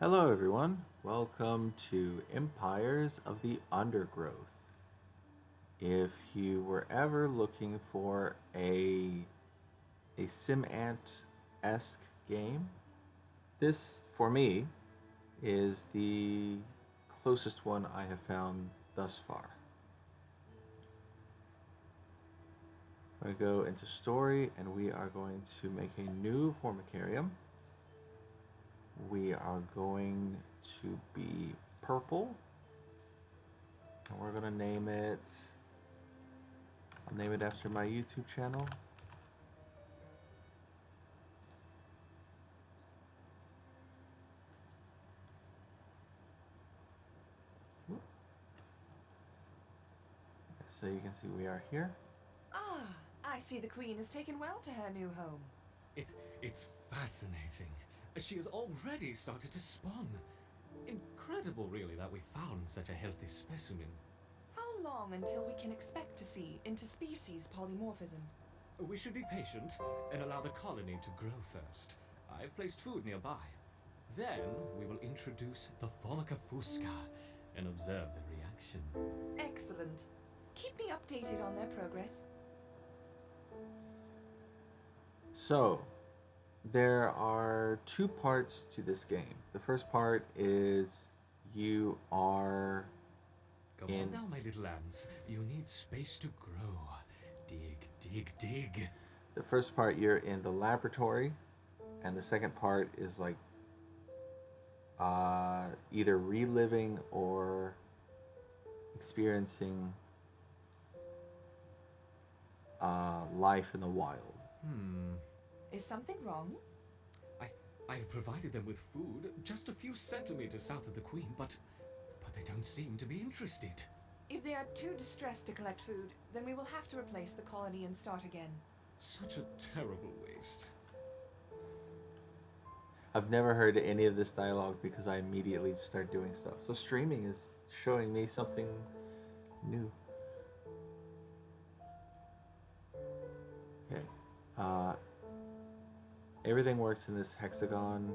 Hello, everyone. Welcome to Empires of the Undergrowth. If you were ever looking for a SimAnt-esque game, this, for me, is the closest one I have found thus far. I'm going to go into story, and we are going to make a new Formicarium. We are going to be purple. And we're gonna name it. I'll name it after my YouTube channel. So you can see we are here. Ah, I see the Queen has taken well to her new home. It's fascinating. She has already started to spawn. Incredible, really, that we found such a healthy specimen. How long until we can expect to see interspecies polymorphism? We should be patient and allow the colony to grow first. I've placed food nearby. Then we will introduce the Formica fusca and observe their reaction. Excellent. Keep me updated on their progress. So, there are two parts to this game. The first part is you are Come on now, my little ants. You need space to grow. Dig, dig, dig. the first part you're in the laboratory, and the second part is like either reliving or experiencing life in the wild. Is something wrong? I've provided them with food just a few centimeters south of the Queen, but they don't seem to be interested. If they are too distressed to collect food, then we will have to replace the colony and start again. Such a terrible waste. I've never heard any of this dialogue because I immediately start doing stuff. So streaming is showing me something new. Okay. Everything works in this hexagon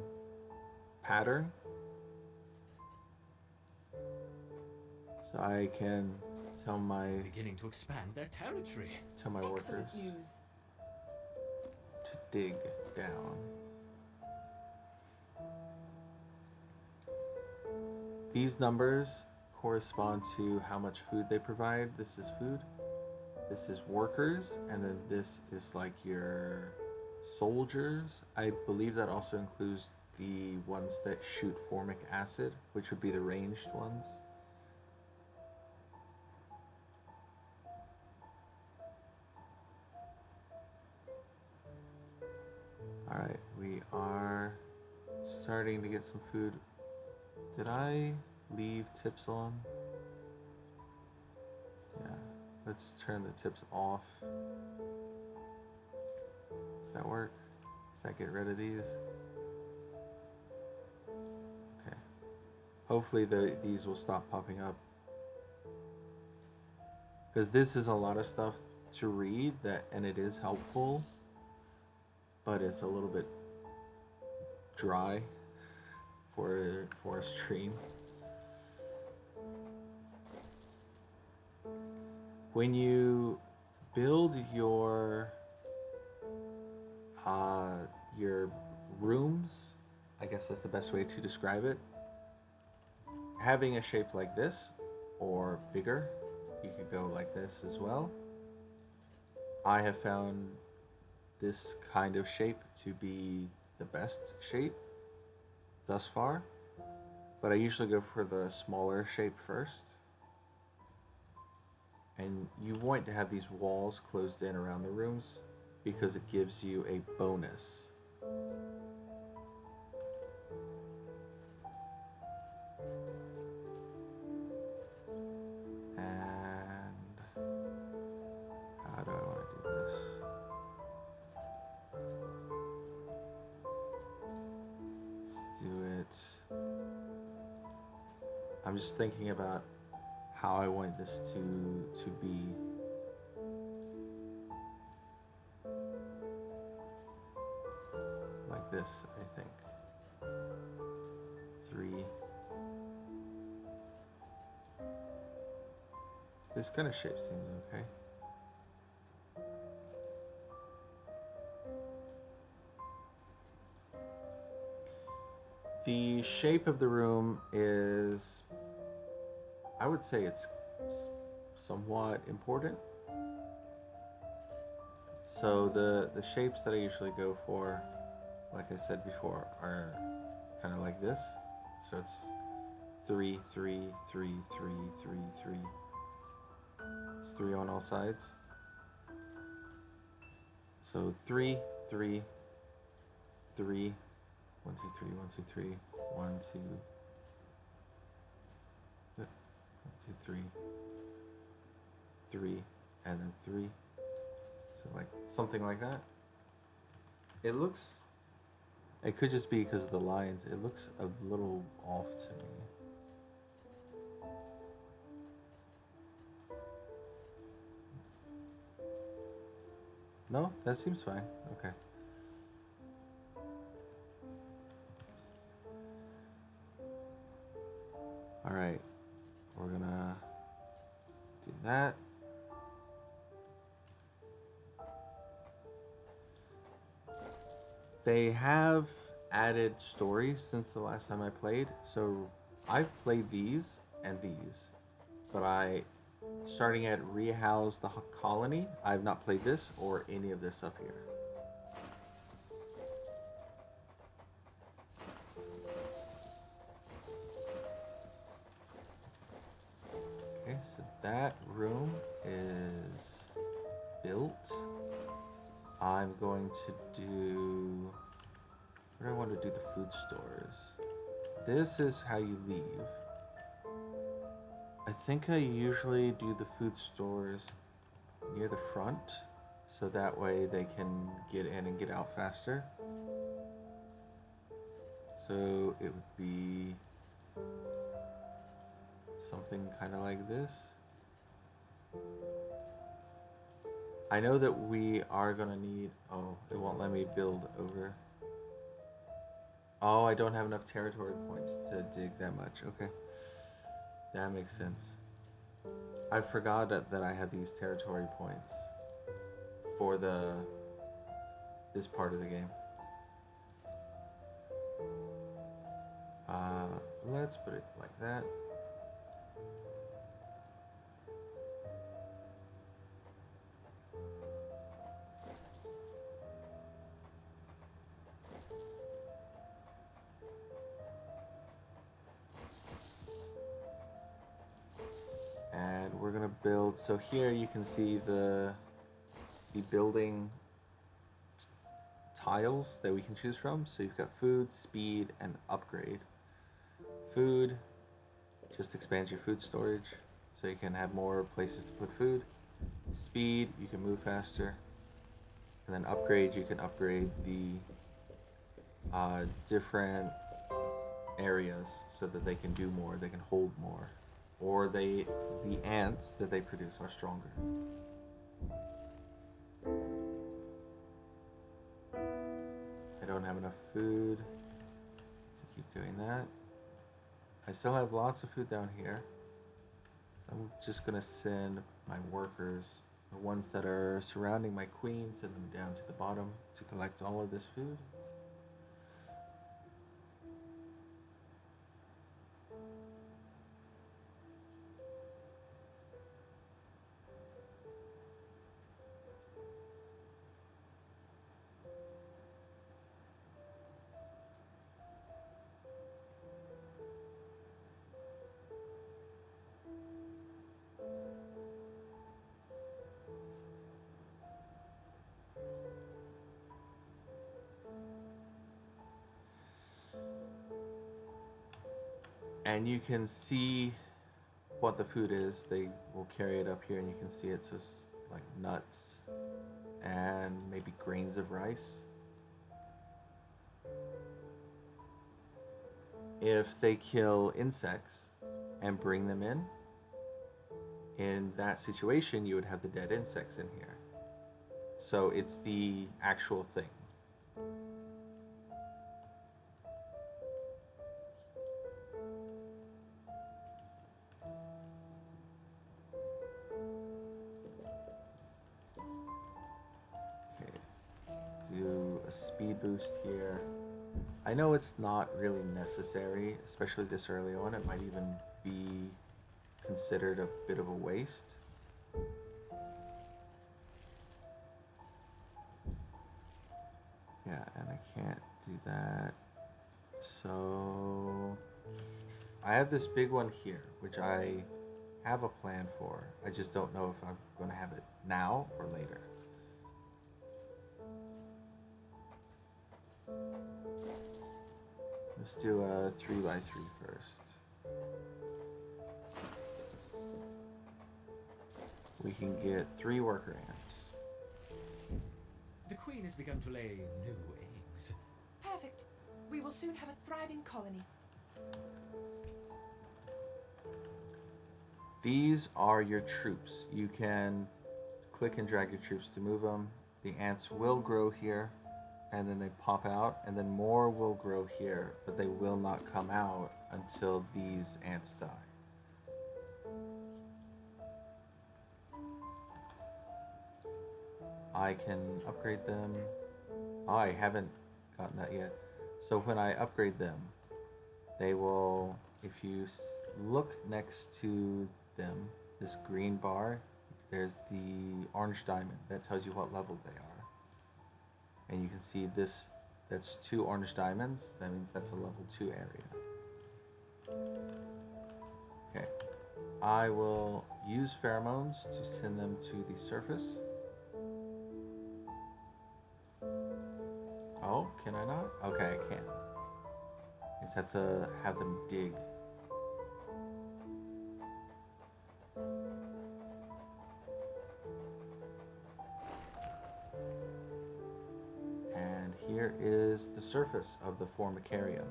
pattern. So I can tell my Beginning to expand their territory. Excellent workers news. to dig down. These numbers correspond to how much food they provide. This is food. This is workers, and then this is like your soldiers. I believe that also includes the ones that shoot formic acid, which would be the ranged ones. Alright, we are starting to get some food. Did I leave tips on? Yeah, let's turn the tips off. Does that work? Does that get rid of these? Okay. Hopefully these will stop popping up. Because this is a lot of stuff to read, and it is helpful, but it's a little bit dry for a stream. When you build your rooms, I guess that's the best way to describe it. Having a shape like this or bigger, you could go like this as well. I have found this kind of shape to be the best shape thus far, but I usually go for the smaller shape first. And you want to have these walls closed in around the rooms because it gives you a bonus. And how do I want to do this? Let's do it. I'm just thinking about how I want this to be. Like this, I think. 3 This kind of shape seems okay. The shape of the room is, I would say it's somewhat important. So the shapes that I usually go for, like I said before, are kind of like this. So it's 3, 3, 3, 3, 3, 3. It's 3 on all sides. So 3, 3, 3, 1, 2, 3, 1, 2, 3, 1, 2, 1, 2, 3, 3, and then 3. So like something like that. It looks, it could just be because of the lines. It looks a little off to me. No, that seems fine. Okay. All right, we're gonna do that. They have added stories since the last time I played. So I've played these and these, but starting at Rehouse the Colony, I've not played this or any of this up here. Okay, so that room is built. I'm going to do, where do I want to do the food stores? This is how you leave. I think I usually do the food stores near the front, so that way they can get in and get out faster. So it would be something kind of like this. I know that we are gonna need, oh, it won't let me build over. Oh, I don't have enough territory points to dig that much. Okay, that makes sense. I forgot that I have these territory points for this part of the game. Let's put it like that. And we're gonna build, so here you can see the building tiles that we can choose from. So you've got food, speed, and upgrade. Food just expands your food storage, so you can have more places to put food. Speed, you can move faster. And then upgrade, you can upgrade the different areas so that they can do more, they can hold more. Or the ants that they produce are stronger. I don't have enough food to keep doing that. I still have lots of food down here. I'm just gonna send my workers, the ones that are surrounding my queen, send them down to the bottom to collect all of this food. And you can see what the food is. They will carry it up here and you can see it says like nuts and maybe grains of rice. If they kill insects and bring them in that situation you would have the dead insects in here. So it's the actual thing. a speed boost here. I know it's not really necessary, especially this early on. It might even be considered a bit of a waste. Yeah, and I can't do that. So I have this big one here, which I have a plan for. I just don't know if I'm going to have it now or later. Let's do a 3x3 first. We can get 3 worker ants. The queen has begun to lay new eggs. Perfect. We will soon have a thriving colony. These are your troops. You can click and drag your troops to move them. The ants will grow here, and then they pop out, and then more will grow here, but they will not come out until these ants die. I can upgrade them. Oh, I haven't gotten that yet. So when I upgrade them, they will, if you look next to them, this green bar, there's the orange diamond. That tells you what level they are. And you can see this, that's 2 orange diamonds. That means that's a level 2 area. Okay. I will use pheromones to send them to the surface. Oh, can I not? Okay, I can. I just have to have them dig. And here is the surface of the Formicarium.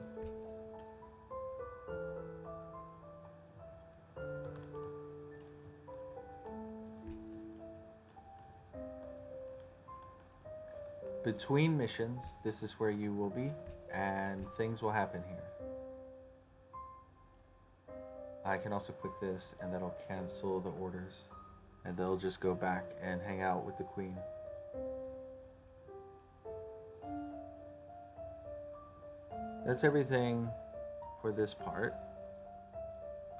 Between missions, this is where you will be, and things will happen here. I can also click this, and that'll cancel the orders, and they'll just go back and hang out with the queen. That's everything for this part.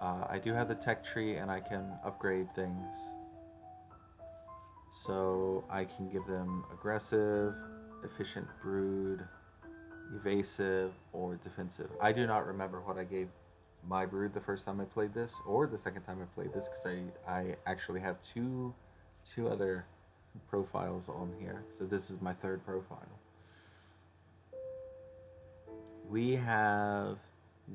I do have the tech tree, and I can upgrade things. So I can give them aggressive, efficient brood, evasive, or defensive. I do not remember what I gave my brood the first time I played this, or the second time I played this, because I actually have two other profiles on here. So this is my 3rd profile. We have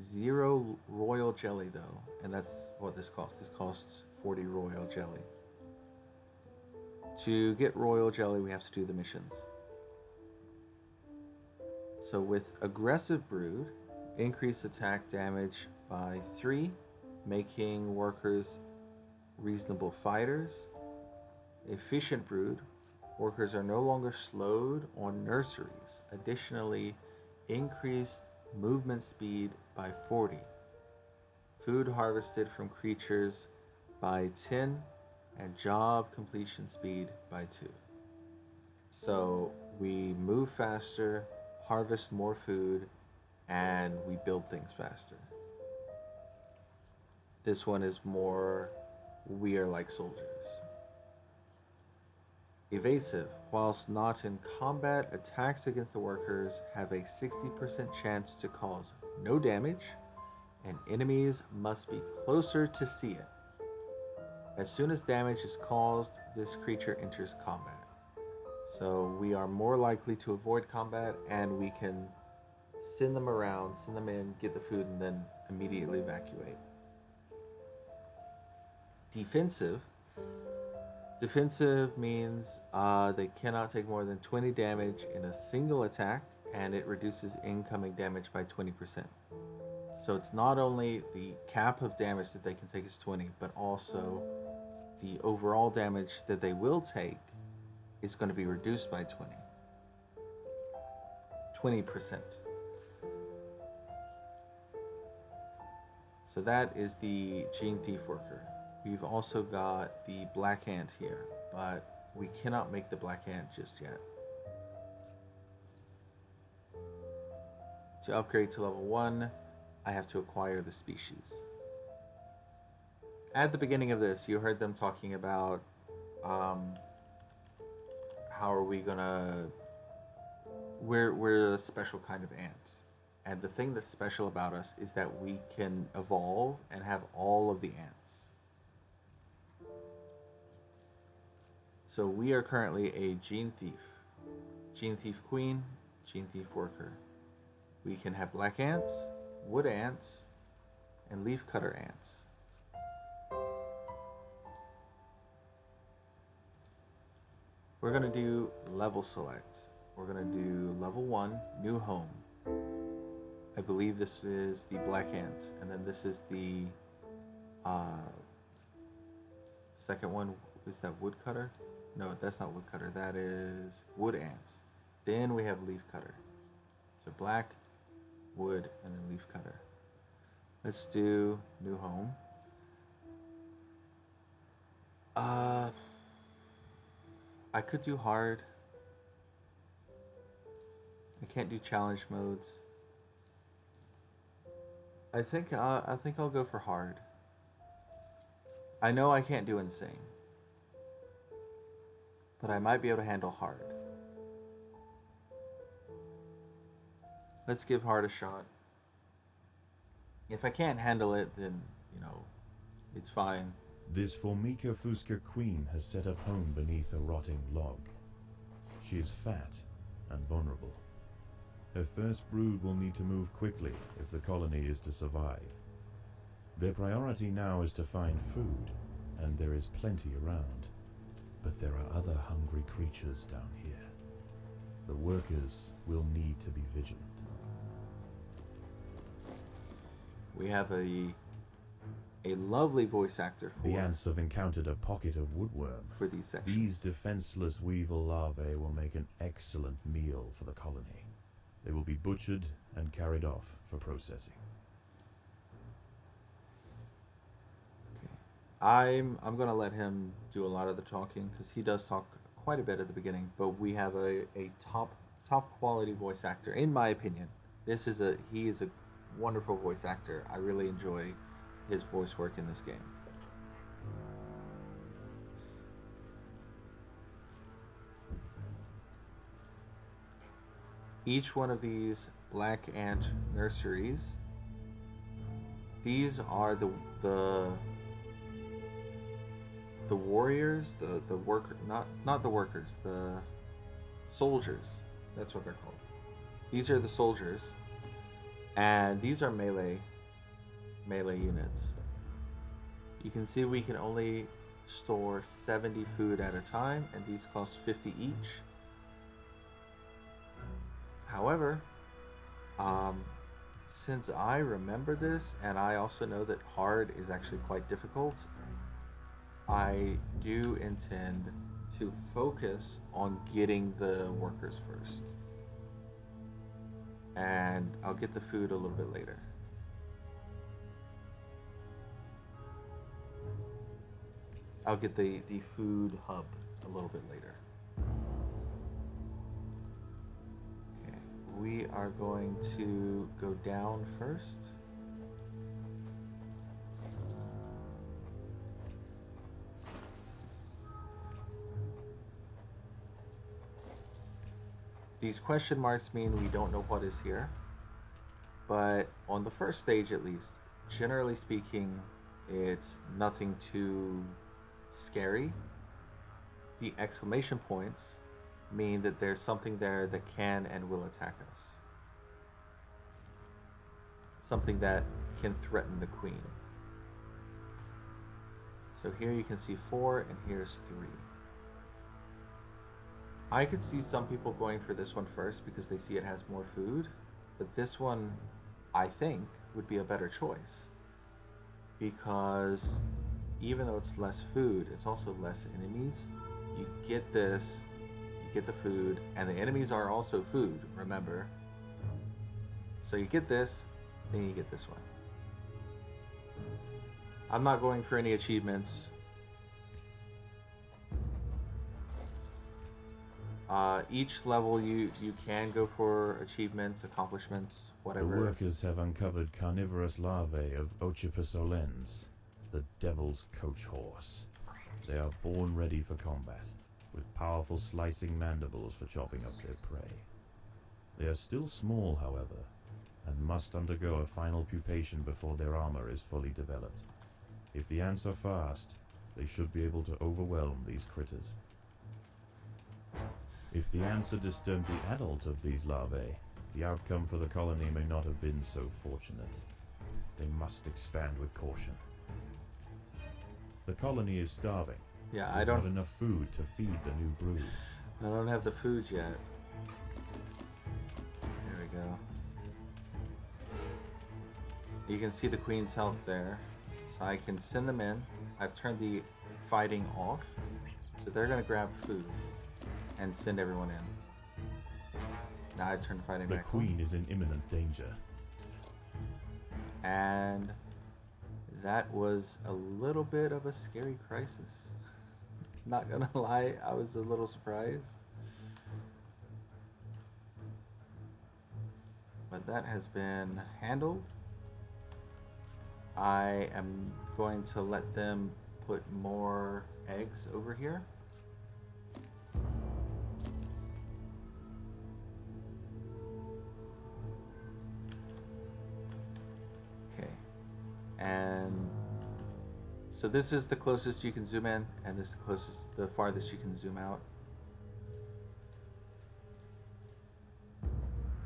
0 royal jelly though, and that's what this costs. This costs 40 royal jelly. To get royal jelly, we have to do the missions. So with aggressive brood, increase attack damage by 3, making workers reasonable fighters. Efficient brood, workers are no longer slowed on nurseries. Additionally, increase movement speed by 40. Food harvested from creatures by 10, and job completion speed by 2. So we move faster, harvest more food, and we build things faster. This one is more, we are like soldiers. Evasive, whilst not in combat, attacks against the workers have a 60% chance to cause no damage, and enemies must be closer to see it. As soon as damage is caused, this creature enters combat. So we are more likely to avoid combat, and we can send them around, send them in, get the food, and then immediately evacuate. Defensive. Defensive means they cannot take more than 20 damage in a single attack, and it reduces incoming damage by 20%. So it's not only the cap of damage that they can take is 20, but also the overall damage that they will take is going to be reduced by 20%. So that is the Gene Thief Worker. We've also got the Black Ant here, but we cannot make the Black Ant just yet. To upgrade to level 1, I have to acquire the species. At the beginning of this, you heard them talking about how are we gonna... We're a special kind of ant. And the thing that's special about us is that we can evolve and have all of the ants. So we are currently a gene thief queen, gene thief worker. We can have black ants, wood ants, and leaf cutter ants. We're gonna do level select. We're gonna do level 1, new home. I believe this is the black ant, and then this is the second one. Is that woodcutter? No, that's not woodcutter. That is wood ants. Then we have leaf cutter. So black, wood, and then leaf cutter. Let's do new home. I could do hard. I can't do challenge modes. I think I'll go for hard. I know I can't do insane, but I might be able to handle hard. Let's give hard a shot. If I can't handle it, then, it's fine. This Formica Fusca queen has set up home beneath a rotting log. She is fat and vulnerable. Her first brood will need to move quickly if the colony is to survive. Their priority now is to find food, and there is plenty around. But there are other hungry creatures down here. The workers will need to be vigilant. We have a lovely voice actor for The ants have encountered a pocket of woodworm. for these sections. These defenseless weevil larvae will make an excellent meal for the colony. They will be butchered and carried off for processing. I'm gonna let him do a lot of the talking because he does talk quite a bit at the beginning. But we have a top quality voice actor, in my opinion. He is a wonderful voice actor. I really enjoy his voice work in this game. Each one of these black ant nurseries, these are the warriors, the worker, not the workers, the soldiers. That's what they're called. These are the soldiers, and these are melee units. You can see we can only store 70 food at a time, and these cost 50 each. However, since I remember this, and I also know that hard is actually quite difficult, I do intend to focus on getting the workers first. And I'll get the food a little bit later. I'll get the food hub a little bit later. Okay, we are going to go down first. These question marks mean we don't know what is here, but on the first stage at least, generally speaking, it's nothing too scary. The exclamation points mean that there's something there that can and will attack us. Something that can threaten the queen. So here you can see 4 and here's 3. I could see some people going for this one first because they see it has more food, but this one, I think, would be a better choice because even though it's less food, it's also less enemies. You get this, you get the food, and the enemies are also food, remember? So you get this, then you get this one. I'm not going for any achievements. Each level you can go for achievements, accomplishments, The whatever. workers have uncovered carnivorous larvae of Ocypus olens, the devil's coach horse. They are born ready for combat, with powerful slicing mandibles for chopping up their prey. They are still small, however, and must undergo a final pupation before their armor is fully developed. If the ants are fast, they should be able to overwhelm these critters. If the ants are disturbed the adult of these larvae, the outcome for the colony may not have been so fortunate. They must expand with caution. The colony is starving. Yeah, There's not enough food to feed the new brood. I don't have the foods yet. There we go. You can see the queen's health there. So I can send them in. I've turned the fighting off. So they're going to grab food and send everyone in. Now I turn the fighting The back queen is in imminent danger. on. And that was a little bit of a scary crisis. Not gonna lie, I was a little surprised. But that has been handled. I am going to let them put more eggs over here. Okay. And so this is the closest you can zoom in, and this is the farthest you can zoom out.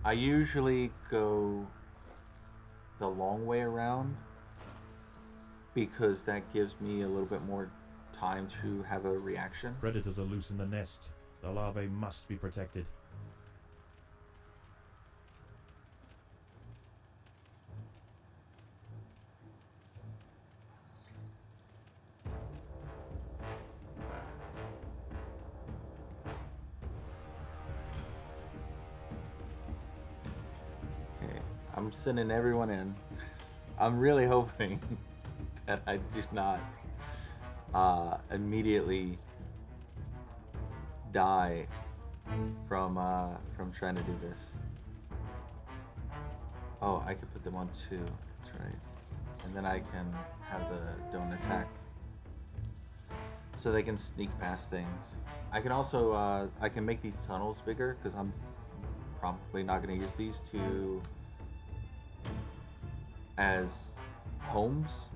I usually go the long way around because that gives me a little bit more time to have a reaction. Predators are loose in the nest. The larvae must be protected. Okay, I'm sending everyone in. I'm really hoping that I do not immediately die from trying to do this. Oh, I could put them on 2. That's right. And then I can have the don't attack, so they can sneak past things. I can also I can make these tunnels bigger because I'm probably not going to use these as homes,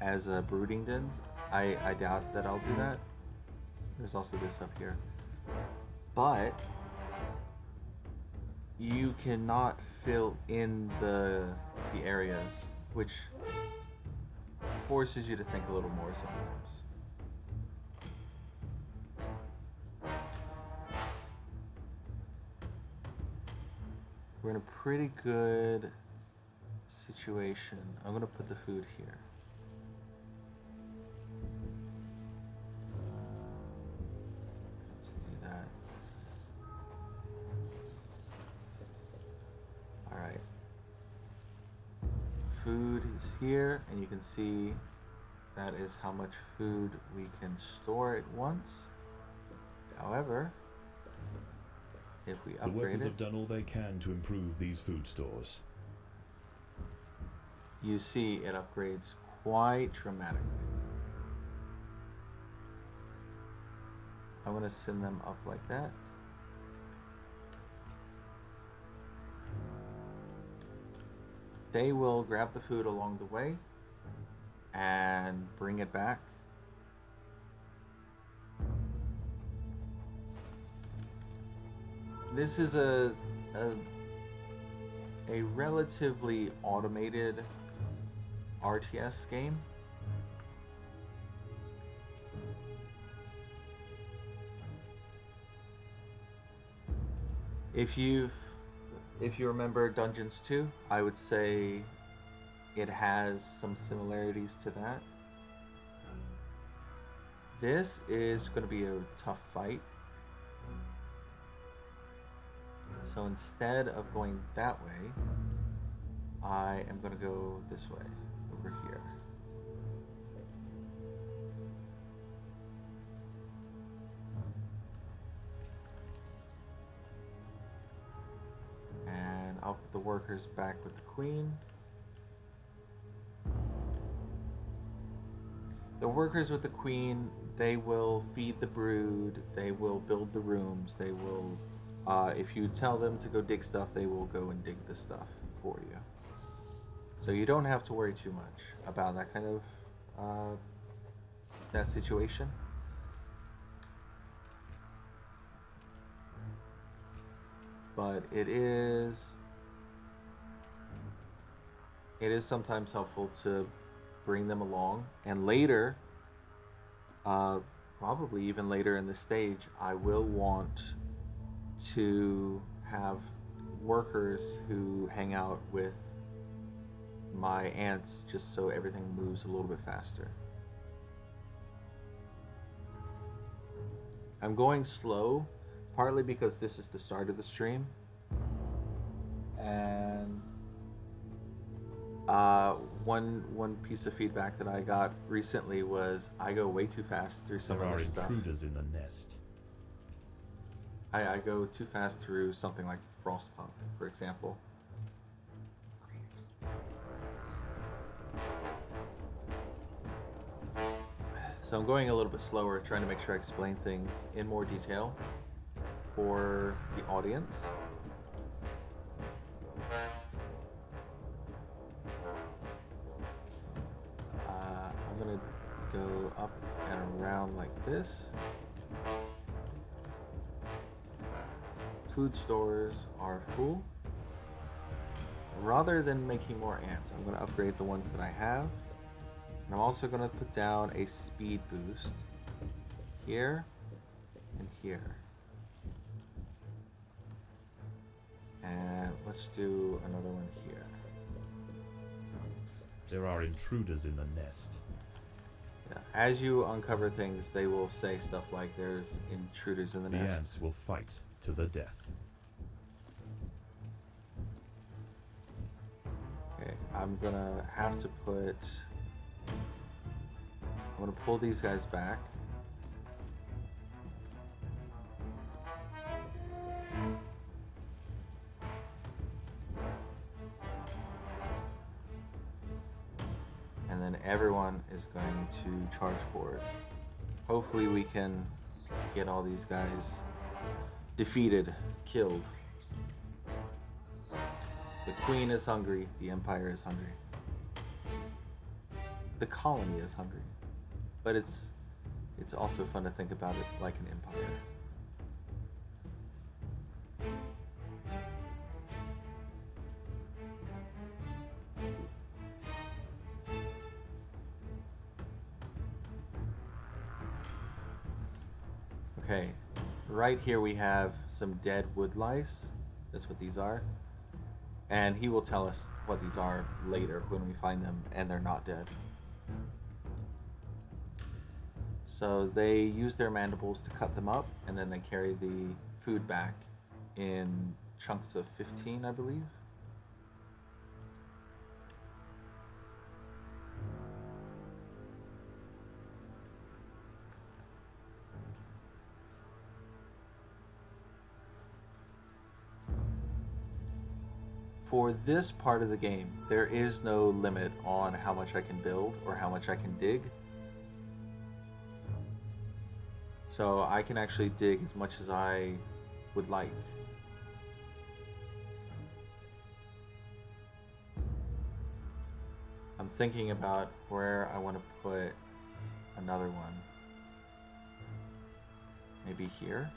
as brooding dens. I doubt that I'll do that. There's also this up here, but you cannot fill in the areas, which forces you to think a little more sometimes. We're in a pretty good situation. I'm gonna put the food here. Let's do that. Alright. Food is here, and you can see that is how much food we can store at once. However, if we The upgrade workers it, have done all they can to improve these food stores. you see it upgrades quite dramatically. I'm going to send them up like that. They will grab the food along the way and bring it back. This is a relatively automated RTS game. If you remember Dungeons 2, I would say it has some similarities to that. This is going to be a tough fight. So instead of going that way, I am going to go this way, over here. the workers back with the queen. The workers with the queen, they will feed the brood, they will build the rooms, they will, if you tell them to go dig stuff, they will go and dig the stuff for you. So you don't have to worry too much about that kind of, that situation. But it is sometimes helpful to bring them along, and later, probably even later in the stage, I will want to have workers who hang out with my ants just so everything moves a little bit faster. I'm going slow, partly because this is the start of the stream, and one piece of feedback that I got recently was I go way too fast through some of this stuff. There are intruders in the nest. I go too fast through something like Frostpunk, for example. So I'm going a little bit slower, trying to make sure I explain things in more detail for the audience. I'm gonna go up and around like this. Food stores are full. Rather than making more ants, I'm gonna upgrade the ones that I have. And I'm also gonna put down a speed boost here and here. And let's do another one here. There are intruders in the nest. Yeah. As you uncover things, they will say stuff like there's intruders in the The nest. ants will fight to the death. Okay, I'm gonna have to put... I'm gonna pull these guys back. And then everyone is going to charge forward. Hopefully we can get all these guys defeated, killed. The queen is hungry, the empire is hungry. The colony is hungry. But it's also fun to think about it like an empire. Okay, right here we have some dead wood lice. That's what these are. And he will tell us what these are later when we find them and they're not dead. So they use their mandibles to cut them up, and then they carry the food back in chunks of 15, I believe. For this part of the game, there is no limit on how much I can build or how much I can dig. So I can actually dig as much as I would like. I'm thinking about where I want to put another one. Maybe here?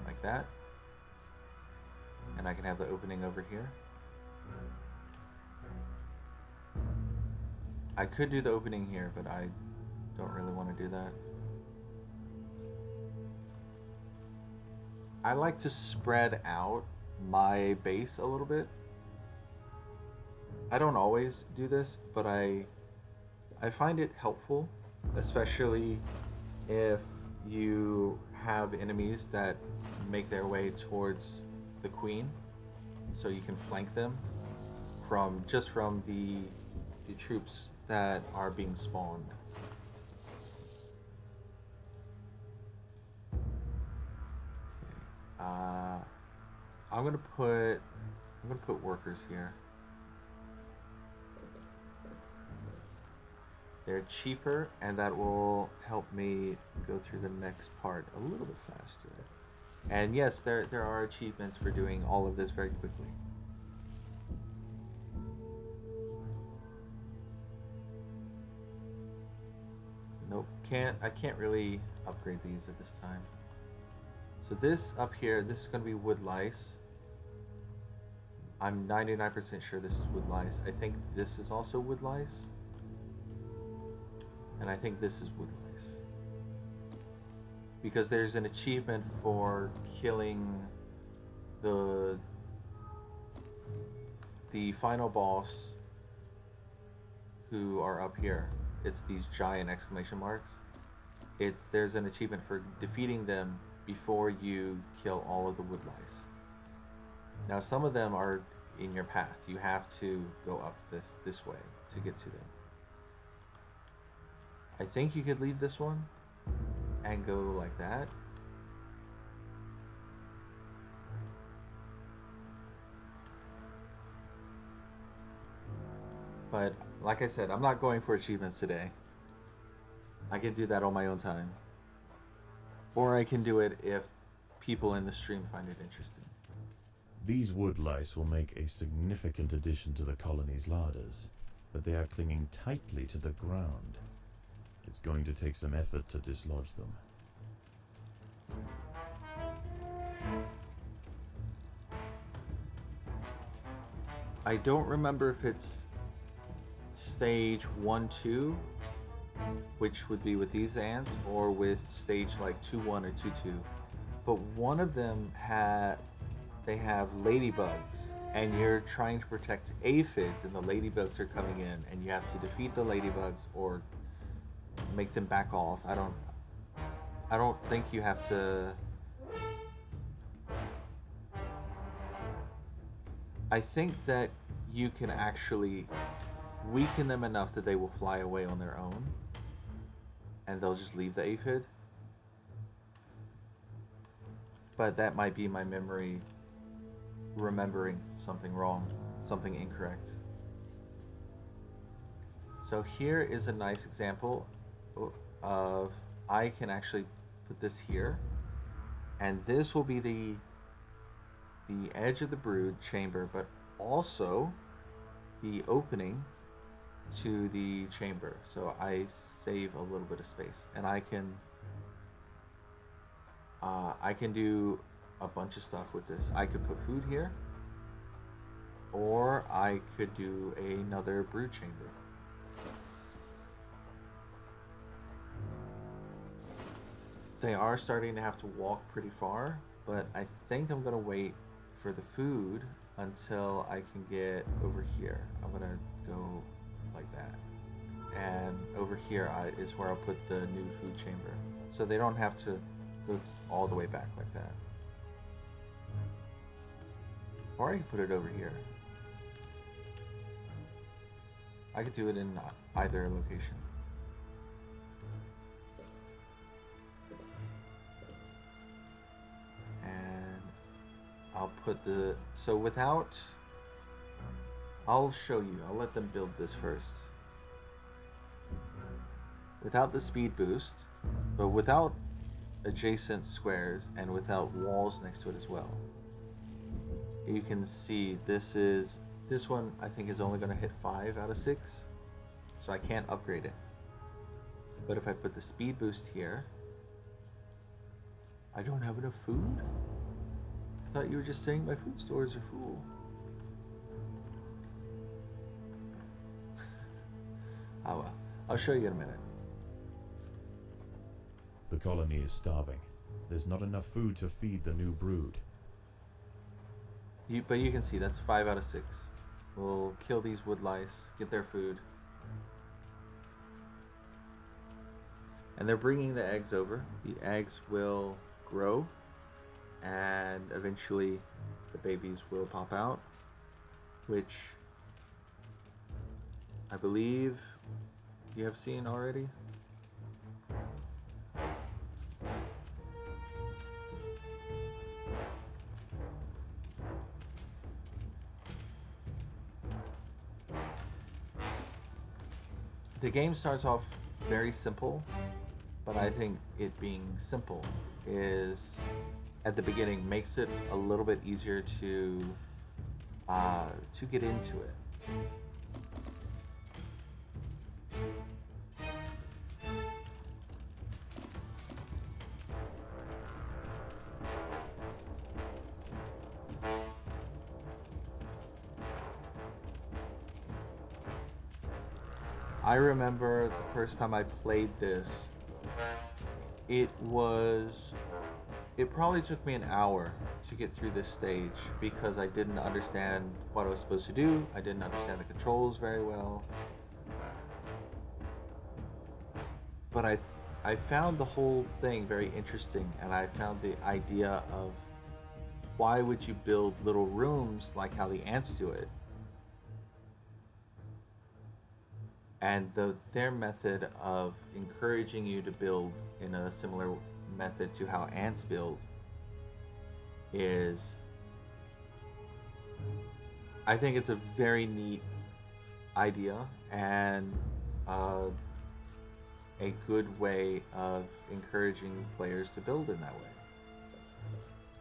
Like that. And I can have the opening over here. I could do the opening here, but I don't really want to do that. I like to spread out my base a little bit. I don't always do this, but I find it helpful, especially if you have enemies that make their way towards the queen, so you can flank them from the troops that are being spawned. I'm gonna put workers here. They're cheaper, and that will help me go through the next part a little bit faster. And yes, there are achievements for doing all of this very quickly. Nope, I can't really upgrade these at this time. So this up here, this is going to be wood lice. I'm 99% sure this is wood lice. I think this is also wood lice. And I think this is wood lice. Because there's an achievement for killing the final boss who are up here. It's these giant exclamation marks. There's an achievement for defeating them before you kill all of the wood lice. Now some of them are in your path. You have to go up this way to get to them. I think you could leave this one and go like that. But like I said, I'm not going for achievements today. I can do that on my own time. Or I can do it if people in the stream find it interesting. These wood lice will make a significant addition to the colony's larders, but they are clinging tightly to the ground. It's going to take some effort to dislodge them. I don't remember if it's stage 1, 2, which would be with these ants, or with stage like 2-1 or 2-2. But one of them they have ladybugs, and you're trying to protect aphids, and the ladybugs are coming in, and you have to defeat the ladybugs or make them back off. I don't think you have to. I think that you can actually weaken them enough that they will fly away on their own, and they'll just leave the aphid. But that might be my memory remembering something wrong, something incorrect. So here is a nice example of, I can actually put this here, and this will be the edge of the brood chamber, but also the opening to the chamber. So I save a little bit of space, and I can do a bunch of stuff with this. I could put food here, or I could do another brood chamber. They are starting to have to walk pretty far, but I think I'm gonna wait for the food until I can get over here. I'm gonna go like that, and over here is where I'll put the new food chamber, so they don't have to go all the way back like that. Or I can put it over here. I could do it in either location. And I'll put I'll show you. I'll let them build this first. Without the speed boost, but without adjacent squares and without walls next to it as well. You can see this one I think is only going to hit 5 out of 6, so I can't upgrade it. But if I put the speed boost here, I don't have enough food? I thought you were just saying my food stores are full. Oh well, I'll show you in a minute. The colony is starving. There's not enough food to feed the new brood. But you can see that's 5 out of 6. We'll kill these wood lice, get their food. And they're bringing the eggs over. The eggs will grow, and eventually the babies will pop out, which I believe you have seen already. the game starts off very simple, but I think it being simple is at the beginning makes it a little bit easier to get into it. I remember the first time I played this, it probably took me an hour to get through this stage because I didn't understand what I was supposed to do. I didn't understand the controls very well. But I found the whole thing very interesting, and I found the idea of why would you build little rooms like how the ants do it? And their method of encouraging you to build in a similar method to how ants build is, I think it's a very neat idea and a good way of encouraging players to build in that way.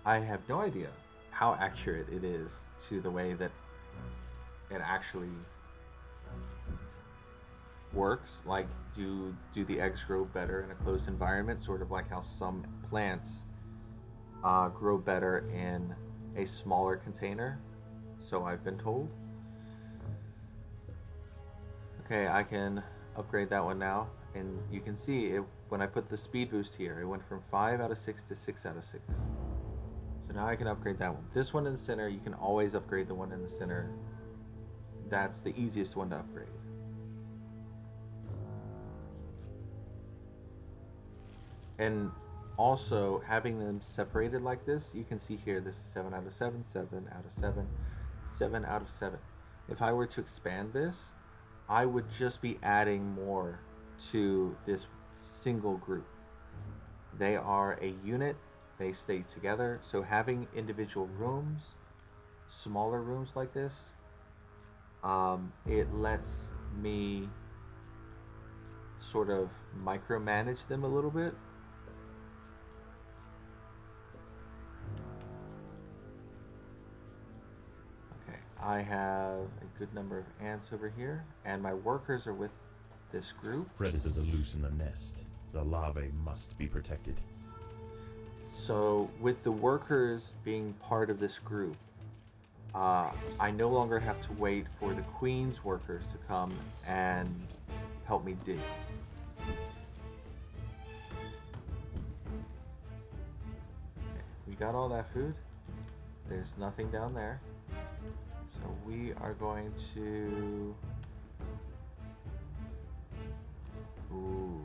I have no idea how accurate it is to the way that it actually works. Like, do the eggs grow better in a closed environment, sort of like how some plants grow better in a smaller container, so I've been told. Okay, I can upgrade that one now, and you can see it when I put the speed boost here, it went from 5 out of 6 to 6 out of 6. So now I can upgrade that one. This one in the center, you can always upgrade the one in the center. That's the easiest one to upgrade. And also, having them separated like this, you can see here, this is 7 out of 7, 7 out of 7, 7 out of 7. If I were to expand this, I would just be adding more to this single group. They are a unit, they stay together, so having individual rooms, smaller rooms like this, it lets me sort of micromanage them a little bit. I have a good number of ants over here, and my workers are with this group. Predators are loose in the nest. The larvae must be protected. So, with the workers being part of this group, I no longer have to wait for the queen's workers to come and help me dig. Okay, we got all that food. There's nothing down there. So we are going to... Ooh.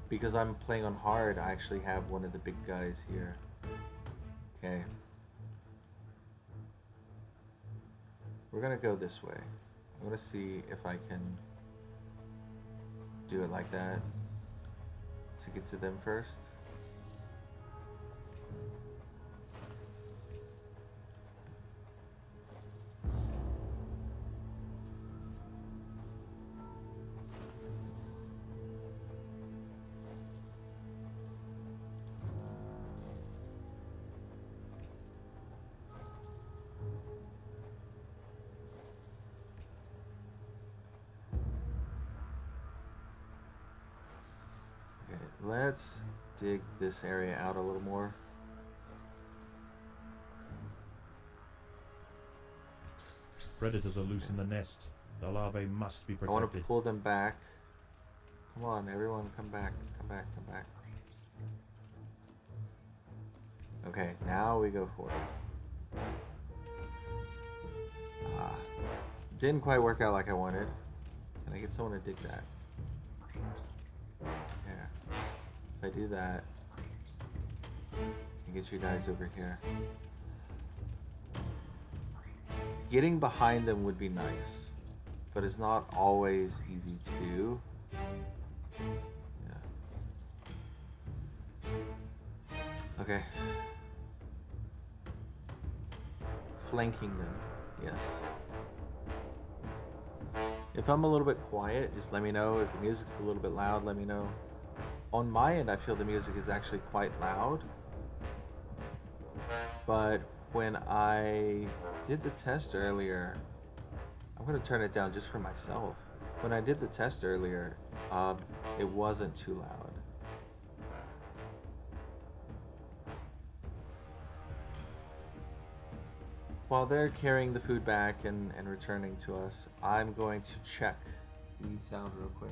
Because I'm playing on hard, I actually have one of the big guys here. Okay. We're gonna go this way. I'm gonna see if I can do it like that to get to them first. Let's dig this area out a little more. Predators are loose in the nest. The larvae must be I want to protected. pull them back. Come on, everyone, come back, come back, come back. Okay, now we go for it. Didn't quite work out like I wanted. Can I get someone to dig that? Yeah. If I do that, I get you guys over here. Getting behind them would be nice, but it's not always easy to do. Yeah. Okay. Flanking them, yes. If I'm a little bit quiet, just let me know. If the music's a little bit loud, let me know. On my end, I feel the music is actually quite loud. But when I did the test earlier, I'm going to turn it down just for myself. When I did the test earlier, it wasn't too loud. While they're carrying the food back and returning to us, I'm going to check the sound real quick.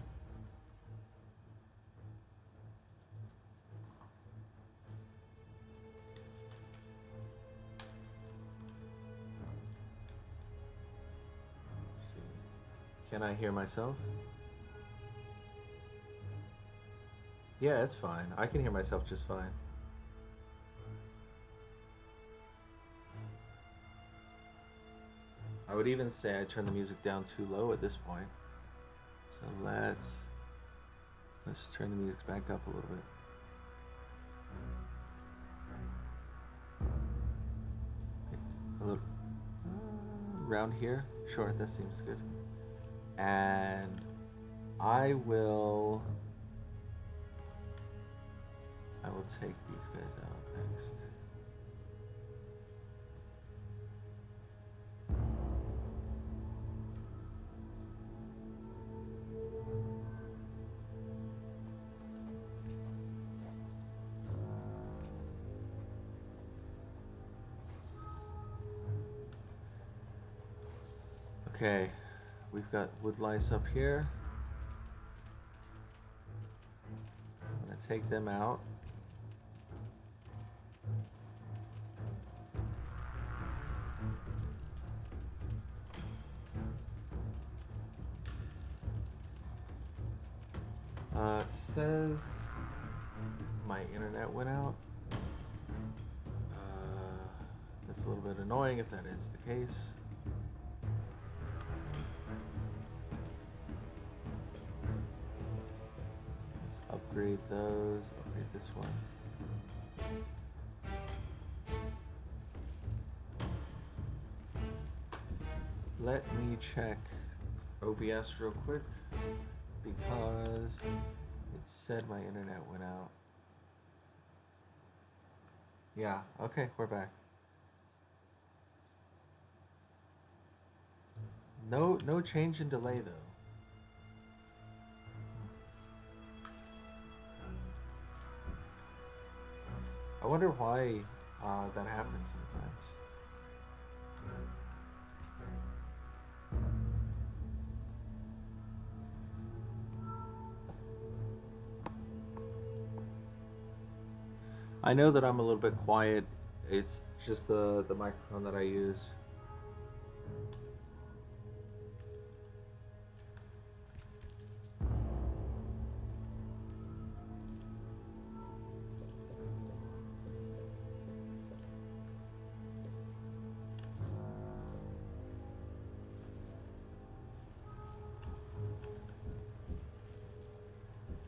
Let's see. Can I hear myself? Yeah, it's fine. I can hear myself just fine. I would even say I turned the music down too low at this point. So let's turn the music back up a little bit. A little around here. Sure, that seems good. And I will take these guys out next. Okay, we've got wood lice up here. I'm gonna take them out. It says my internet went out. That's a little bit annoying if that is the case. Let's upgrade those. Upgrade this one. Let me check OBS real quick because it said my internet went out. Yeah, okay, we're back. No change in delay though. I wonder why that happens sometimes. I know that I'm a little bit quiet. It's just the microphone that I use.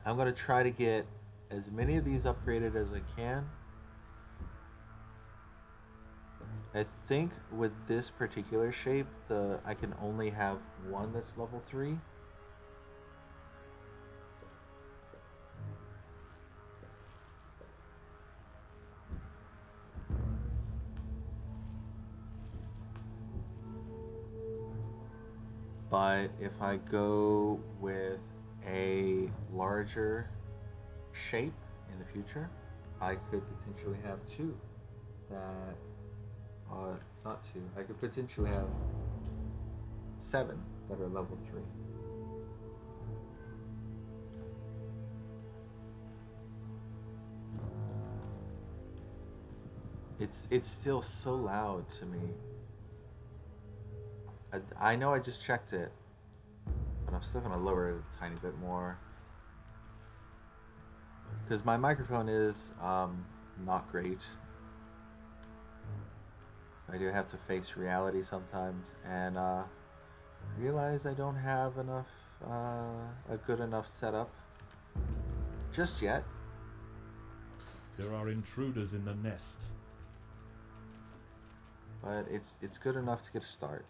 I'm going to try to get as many of these upgraded as I can. I think with this particular shape, I can only have one that's level 3. But if I go with a larger shape in the future, I could potentially have 2 that not 2. I could potentially have 7 that are level 3. It's still so loud to me. I know I just checked it, but I'm still gonna lower it a tiny bit more because my microphone is not great. I do have to face reality sometimes and realize I don't have enough a good enough setup just yet. There are intruders in the nest. But it's good enough to get a start.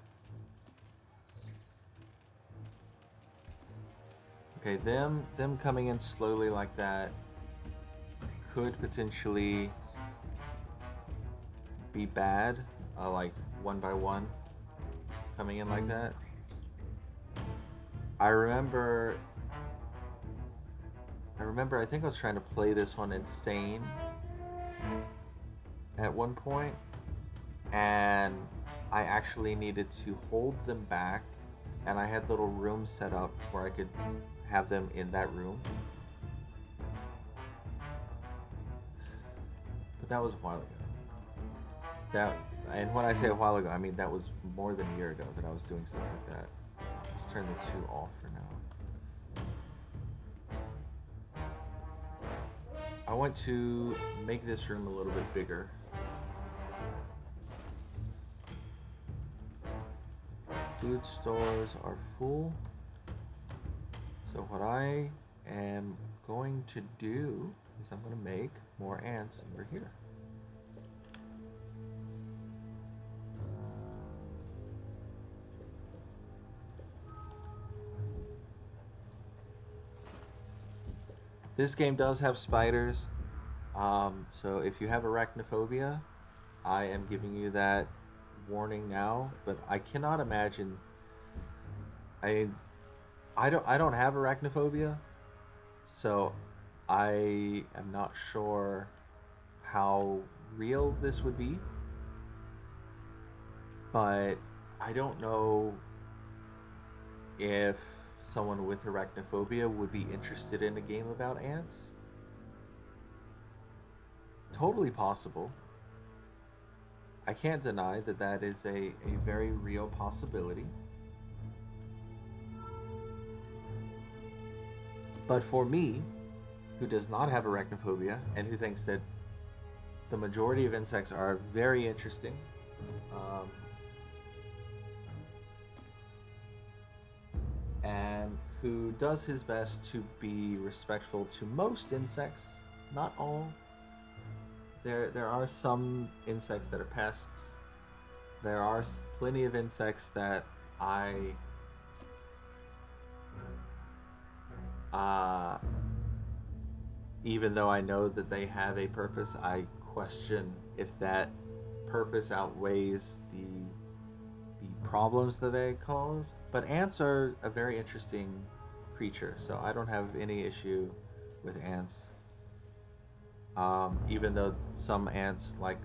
Okay, them coming in slowly like that could potentially be bad. Like one by one coming in like that. I remember I think I was trying to play this on Insane at one point, and I actually needed to hold them back, and I had little rooms set up where I could have them in that room. But that was a while ago. And when I say a while ago, I mean that was more than a year ago that I was doing stuff like that. Let's turn the 2 off for now. I want to make this room a little bit bigger. Food stores are full. So what I am going to do is I'm going to make more ants over here. This game does have spiders, so if you have arachnophobia, I am giving you that warning now. But I cannot imagine. I don't have arachnophobia, so I am not sure how real this would be. But I don't know if someone with arachnophobia would be interested in a game about ants. Totally possible. I can't deny that that is a very real possibility. But for me, who does not have arachnophobia and who thinks that the majority of insects are very interesting, and who does his best to be respectful to most insects, not all. There are some insects that are pests. There are plenty of insects that even though I know that they have a purpose, I question if that purpose outweighs the problems that they cause. But ants are a very interesting creature, so I don't have any issue with ants. Even though some ants, like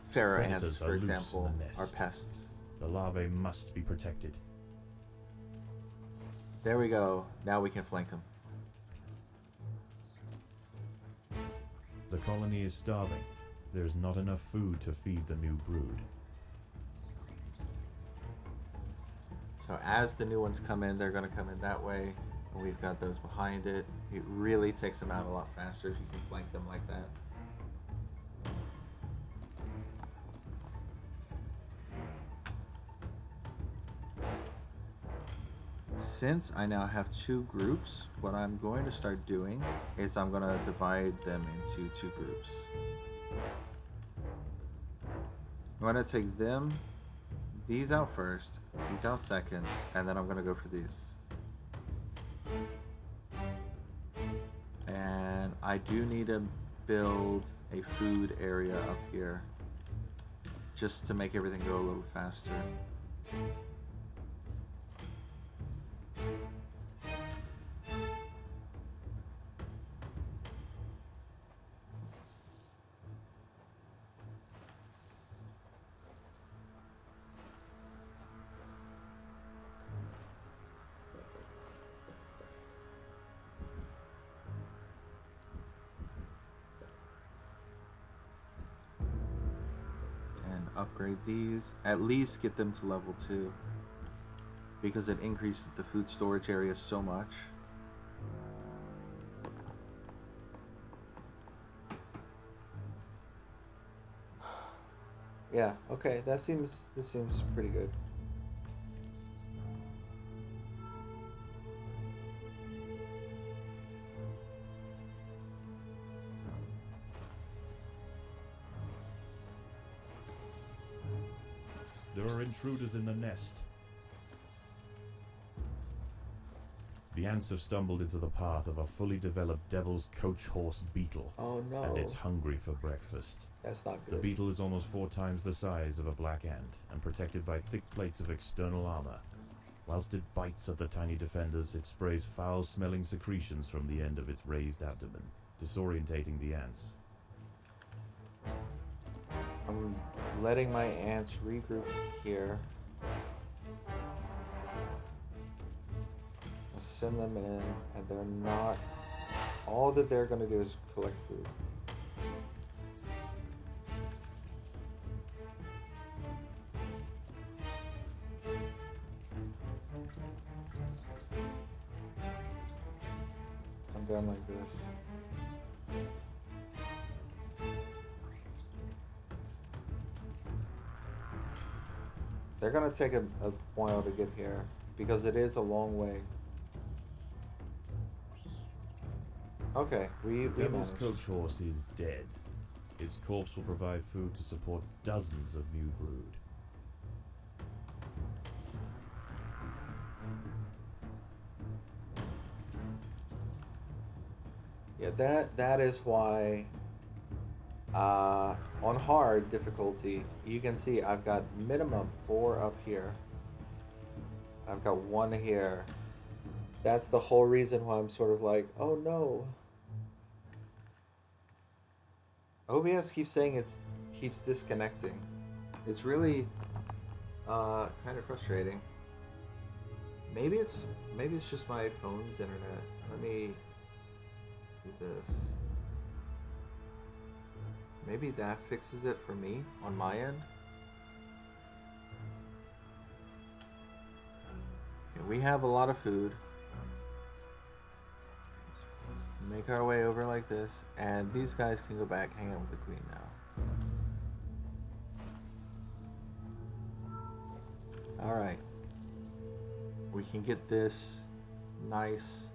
pharaoh ants, Predators for are loose in example, the nest. are pests. The larvae must be protected. There we go. Now we can flank them. The colony is starving. There's not enough food to feed the new brood. So as the new ones come in, they're going to come in that way, and we've got those behind it. It really takes them out a lot faster if you can flank them like that. Since I now have 2 groups, what I'm going to start doing is I'm going to divide them into 2 groups. I'm going to take these out first, these out second, and then I'm going to go for these. And I do need to build a food area up here just to make everything go a little faster. Upgrade these, at least get them to level 2, because it increases the food storage area so much. Yeah, okay, this seems pretty good. There are intruders in the nest. The ants have stumbled into the path of a fully developed devil's coach horse beetle, Oh no. and it's hungry for breakfast. That's not The good. beetle is almost 4 times the size of a black ant, and protected by thick plates of external armor. Whilst it bites at the tiny defenders, it sprays foul-smelling secretions from the end of its raised abdomen, disorientating the ants. I'm letting my ants regroup here. I'll send them in, and they're not... All that they're going to do is collect food. Come down like this. They're gonna take a while to get here because it is a long way. Okay, we Devil's managed. coach horse is dead. Its corpse will provide food to support dozens of new brood. Yeah, that is why on hard difficulty you can see I've got minimum 4 up here. I've got 1 here. That's the whole reason why I'm sort of like, oh no. OBS keeps saying it keeps disconnecting. It's really kind of frustrating. Maybe it's just my phone's internet. Let me do this. Maybe that fixes it for me on my end. Okay, we have a lot of food. Let's make our way over like this, and these guys can go back hang out with the queen now. Alright. We can get this nice,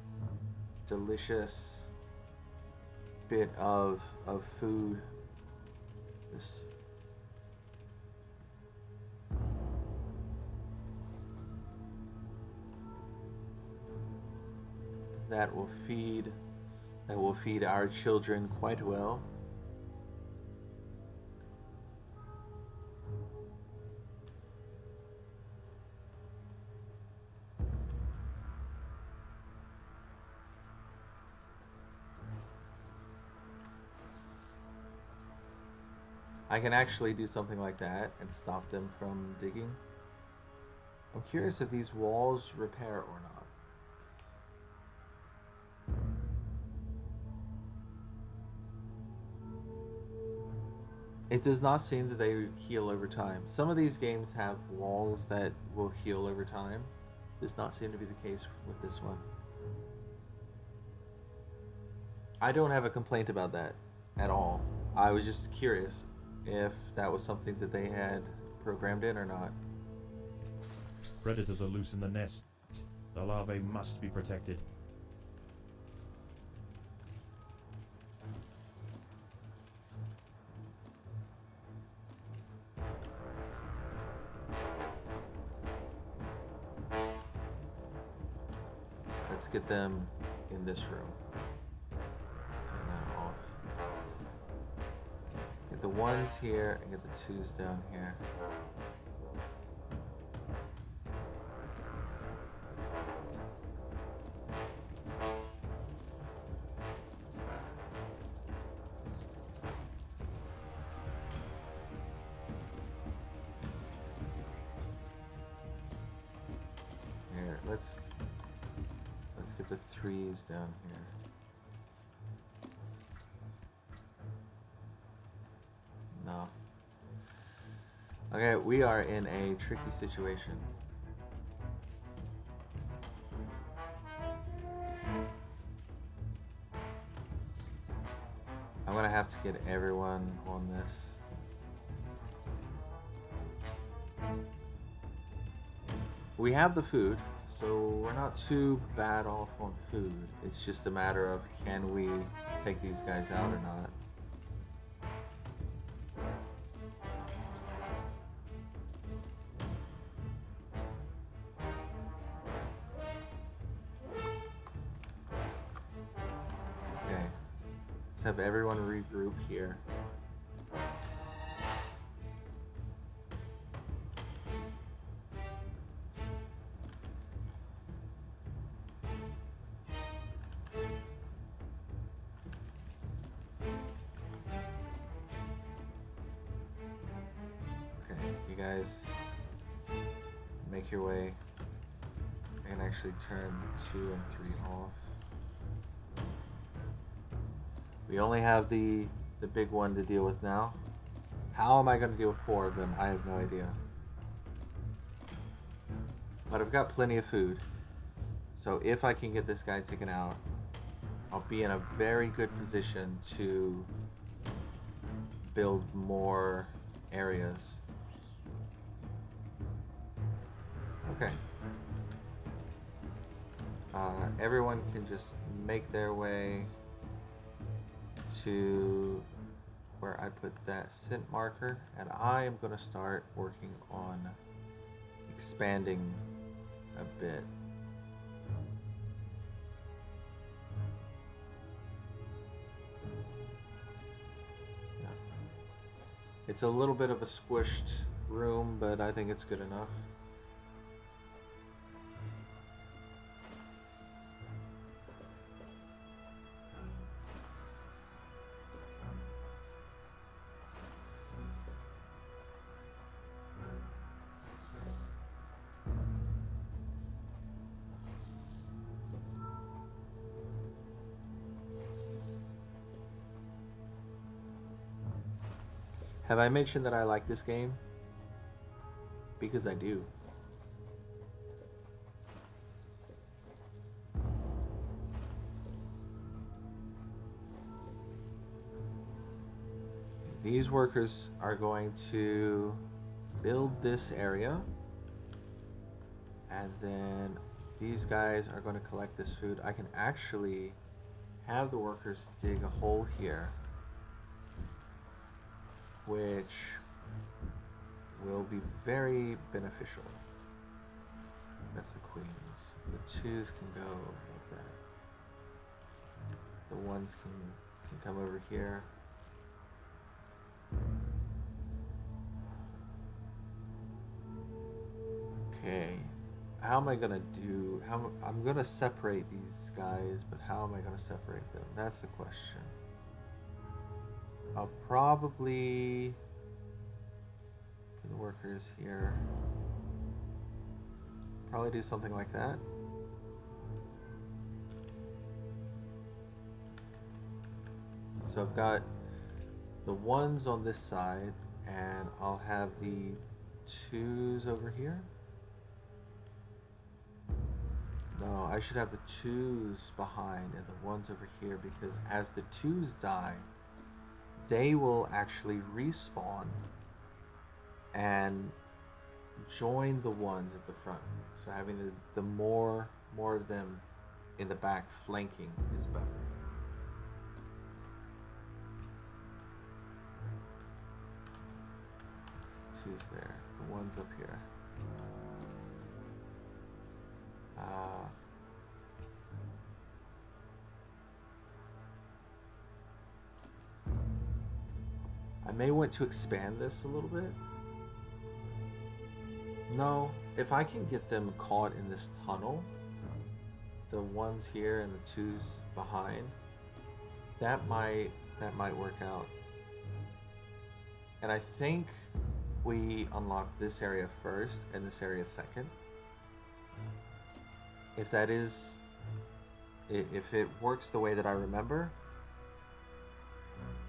delicious bit of food. This that will feed our children quite well. I can actually do something like that and stop them from digging. I'm curious if these walls repair or not. It does not seem that they heal over time. Some of these games have walls that will heal over time. Does not seem to be the case with this one. I don't have a complaint about that at all. I was just curious if that was something that they had programmed in or not. Predators are loose in the nest. The larvae must be protected. Let's get them in this room. Turn that off. Get the 1s here and get the 2s down here. Here, let's get the 3s down here. No. Okay, we are in a tricky situation. I'm gonna have to get everyone on this. We have the food, so we're not too bad off on food. It's just a matter of can we take these guys out or not. have everyone regroup here. Okay, you guys make your way. I can actually turn 2 and 3 off. We only have the big one to deal with now. How am I going to deal with 4 of them? I have no idea. But I've got plenty of food. So if I can get this guy taken out, I'll be in a very good position to build more areas. Okay. Everyone can just make their way to where I put that scent marker, and I am going to start working on expanding a bit. Yeah. It's a little bit of a squished room, but I think it's good enough. Have I mentioned that I like this game? Because I do. These workers are going to build this area, and then these guys are going to collect this food. I can actually have the workers dig a hole here, which will be very beneficial. That's the queens. The 2s can go like that. The 1s can come over here. Okay. How am I gonna do? I'm gonna separate these guys, but how am I gonna separate them? That's the question. I'll probably put the workers here. Probably do something like that. So I've got the 1s on this side, and I'll have the 2s over here. No, I should have the 2s behind and the 1s over here, because as the 2s die, they will actually respawn and join the 1s at the front. So having the more of them in the back flanking is better. Two's there, the 1's up here. I may want to expand this a little bit. No, if I can get them caught in this tunnel, the 1s here and the 2s behind, that might work out. And I think we unlock this area first and this area second. If that is, if it works the way that I remember,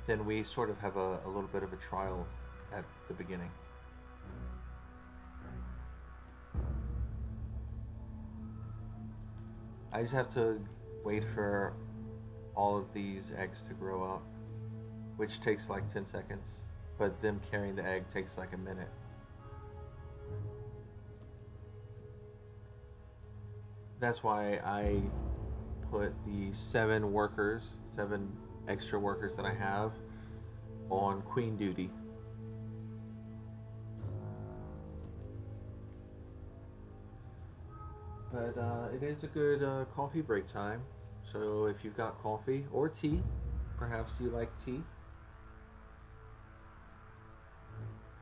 then we sort of have a little bit of a trial at the beginning. I just have to wait for all of these eggs to grow up, which takes like 10 seconds, but them carrying the egg takes like a minute. That's why I put the 7 extra workers that I have on queen duty. But it is a good coffee break time. So if you've got coffee or tea, perhaps you like tea.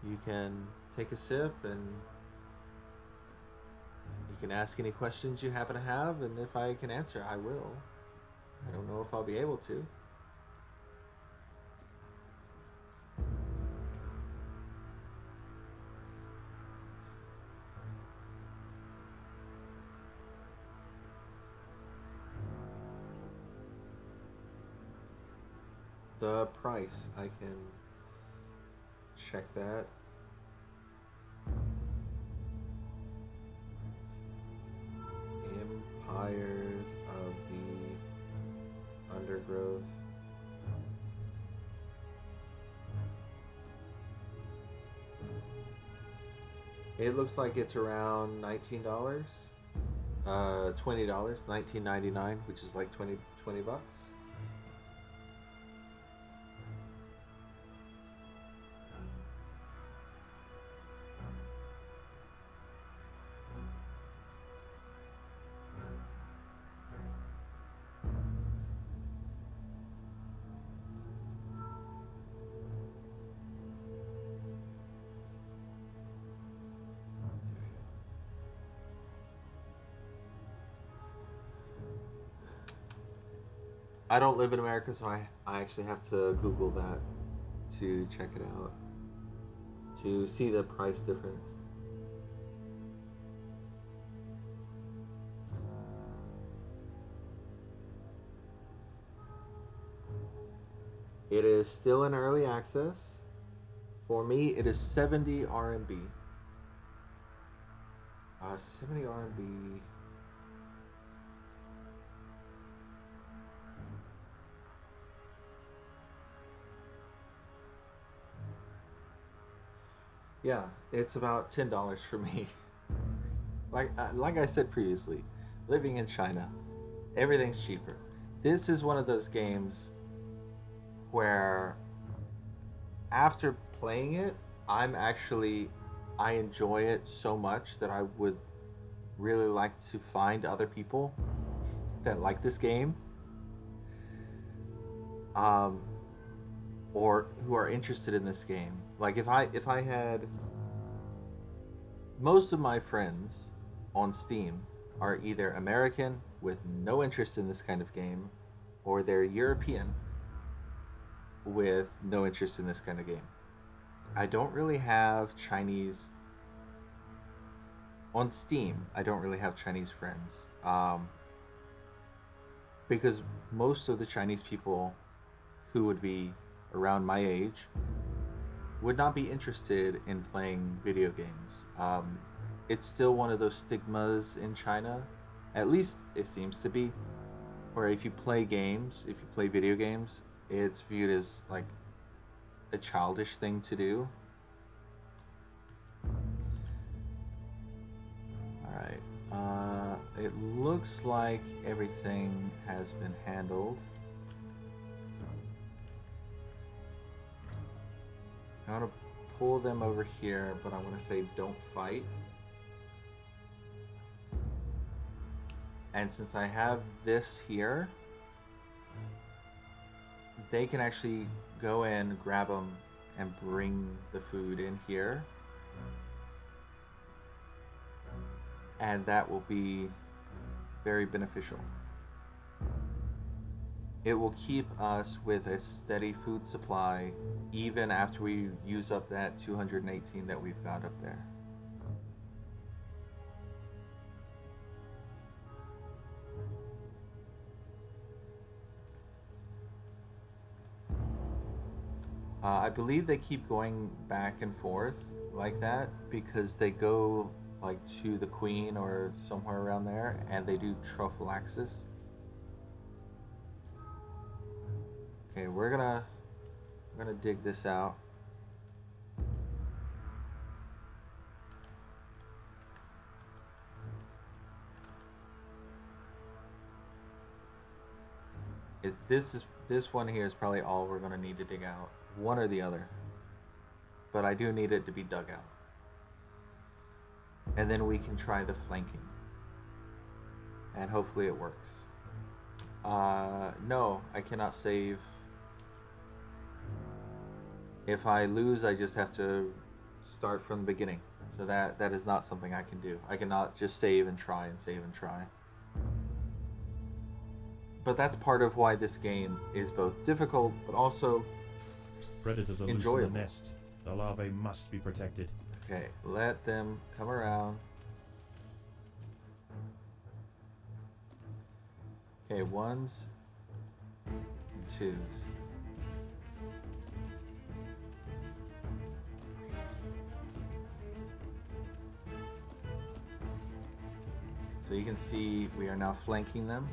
You can take a sip and you can ask any questions you happen to have, and if I can answer, I will. I don't know if I'll be able to. The price, I can check that. Empires of the Undergrowth. It looks like it's around $19. $20, $19.99, which is like 20 bucks. I don't live in America, so I actually have to Google that to check it out, to see the price difference. It is still in early access. For me, it is 70 RMB. 70 RMB. Yeah, it's about $10 for me. Like I said previously, living in China, everything's cheaper. This is one of those games where after playing it, I enjoy it so much that I would really like to find other people that like this game, or who are interested in this game. Like if I had, most of my friends on Steam are either American with no interest in this kind of game, or they're European with no interest in this kind of game. I don't really have Chinese on Steam. I don't really have Chinese friends, because most of the Chinese people who would be around my age would not be interested in playing video games. It's still one of those stigmas in China, at least it seems to be, where if you play video games, it's viewed as like a childish thing to do. Alright, it looks like everything has been handled. I want to pull them over here, but I want to say don't fight. And since I have this here, they can actually go in, grab them, and bring the food in here. And that will be very beneficial. It will keep us with a steady food supply even after we use up that 218 that we've got up there. I believe they keep going back and forth like that because they go like to the Queen or somewhere around there, and they do trophallaxis. Okay, we're gonna dig this out. This one here is probably all we're gonna need to dig out, one or the other. But I do need it to be dug out, and then we can try the flanking, and hopefully it works. No, I cannot save If I lose, I just have to start from the beginning. So that is not something I can do. I cannot just save and try and save and try. But that's part of why this game is both difficult, but also Predators are loose in enjoyable. the nest. The larvae must be protected. Okay, let them come around. Okay, ones and twos. So you can see we are now flanking them.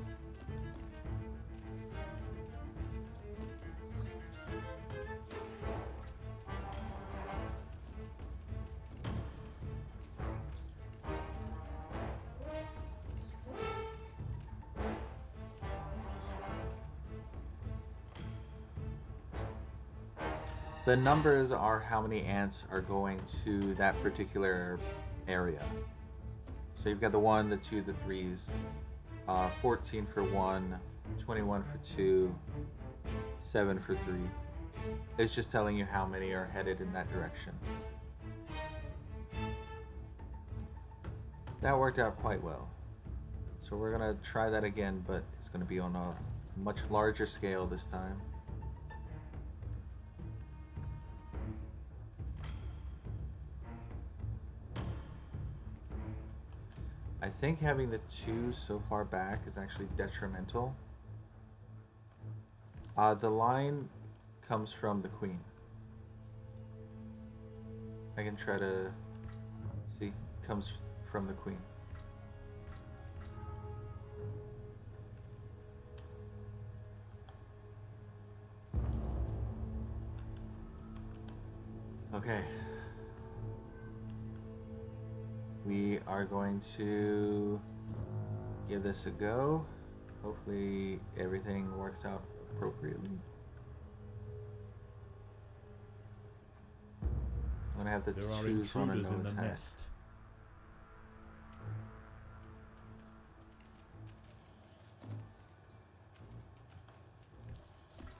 The numbers are how many ants are going to that particular area. So you've got the 1, the 2, the 3s, 14 for 1, 21 for 2, 7 for 3. It's just telling you how many are headed in that direction. That worked out quite well. So we're going to try that again, but it's going to be on a much larger scale this time. I think having the 2 so far back is actually detrimental. The line comes from the queen. I can try to see, comes from the queen. Okay. We are going to give this a go. Hopefully everything works out appropriately. I'm gonna have the There are 2s on a intruders no in the attack. nest.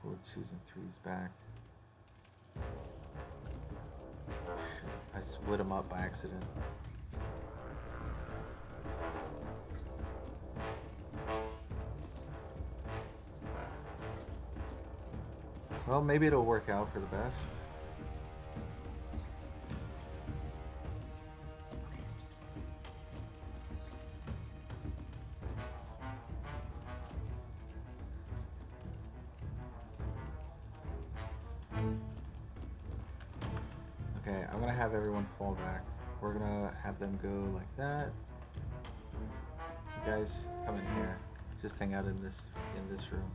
Pull 2s and 3s back. Shit, I split them up by accident. Well, maybe it'll work out for the best. Okay, I'm gonna have everyone fall back. We're gonna have them go like that. You guys come in here. Just hang out in this room.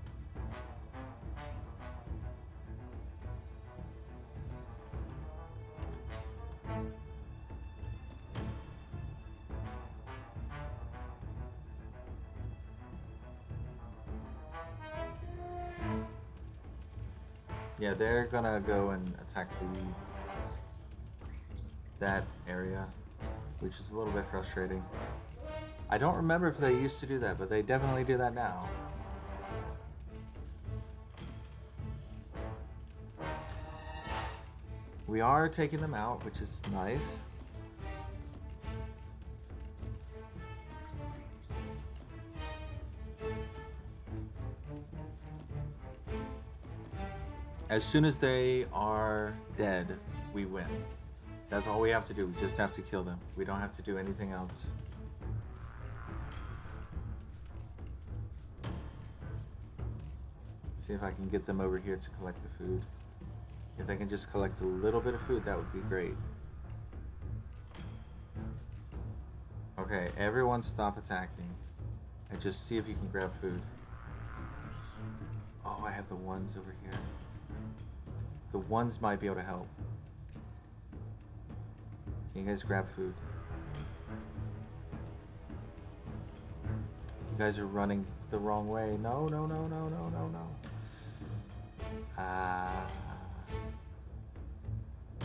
Yeah, they're gonna go and attack that area, which is a little bit frustrating. I don't remember if they used to do that, but they definitely do that now. We are taking them out, which is nice. As soon as they are dead, we win. That's all we have to do. We just have to kill them. We don't have to do anything else. See if I can get them over here to collect the food. If they can just collect a little bit of food, that would be great. Okay, everyone stop attacking. And just see if you can grab food. Oh, I have the 1s over here. The 1s might be able to help. Can you guys grab food? You guys are running the wrong way. No, no, no, no, no, no, no.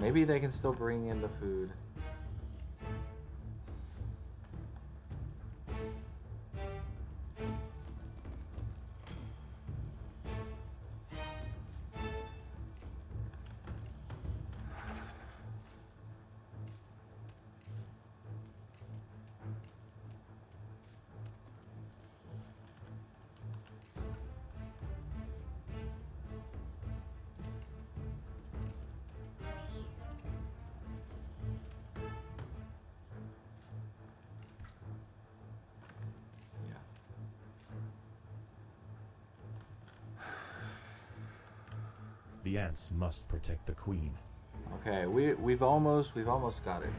Maybe they can still bring in the food. The ants must protect the queen. Okay, we've almost got it.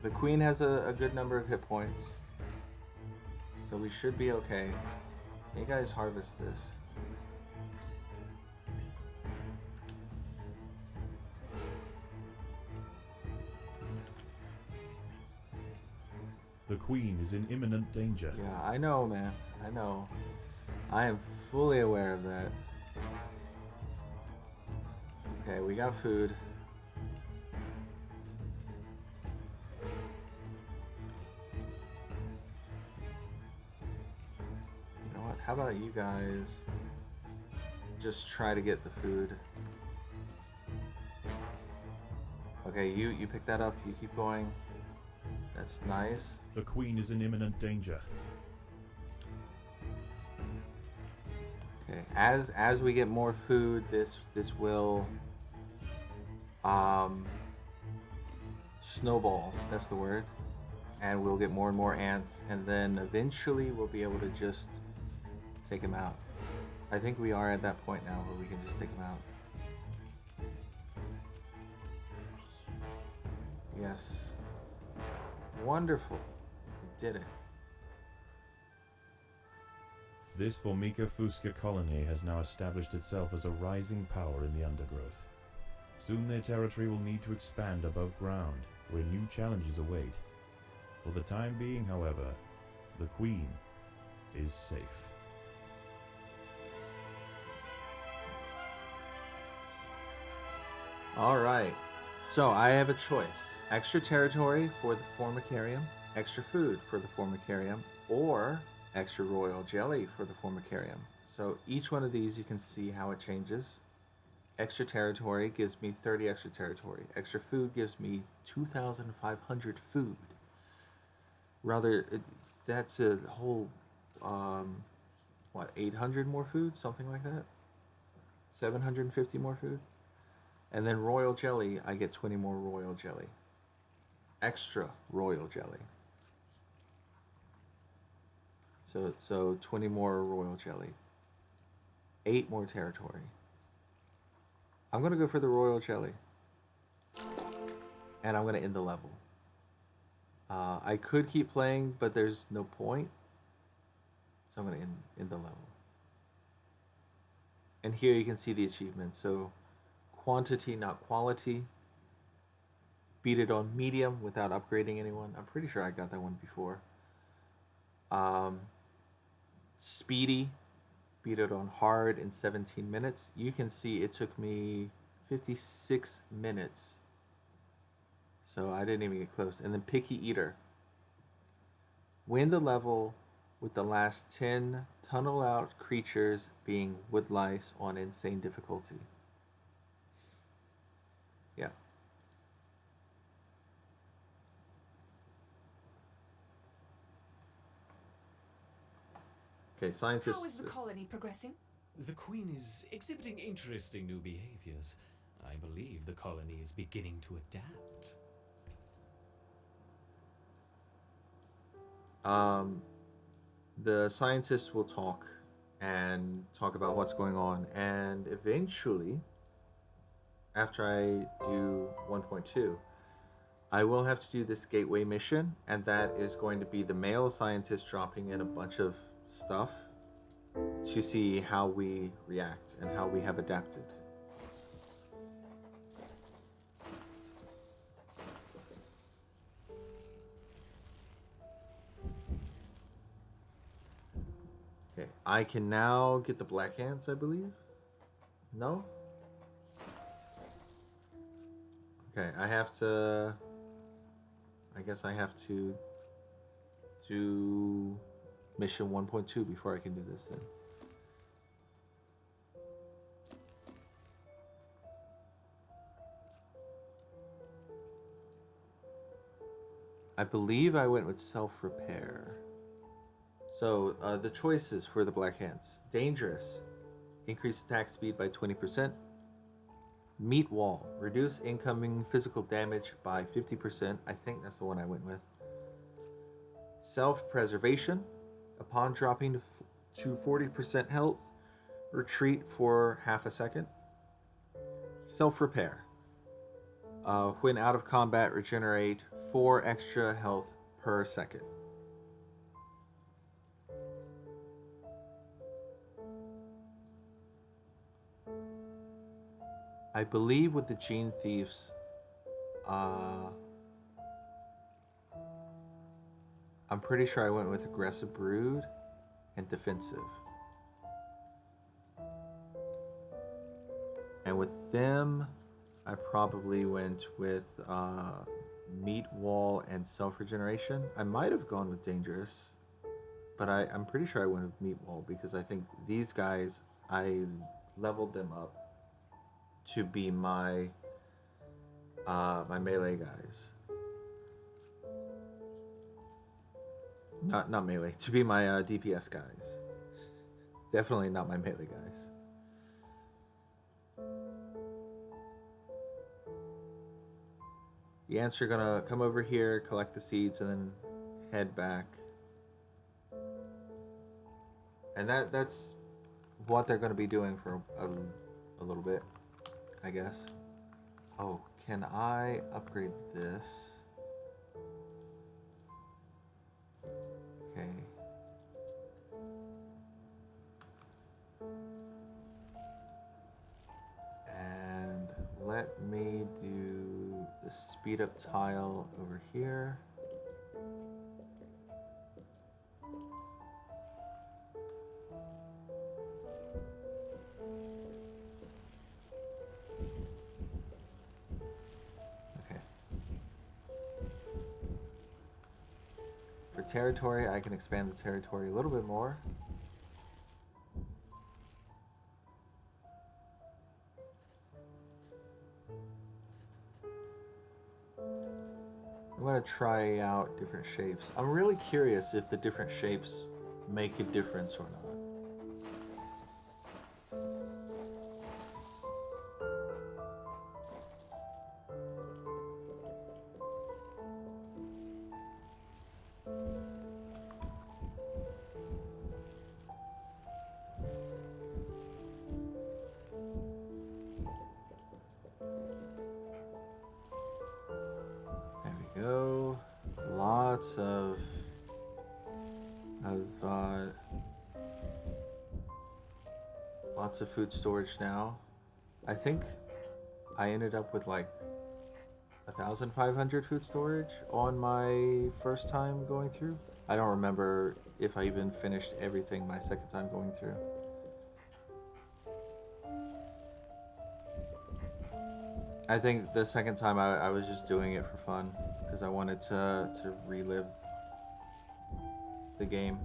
The queen has a good number of hit points, so we should be okay. Can you guys harvest this? The queen is in imminent danger. Yeah, I know, man. I know. I am fully aware of that. Okay, we got food. You know what? How about you guys just try to get the food? Okay, you pick that up. You keep going. That's nice. The queen is in imminent danger. Okay, as we get more food, this will snowball. That's the word. And we'll get more and more ants, and then eventually we'll be able to just take them out. I think we are at that point now where we can just take them out. Yes. Wonderful. We did it. This Formica Fusca colony has now established itself as a rising power in the Undergrowth. Soon their territory will need to expand above ground, where new challenges await. For the time being, however, the Queen is safe. Alright. So I have a choice. Extra territory for the Formicarium, extra food for the Formicarium, or extra royal jelly for the Formicarium. So each one of these you can see how it changes. Extra territory gives me 30 extra territory. Extra food gives me 2,500 food. Rather, that's a whole, 800 more food? Something like that? 750 more food? And then royal jelly, I get 20 more royal jelly. Extra royal jelly. So 20 more royal jelly. 8 more territory. I'm going to go for the royal jelly. And I'm going to end the level. I could keep playing, but there's no point. So I'm going to end the level. And here you can see the achievement. So quantity, not quality. Beat it on medium without upgrading anyone. I'm pretty sure I got that one before. Speedy. Beat it on hard in 17 minutes. You can see it took me 56 minutes. So I didn't even get close. And then Picky Eater. Win the level with the last 10 tunnel out creatures being wood lice on insane difficulty. Yeah. Okay, scientists. How is the colony progressing? The Queen is exhibiting interesting new behaviors. I believe the colony is beginning to adapt. The scientists will talk about what's going on, and eventually, after I do 1.2, I will have to do this gateway mission, and that is going to be the male scientist dropping in a bunch of stuff to see how we react and how we have adapted. Okay, I can now get the black hands, I believe. No? Okay, I guess I have to do mission 1.2 before I can do this then. I believe I went with self-repair. So, the choices for the Black Hands. Dangerous. Increase attack speed by 20%. Meat Wall. Reduce incoming physical damage by 50%. I think that's the one I went with. Self-preservation. Upon dropping to 40% health, retreat for half a second. Self-repair. When out of combat, regenerate 4 extra health per second. I believe with the Gene Thieves, I'm pretty sure I went with Aggressive Brood and Defensive. And with them, I probably went with Meat Wall and Self-Regeneration. I might have gone with Dangerous, but I'm pretty sure I went with Meat Wall because I think these guys, I leveled them up to be my my melee guys. Not melee, to be my DPS guys. Definitely not my melee guys. The ants are gonna come over here, collect the seeds, and then head back. And that's what they're gonna be doing for a little bit, I guess. Oh, can I upgrade this? Okay. And let me do the speed up tile over here. Okay. For territory, I can expand the territory a little bit more. I'm going to try out different shapes. I'm really curious if the different shapes make a difference or not. Go. Lots of food storage now. I think I ended up with like 1,500 food storage on my first time going through. I don't remember if I even finished everything my second time going through. I think the second time I was just doing it for fun because I wanted to relive the game.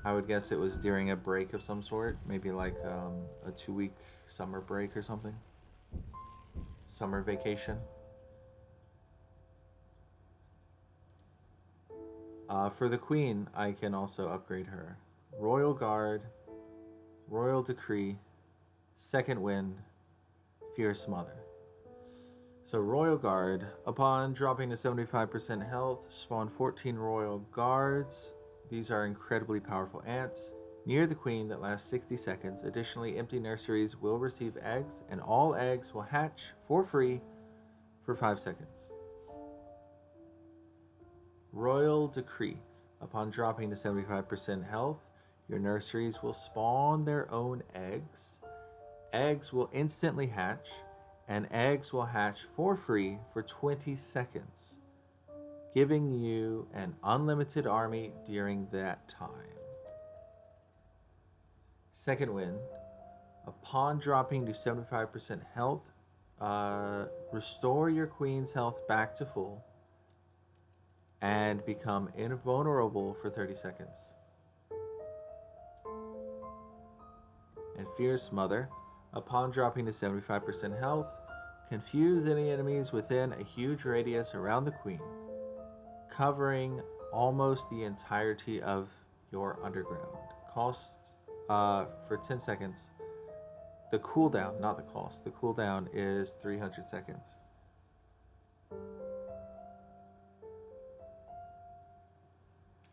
I would guess it was during a break of some sort, maybe like a 2-week summer break or something. Summer vacation. For the Queen, I can also upgrade her. Royal Guard, Royal Decree, Second Wind, Fierce Mother. So Royal Guard, upon dropping to 75% health, spawn 14 Royal Guards. These are incredibly powerful ants. Near the Queen that lasts 60 seconds. Additionally, empty nurseries will receive eggs, and all eggs will hatch for free for 5 seconds. Royal Decree, upon dropping to 75% health, your nurseries will spawn their own eggs. Eggs will instantly hatch, and eggs will hatch for free for 20 seconds, giving you an unlimited army during that time. Second Wind, upon dropping to 75% health, restore your Queen's health back to full and become invulnerable for 30 seconds. And Fierce Mother, upon dropping to 75% health, confuse any enemies within a huge radius around the Queen, covering almost the entirety of your underground. Costs for 10 seconds. The cooldown, not the cost, the cooldown is 300 seconds.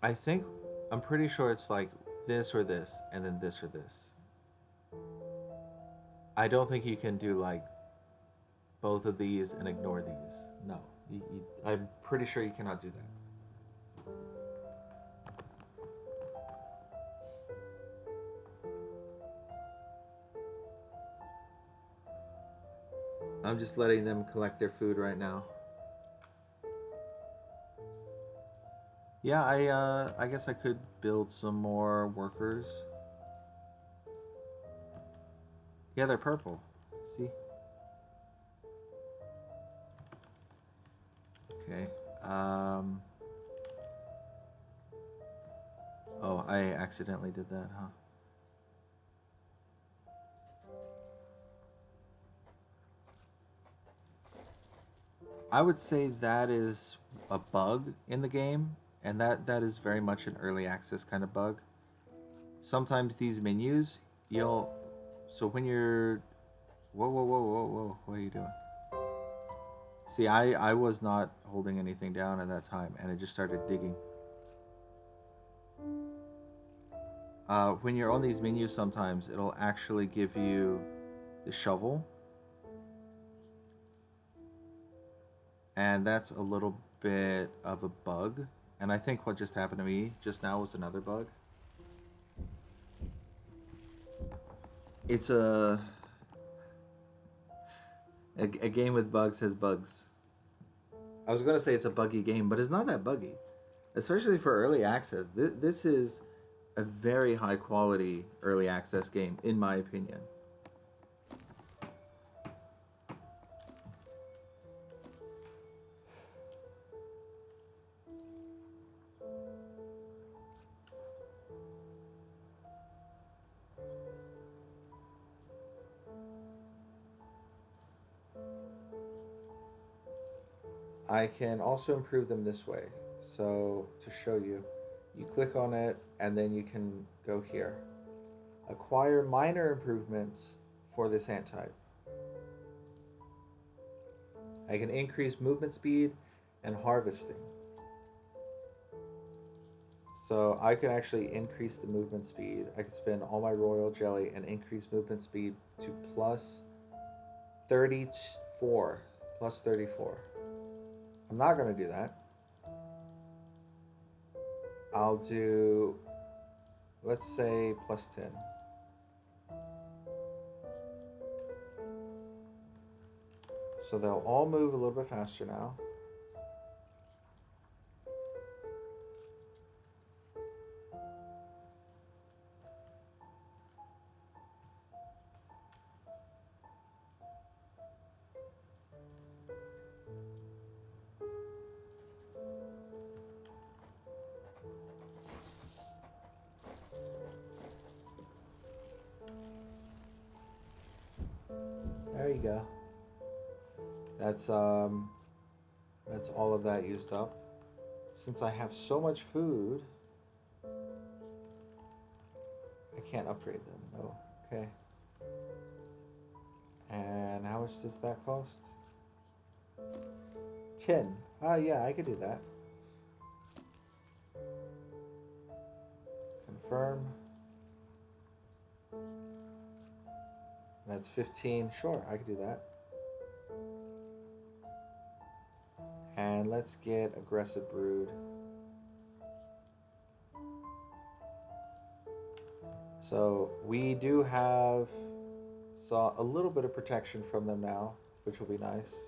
I think I'm pretty sure it's like this or this, and then this or this. I don't think you can do like both of these and ignore these. No, I'm pretty sure you cannot do that. I'm just letting them collect their food right now. Yeah, I guess I could build some more workers. Yeah, they're purple. See? Okay. Oh, I accidentally did that, huh? I would say that is a bug in the game, and that is very much an early access kind of bug. Sometimes these menus, you'll so when you're whoa, what are you doing? See, I was not holding anything down at that time, and it just started digging. When you're on these menus, sometimes it'll actually give you the shovel, and that's a little bit of a bug. And I think what just happened to me just now was another bug. It's a game with bugs has bugs. I was gonna say it's a buggy game, but it's not that buggy, especially for early access. This is a very high quality early access game, in my opinion. I can also improve them this way. So to show you, you click on it and then you can go here. Acquire minor improvements for this ant type. I can increase movement speed and harvesting. So I can actually increase the movement speed. I could spend all my royal jelly and increase movement speed to plus 34. Plus 34. I'm not going to do that. I'll do, let's say, plus 10. So they'll all move a little bit faster now. There you go. That's all of that used up. Since I have so much food, I can't upgrade them. Oh, okay. And how much does that cost? 10. Ah, yeah, I could do that. Confirm. That's 15. Sure, I could do that. And let's get aggressive brood. So we do have a little bit of protection from them now, which will be nice.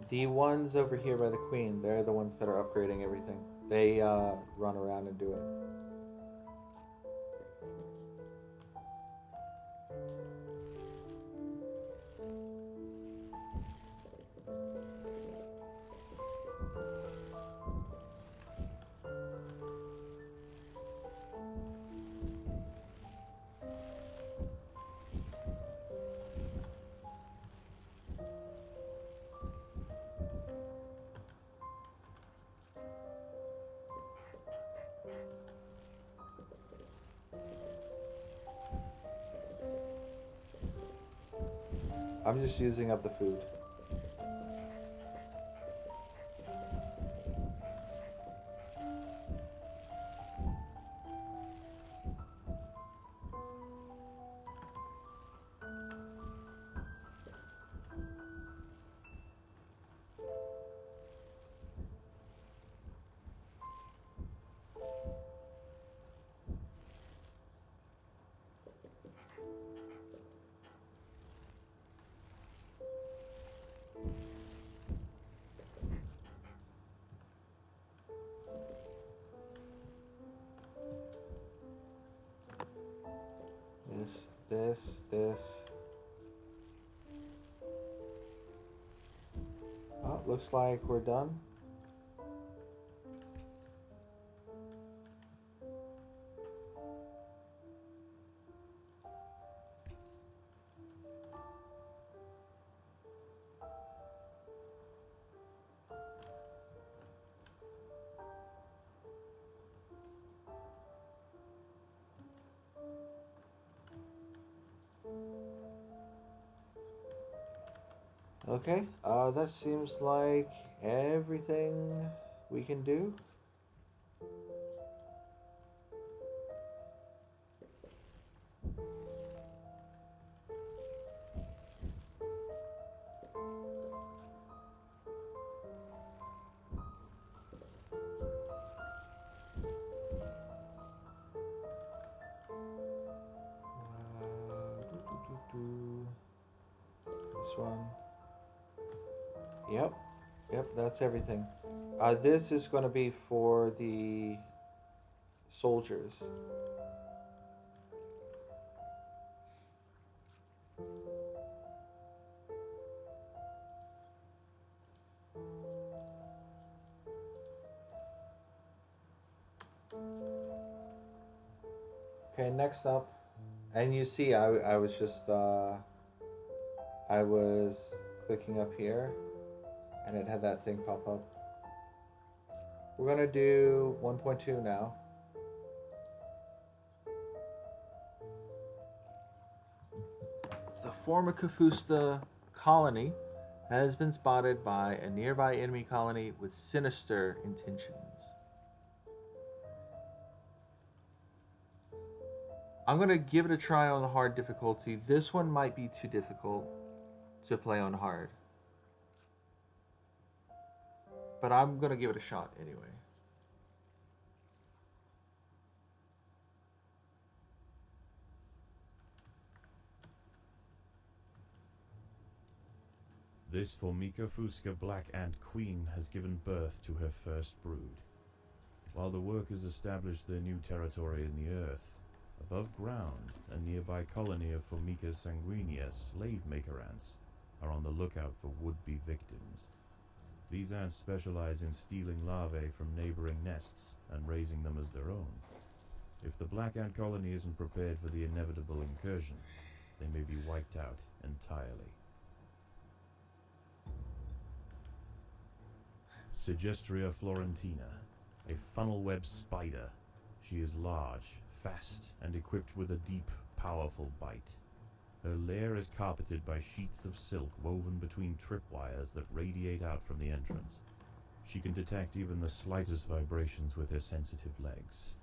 The ones over here by the queen, they're the ones that are upgrading everything. They run around and do it. I'm just using up the food. This. Oh, looks like we're done. Okay, that seems like everything we can do. This one. Yep, that's everything. This is going to be for the soldiers. Okay, next up, and you see I was just I was clicking up here and it had that thing pop up. We're gonna do 1.2 now. The Formica colony has been spotted by a nearby enemy colony with sinister intentions. I'm going to give it a try on the hard difficulty. This one might be too difficult to play on hard. But I'm going to give it a shot anyway. This Formica fusca black ant queen has given birth to her first brood. While the workers establish their new territory in the earth, above ground, a nearby colony of Formica sanguinea slave maker ants are on the lookout for would-be victims. These ants specialize in stealing larvae from neighboring nests and raising them as their own. If the black ant colony isn't prepared for the inevitable incursion, they may be wiped out entirely. Sigestria florentina, a funnel-web spider. She is large, fast, and equipped with a deep, powerful bite. Her lair is carpeted by sheets of silk woven between tripwires that radiate out from the entrance. She can detect even the slightest vibrations with her sensitive legs.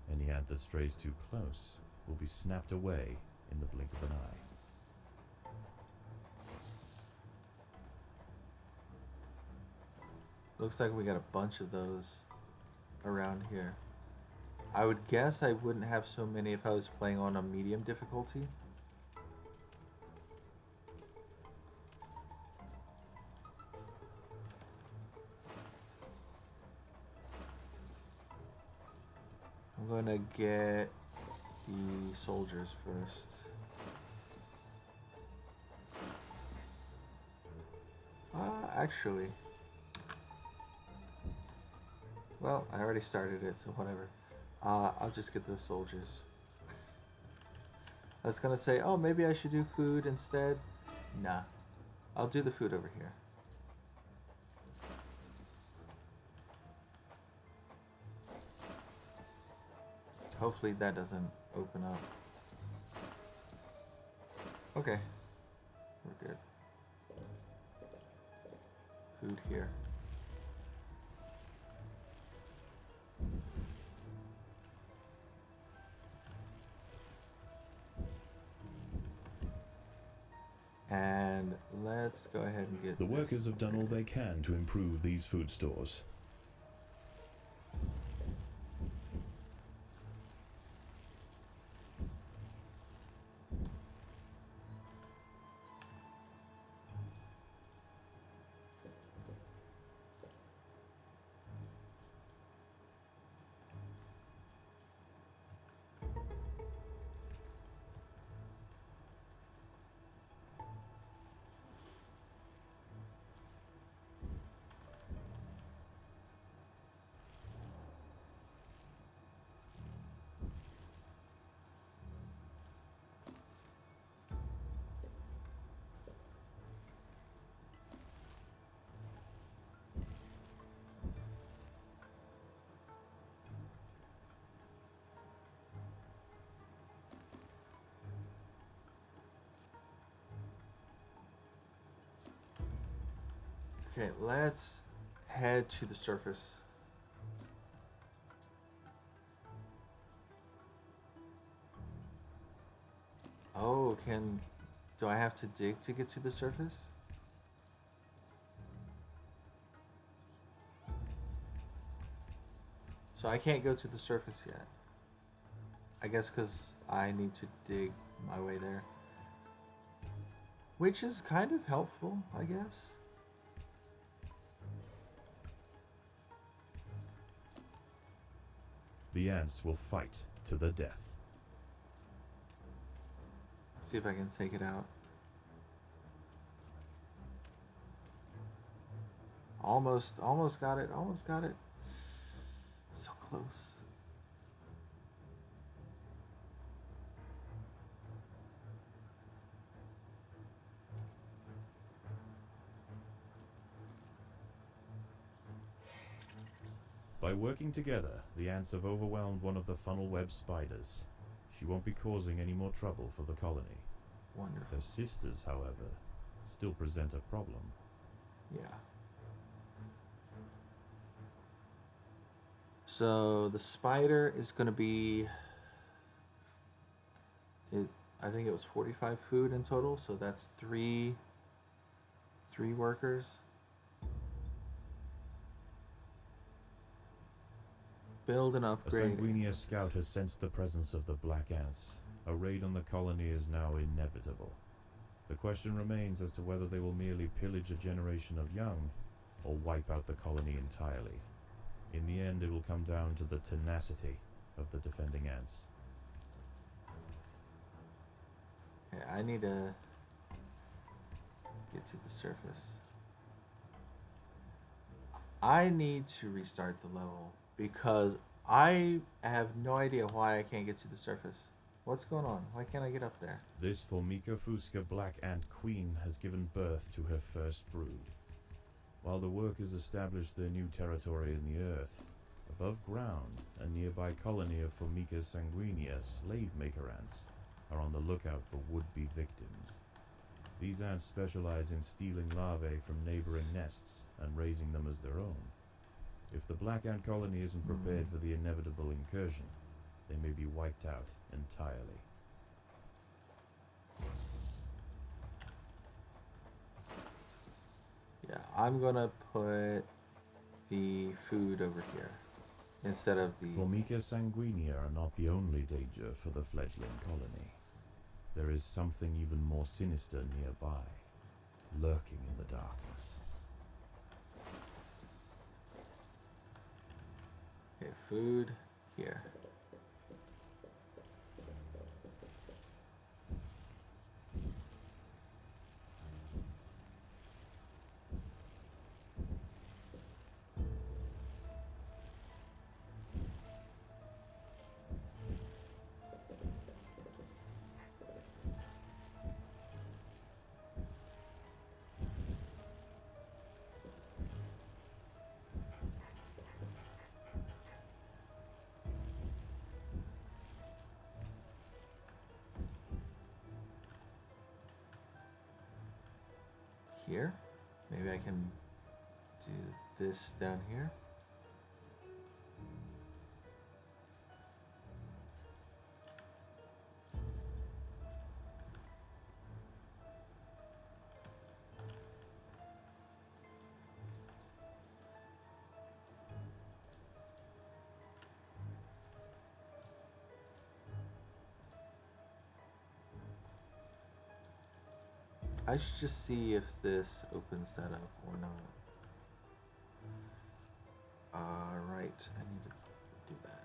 Any ant that strays too close will be snapped away in the blink of an eye. Looks like we got a bunch of those around here. I would guess I wouldn't have so many if I was playing on a medium difficulty. I'm going to get the soldiers first. Actually... Well, I already started it, so whatever. I'll just get the soldiers. I was gonna say, oh, maybe I should do food instead. Nah. I'll do the food over here. Hopefully that doesn't open up. Okay. We're good. Food here. And let's go ahead and get The this. workers have done all they can to improve these food stores. Okay, let's head to the surface. Oh, do I have to dig to get to the surface? So I can't go to the surface yet. I guess because I need to dig my way there. Which is kind of helpful, I guess. The ants will fight to the death. See if I can take it out. Almost got it, almost got it. So close. By working together, the ants have overwhelmed one of the funnel web spiders. She won't be causing any more trouble for the colony. Wonderful. Her sisters, however, still present a problem. Yeah. So the spider is going to be, I think it was 45 food in total, so that's three workers. Build and A upgrade. Sanguinia scout has sensed the presence of the black ants. A raid on the colony is now inevitable. The question remains as to whether they will merely pillage a generation of young, or wipe out the colony entirely. In the end, it will come down to the tenacity of the defending ants. Okay, I need to get to the surface. I need to restart the level because I have no idea why I can't get to the surface. What's going on? Why can't I get up there? This Formica fusca black ant queen has given birth to her first brood. While the workers establish their new territory in the earth, above ground, a nearby colony of Formica sanguinea slave-maker ants are on the lookout for would-be victims. These ants specialize in stealing larvae from neighboring nests and raising them as their own. If the black ant colony isn't prepared for the inevitable incursion, they may be wiped out entirely. Yeah, I'm gonna put the food over here instead of the... Formica sanguinea are not the only danger for the fledgling colony. There is something even more sinister nearby, lurking in the darkness. Okay, food here. here. Maybe I can do this down here. I should just see if this opens that up or not. Right, I need to do that.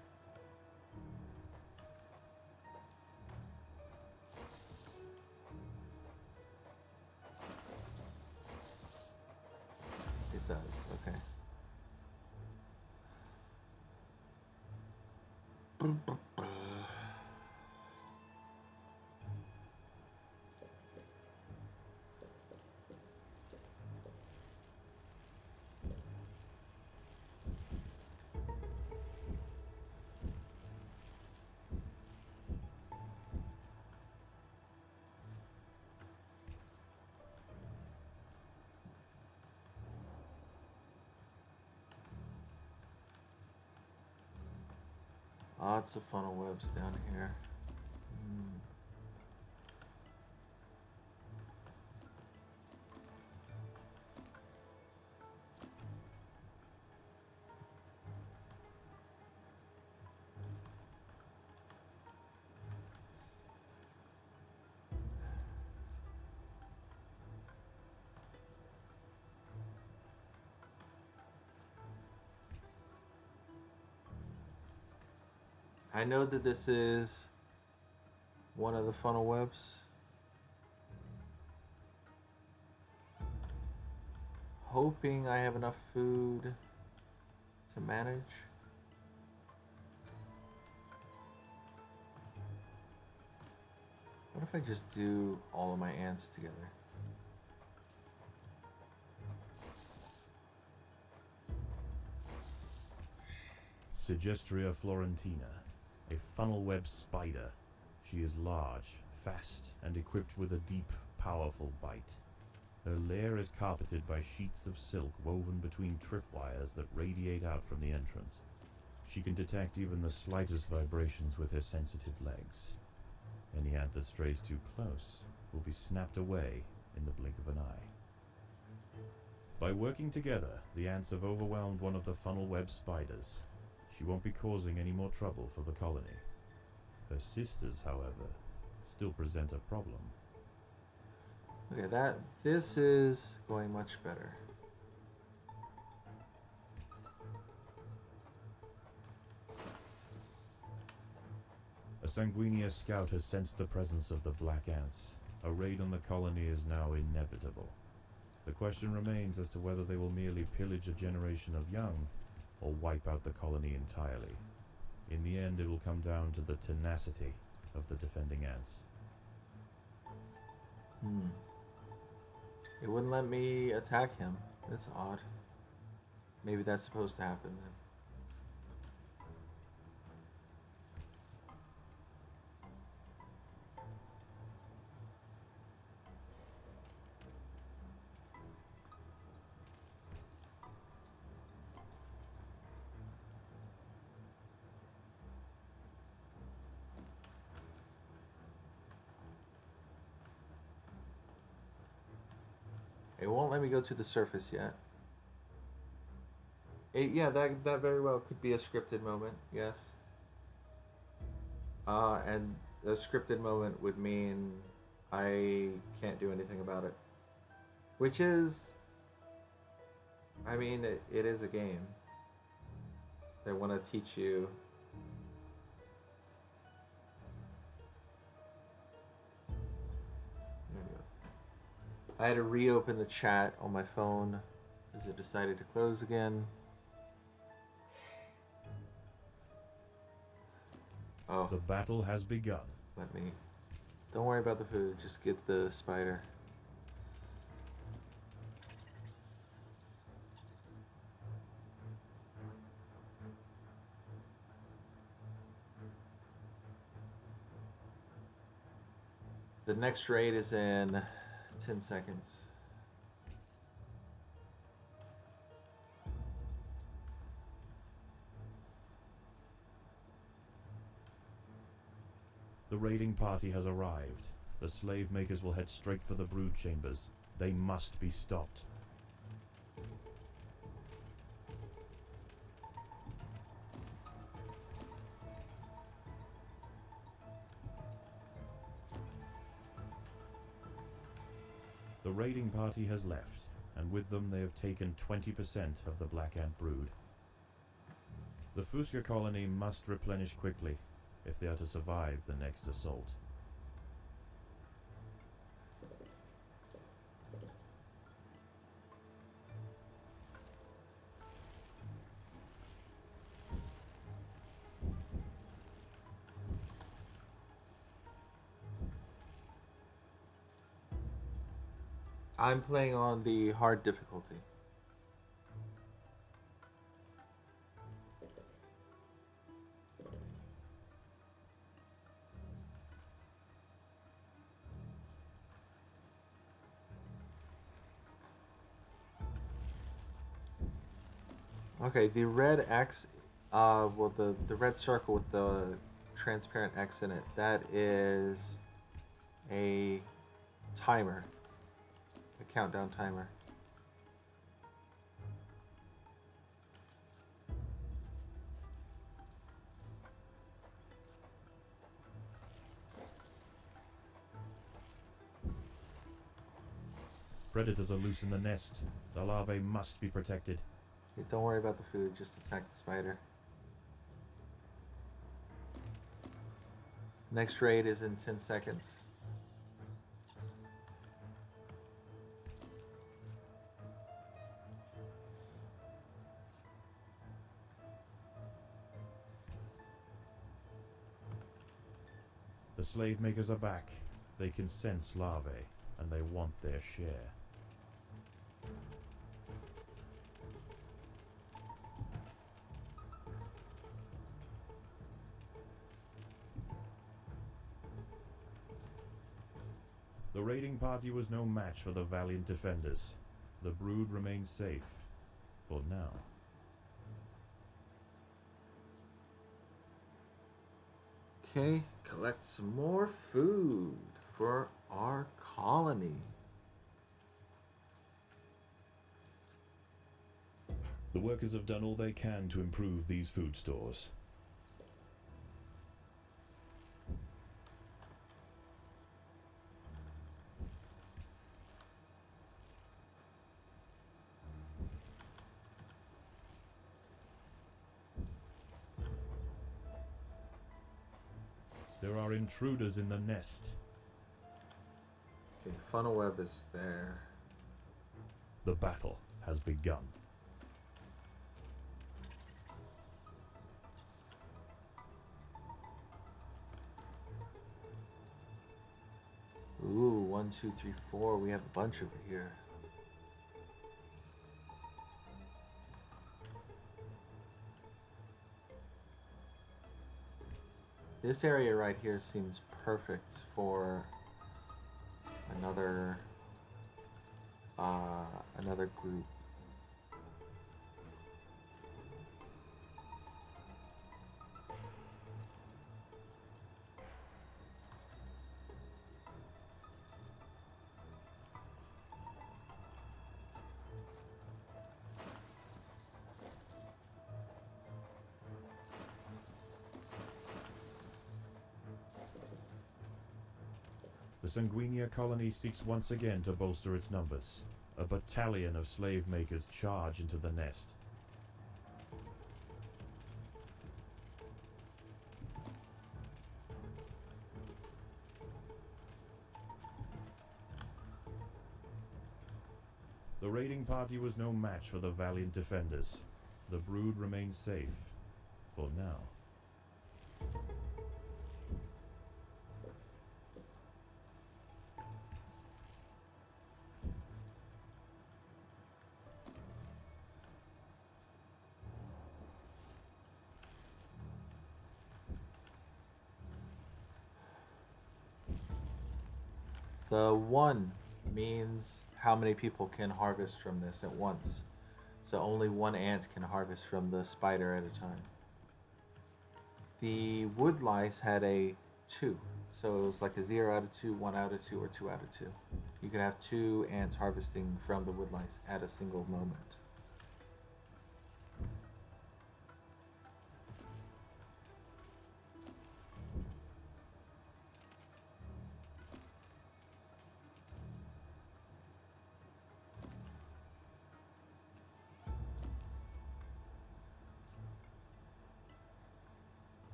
It does, okay. Lots of funnel webs down here. I know that this is one of the funnel webs. Hoping I have enough food to manage. What if I just do all of my ants together? Sigestria florentina, a funnel web spider. She is large, fast, and equipped with a deep, powerful bite. Her lair is carpeted by sheets of silk woven between tripwires that radiate out from the entrance. She can detect even the slightest vibrations with her sensitive legs. Any ant that strays too close will be snapped away in the blink of an eye. By working together, the ants have overwhelmed one of the funnel web spiders. She won't be causing any more trouble for the colony. Her sisters, however, still present a problem. Okay, this is going much better. A Sanguinia scout has sensed the presence of the black ants. A raid on the colony is now inevitable. The question remains as to whether they will merely pillage a generation of young, or wipe out the colony entirely. In the end, it will come down to the tenacity of the defending ants. It wouldn't let me attack him. That's odd. Maybe that's supposed to happen then. It won't let me go to the surface yet. Yeah, that very well could be a scripted moment, yes. And a scripted moment would mean I can't do anything about it. Which is, I mean, it is a game. They want to teach you. There we go. I had to reopen the chat on my phone because it decided to close again. Oh. The battle has begun. Let me. Don't worry about the food, just get the spider. The next raid is in 10 seconds. The raiding party has arrived. The slave makers will head straight for the brood chambers. They must be stopped. The raiding party has left, and with them they have taken 20% of the Black Ant brood. The Fuska colony must replenish quickly if they are to survive the next assault. I'm playing on the hard difficulty. Okay, the red X, well, the red circle with the transparent X in it, that is a timer, a countdown timer. Predators are loose in the nest. The larvae must be protected. Okay, don't worry about the food, just attack the spider. Next raid is in 10 seconds. The slave makers are back. They can sense larvae, and they want their share. The raiding party was no match for the valiant defenders. The brood remains safe, for now. Okay, collect some more food for our colony. The workers have done all they can to improve these food stores. There are intruders in the nest. Okay, funnel web is there. The battle has begun. Ooh, 1, 2, 3, 4. We have a bunch over here. This area right here seems perfect for another another group. The Sanguinia colony seeks once again to bolster its numbers. A battalion of slave makers charge into the nest. The raiding party was no match for the valiant defenders. The brood remains safe, for now. The 1 means how many people can harvest from this at once. So only 1 ant can harvest from the spider at a time. The wood lice had a 2. So it was like a 0 out of 2, 1 out of 2, or 2 out of 2. You could have 2 ants harvesting from the wood lice at a single moment.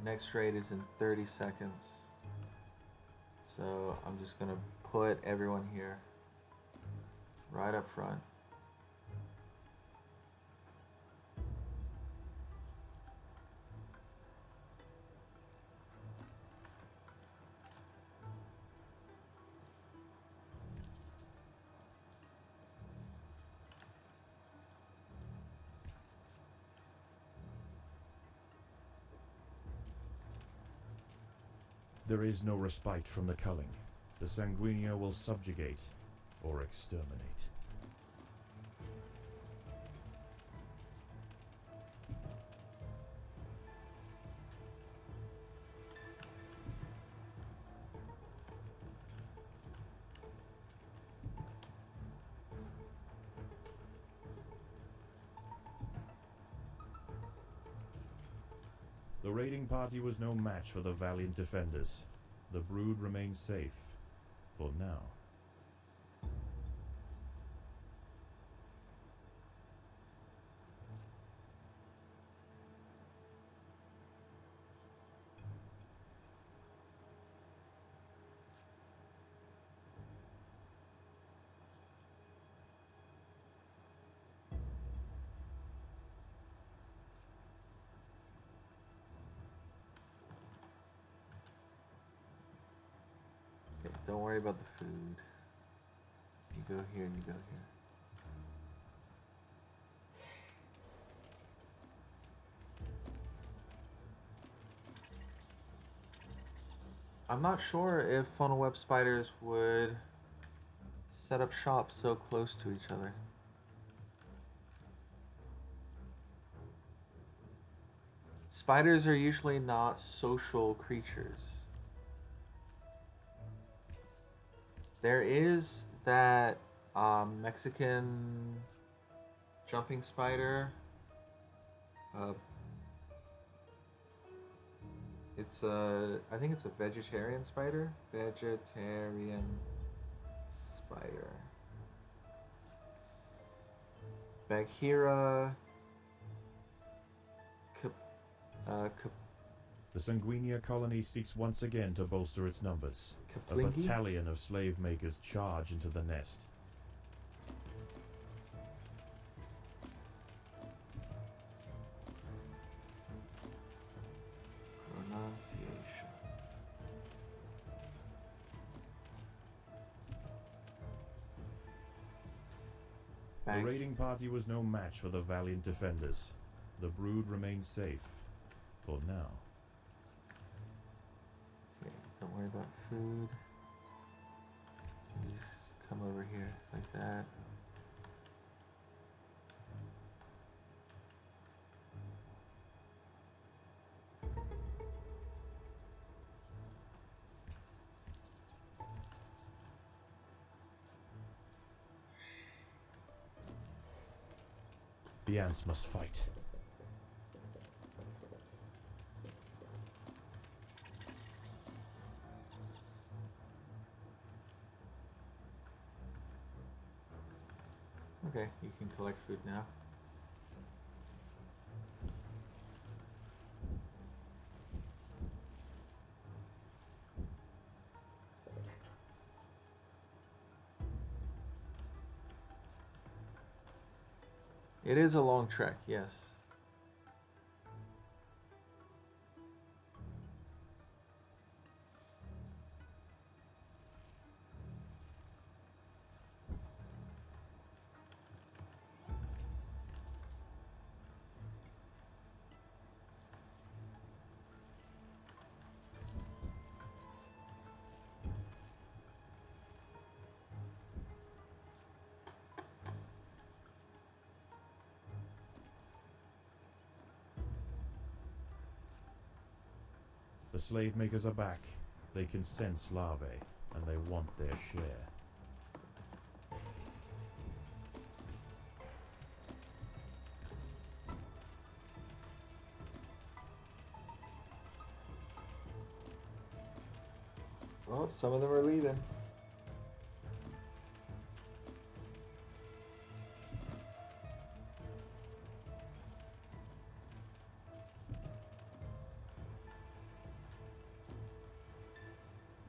Next raid is in 30 seconds. So I'm just gonna put everyone here, right up front. There is no respite from the culling. The Sanguinia will subjugate or exterminate. The raiding party was no match for the valiant defenders. The brood remains safe, for now. Okay, don't worry about the food. You go here, you go here. I'm not sure if funnel web spiders would set up shop so close to each other. Spiders are usually not social creatures. There is that Mexican jumping spider. I think it's a vegetarian spider. Vegetarian spider. Bagheera. The Sanguinia colony seeks once again to bolster its numbers. A Kaplingi? battalion of slave makers charge into the nest. Pronunciation. The raiding party was no match for the valiant defenders. The brood remains safe, for now. Okay, don't worry about food. Just come over here like that. The ants must fight. Okay, you can collect food now. It is a long trek, yes. slave makers are back. They can sense larvae, and they want their share. Well, some of them are leaving.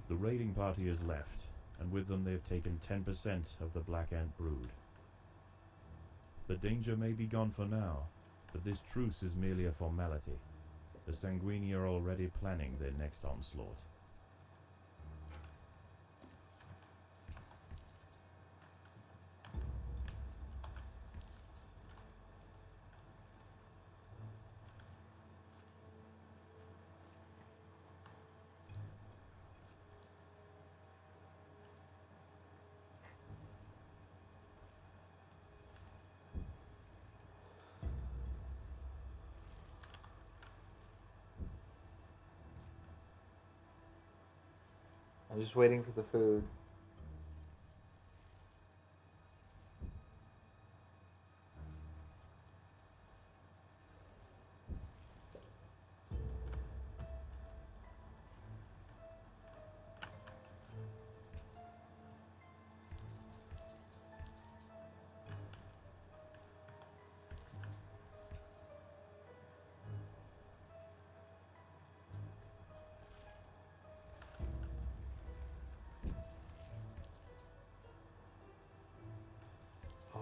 The raiding party has left, and with them they've taken 10% of the black ant brood. The danger may be gone for now, but this truce is merely a formality. The Sanguini are already planning their next onslaught. I'm just waiting for the food.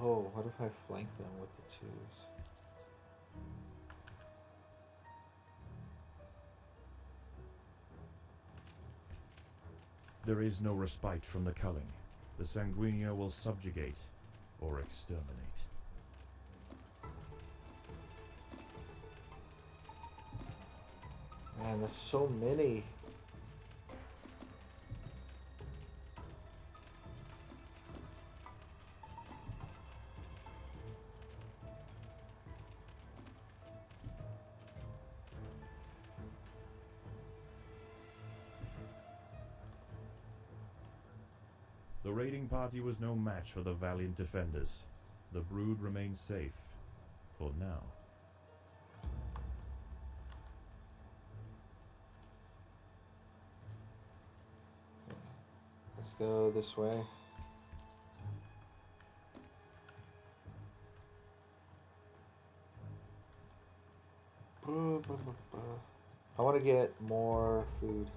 Oh, what if I flank them with the twos? There is no respite from the culling. The Sanguinio will subjugate or exterminate. Man, there's so many. The raiding party was no match for the valiant defenders. The brood remains safe, for now. Let's go this way. I want to get more food.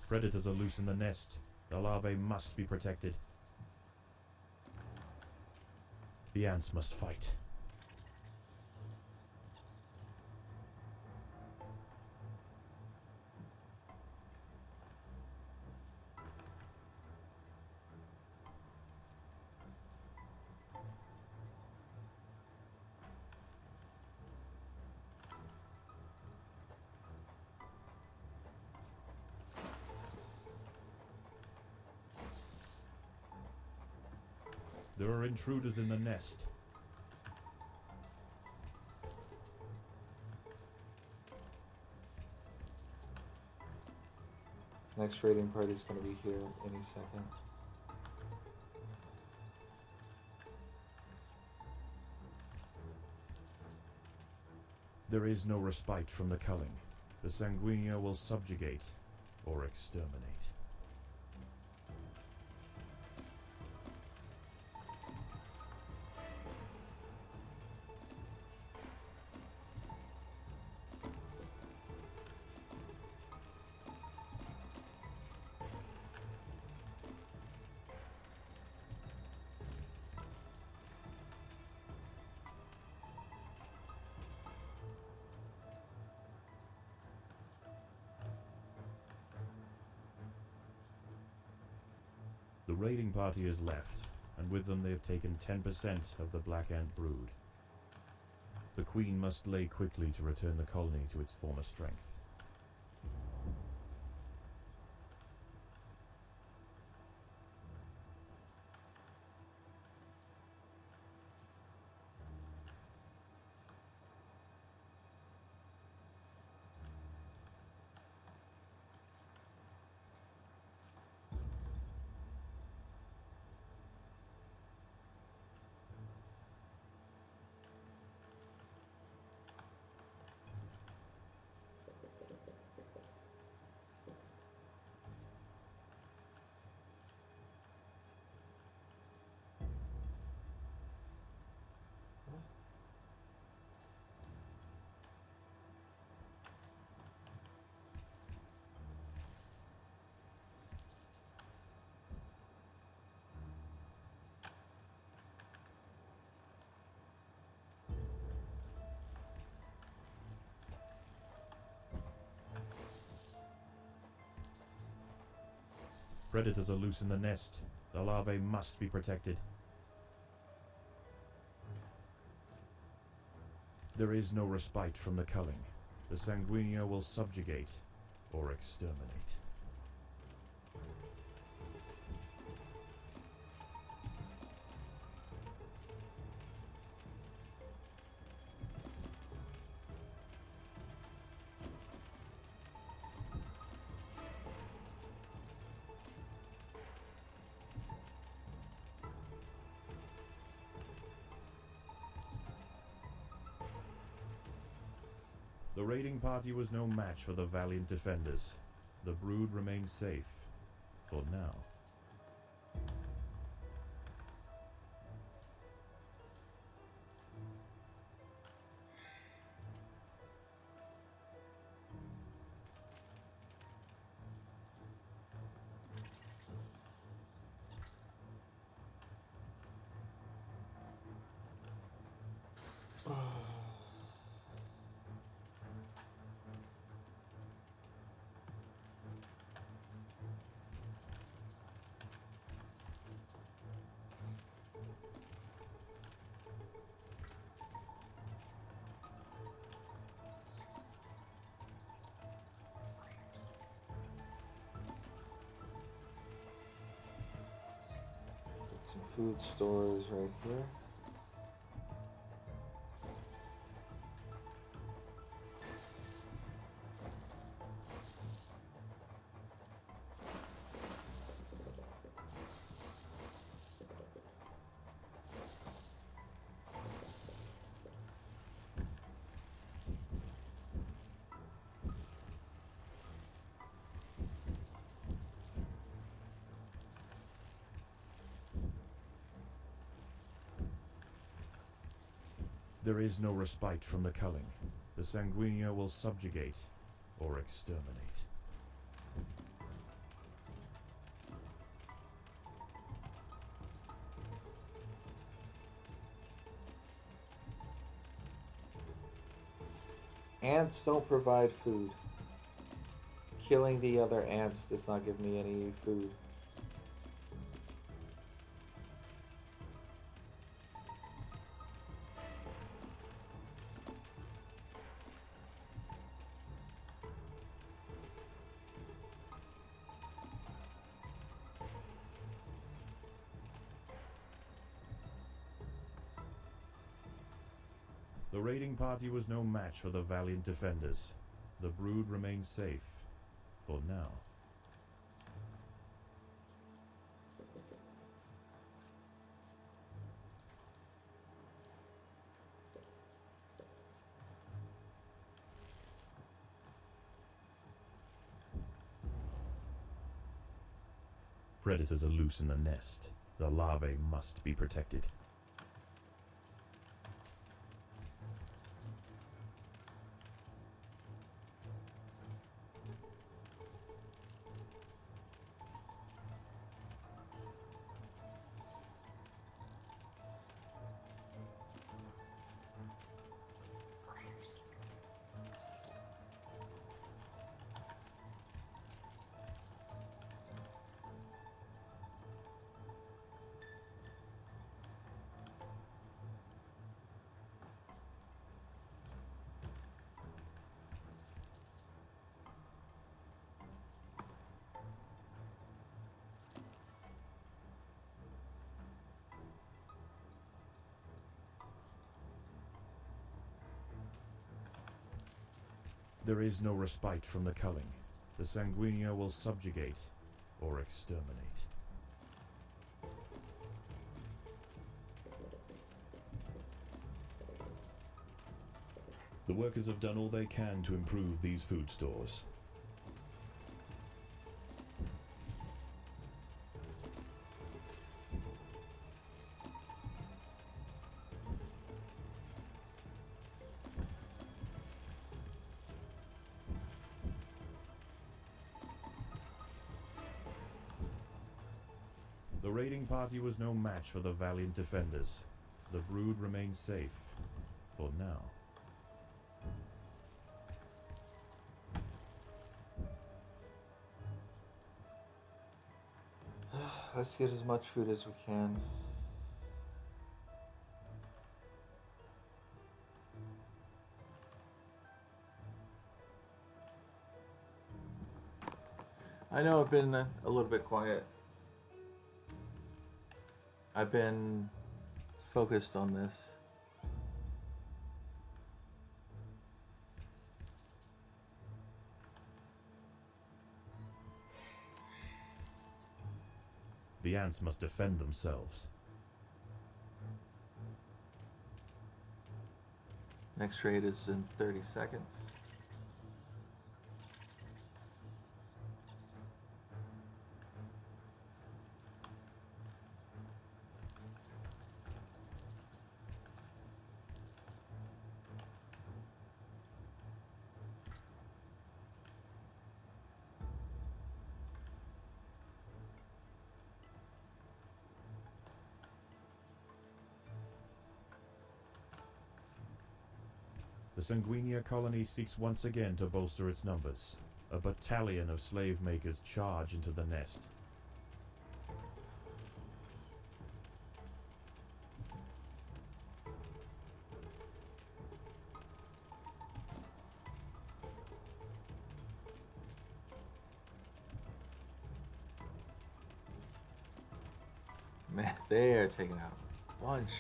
Predators are loose in the nest. The larvae must be protected. The ants must fight. There are intruders in the nest. Next raiding party is going to be here any second. There is no respite from the culling. The Sanguinio will subjugate or exterminate. The raiding party has left, and with them they have taken 10% of the black ant brood. The queen must lay quickly to return the colony to its former strength. Predators are loose in the nest. The larvae must be protected. There is no respite from the culling. The Sanguinio will subjugate or exterminate. The raiding party was no match for the valiant defenders. The brood remained safe, for now. Some food stores right here. There is no respite from the culling. The Sanguinio will subjugate or exterminate. Ants don't provide food. Killing the other ants does not give me any food. The raiding party was no match for the valiant defenders. The brood remained safe, for now. Predators are loose in the nest. The larvae must be protected. There is no respite from the culling. The Sanguinio will subjugate or exterminate. The workers have done all they can to improve these food stores. The raiding party was no match for the valiant defenders. The brood remained safe, for now. Let's get as much food as we can. I know I've been a little bit quiet. I've been focused on this. The ants must defend themselves. Next raid is in 30 seconds. The Sanguinia colony seeks once again to bolster its numbers. A battalion of slave makers charge into the nest. Man, they are taking out a bunch.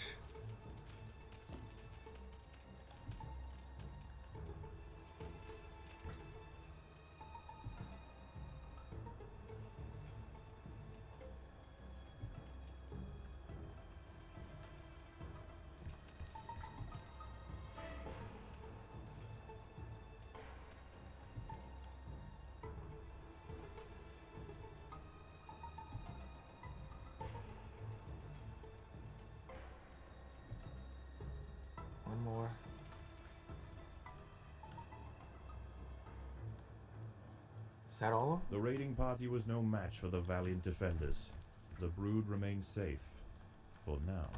One more. Is that all of them? The raiding party was no match for the valiant defenders. The brood remains safe. For now.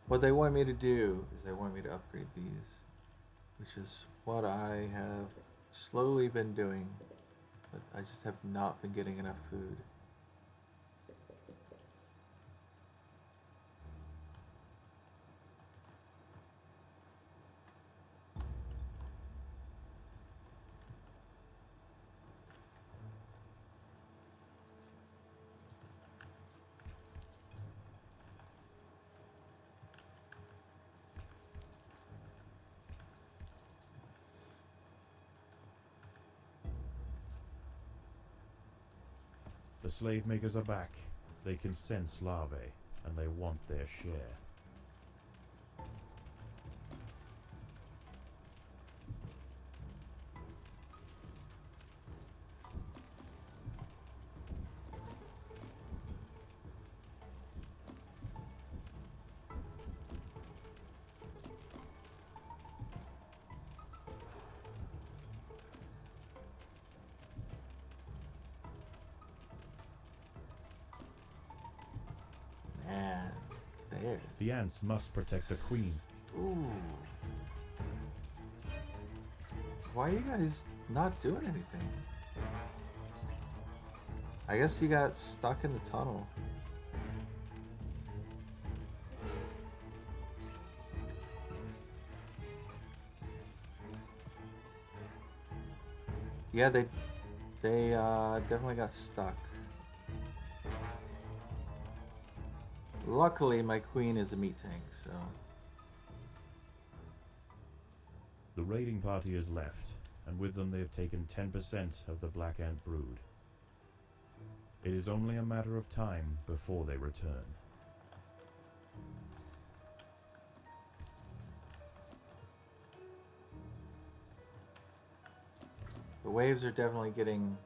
What they want me to do is they want me to upgrade these, which is what I have slowly been doing, but I just have not been getting enough food. The slave makers are back. They can sense larvae, and they want their share. Man, there. The ants must protect the queen. Ooh. Why are you guys not doing anything? I guess you got stuck in the tunnel. Yeah, they definitely got stuck. Luckily, my queen is a meat tank, so... The raiding party is left, and with them they have taken 10% of the black ant brood. It is only a matter of time before they return. The waves are definitely getting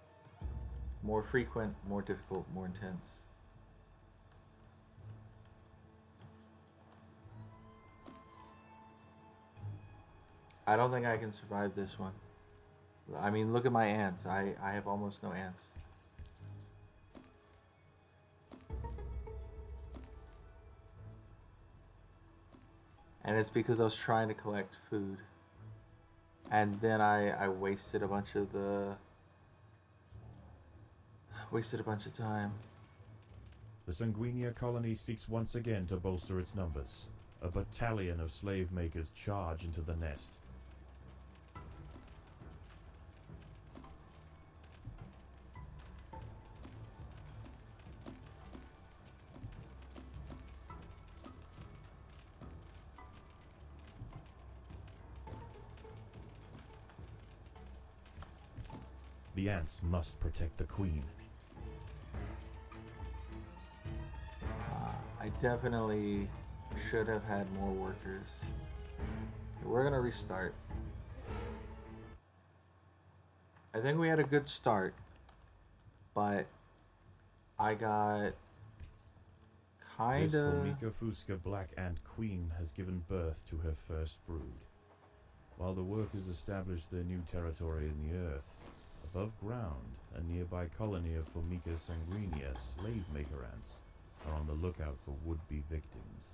more frequent, more difficult, more intense. I don't think I can survive this one. I mean, look at my ants. I have almost no ants. And it's because I was trying to collect food. And then I wasted a bunch of time. The Sanguinia colony seeks once again to bolster its numbers. A battalion of slave makers charge into the nest. The ants must protect the queen. I definitely should have had more workers. We're gonna restart. I think we had a good start, but I got This kinda... Formica Fusca Black Ant Queen has given birth to her first brood. While the workers established their new territory in the earth, above ground, a nearby colony of Formica sanguinea slave maker ants are on the lookout for would-be victims.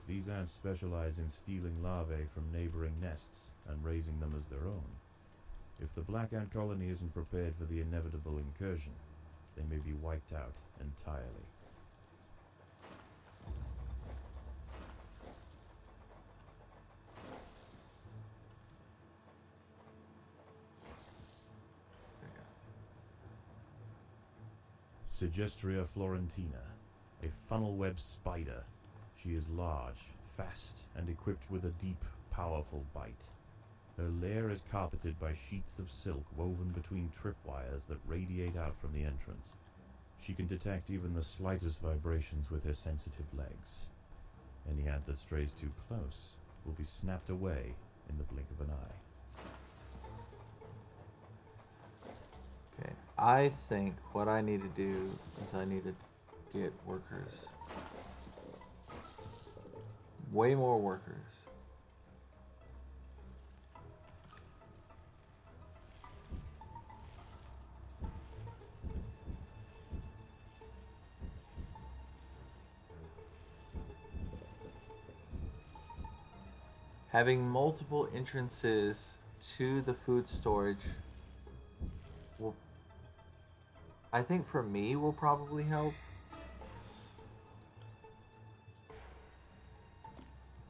These ants specialize in stealing larvae from neighboring nests and raising them as their own. If the black ant colony isn't prepared for the inevitable incursion, they may be wiped out entirely. Sigestria florentina, a funnel-web spider. She is large, fast, and equipped with a deep, powerful bite. Her lair is carpeted by sheets of silk woven between tripwires that radiate out from the entrance. She can detect even the slightest vibrations with her sensitive legs. Any ant that strays too close will be snapped away in the blink of an eye. Okay, I think what I need to do is I need to get workers. Way more workers. Having multiple entrances to the food storage will, I think for me, will probably help.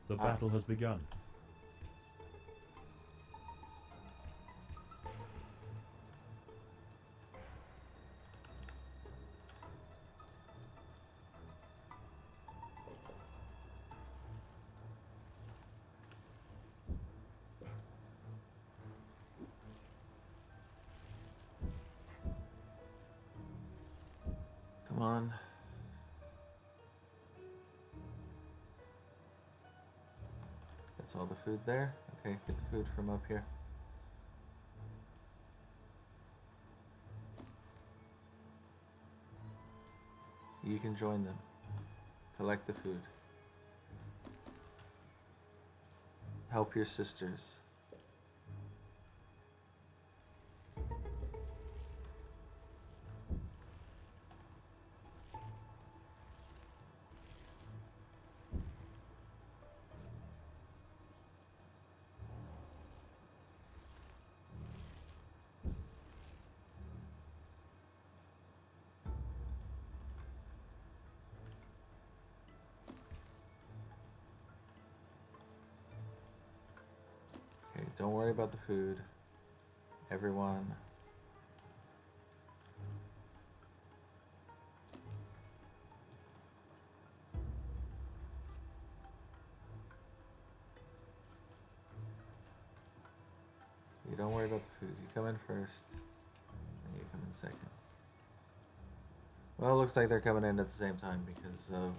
The battle has begun. Come on. That's all the food there? Okay, get the food from up here. You can join them. Collect the food. Help your sisters. Okay, don't worry about the food. Everyone. You don't worry about the food. You come in first, and you come in second. Well, it looks like they're coming in at the same time because of,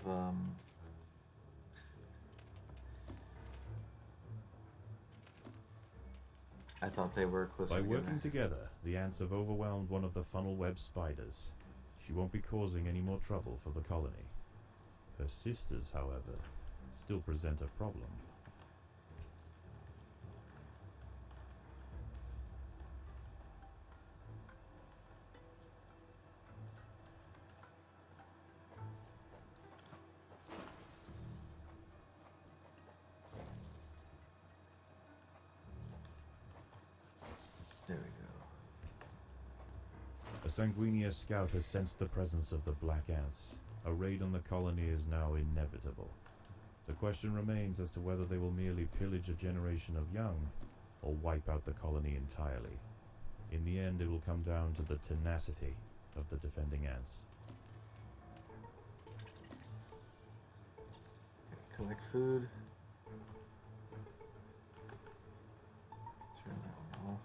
I thought they were closer By together. working together, the ants have overwhelmed one of the funnel-web spiders. She won't be causing any more trouble for the colony. Her sisters, however, still present a problem. Sanguinius scout has sensed the presence of the black ants. A raid on the colony is now inevitable. The question remains as to whether they will merely pillage a generation of young, or wipe out the colony entirely. In the end, it will come down to the tenacity of the defending ants. Collect food. Turn that one off.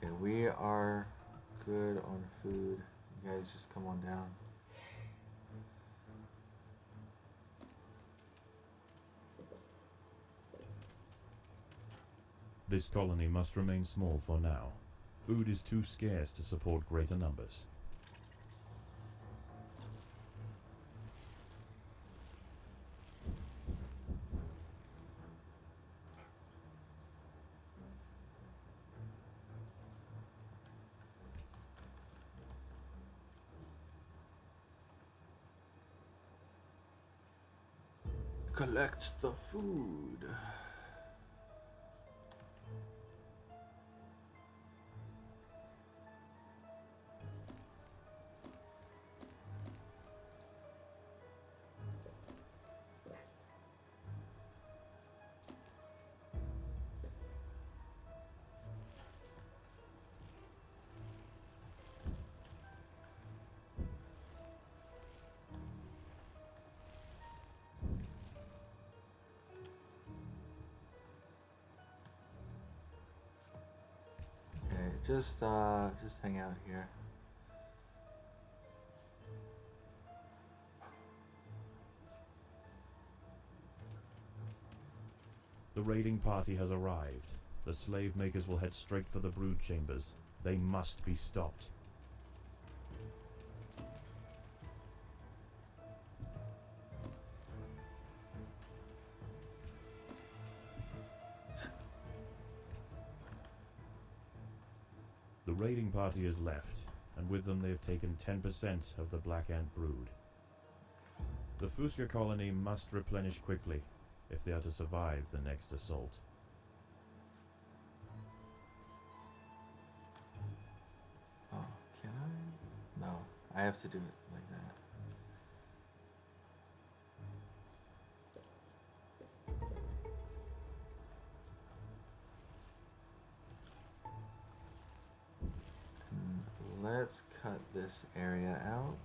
Okay, we are good on food. You guys just come on down. This colony must remain small for now. Food is too scarce to support greater numbers. Collect the food. Just hang out here. The raiding party has arrived. The slave makers will head straight for the brood chambers. They must be stopped. The raiding party has left, and with them they have taken 10% of the black ant brood. The Fuska colony must replenish quickly if they are to survive the next assault. Oh, can I? No, I have to do it like that. Let's cut this area out.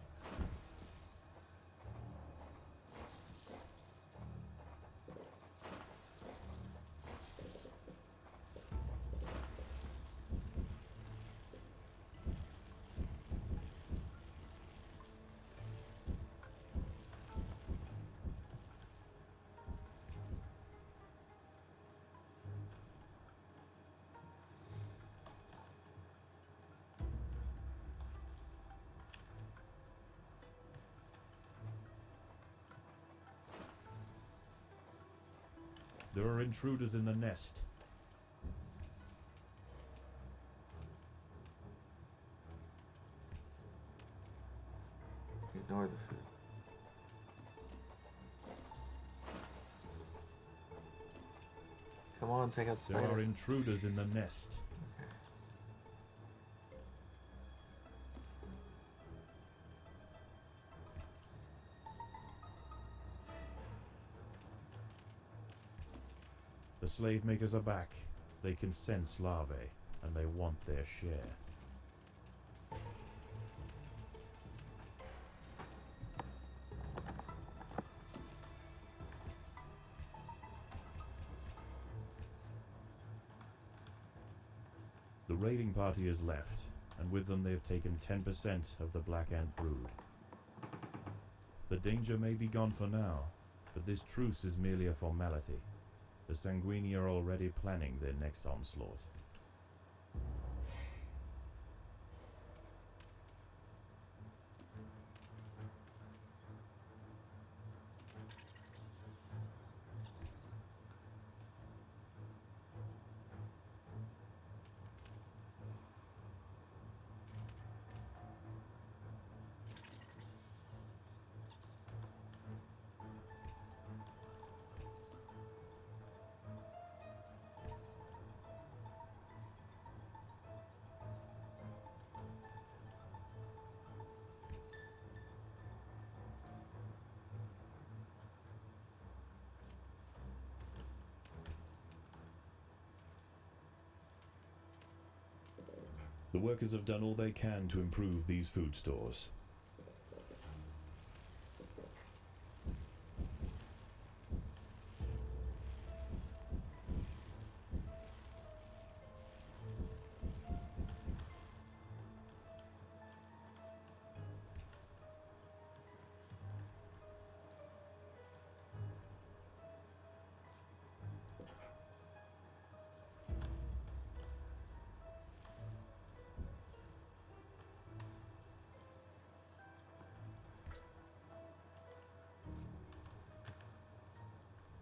There are intruders in the nest. Ignore the food. Come on, take out the There spider. are intruders in the nest. The slave makers are back. They can sense larvae, and they want their share. The raiding party has left, and with them they have taken 10% of the black ant brood. The danger may be gone for now, but this truce is merely a formality. The Sanguini are already planning their next onslaught. The workers have done all they can to improve these food stores.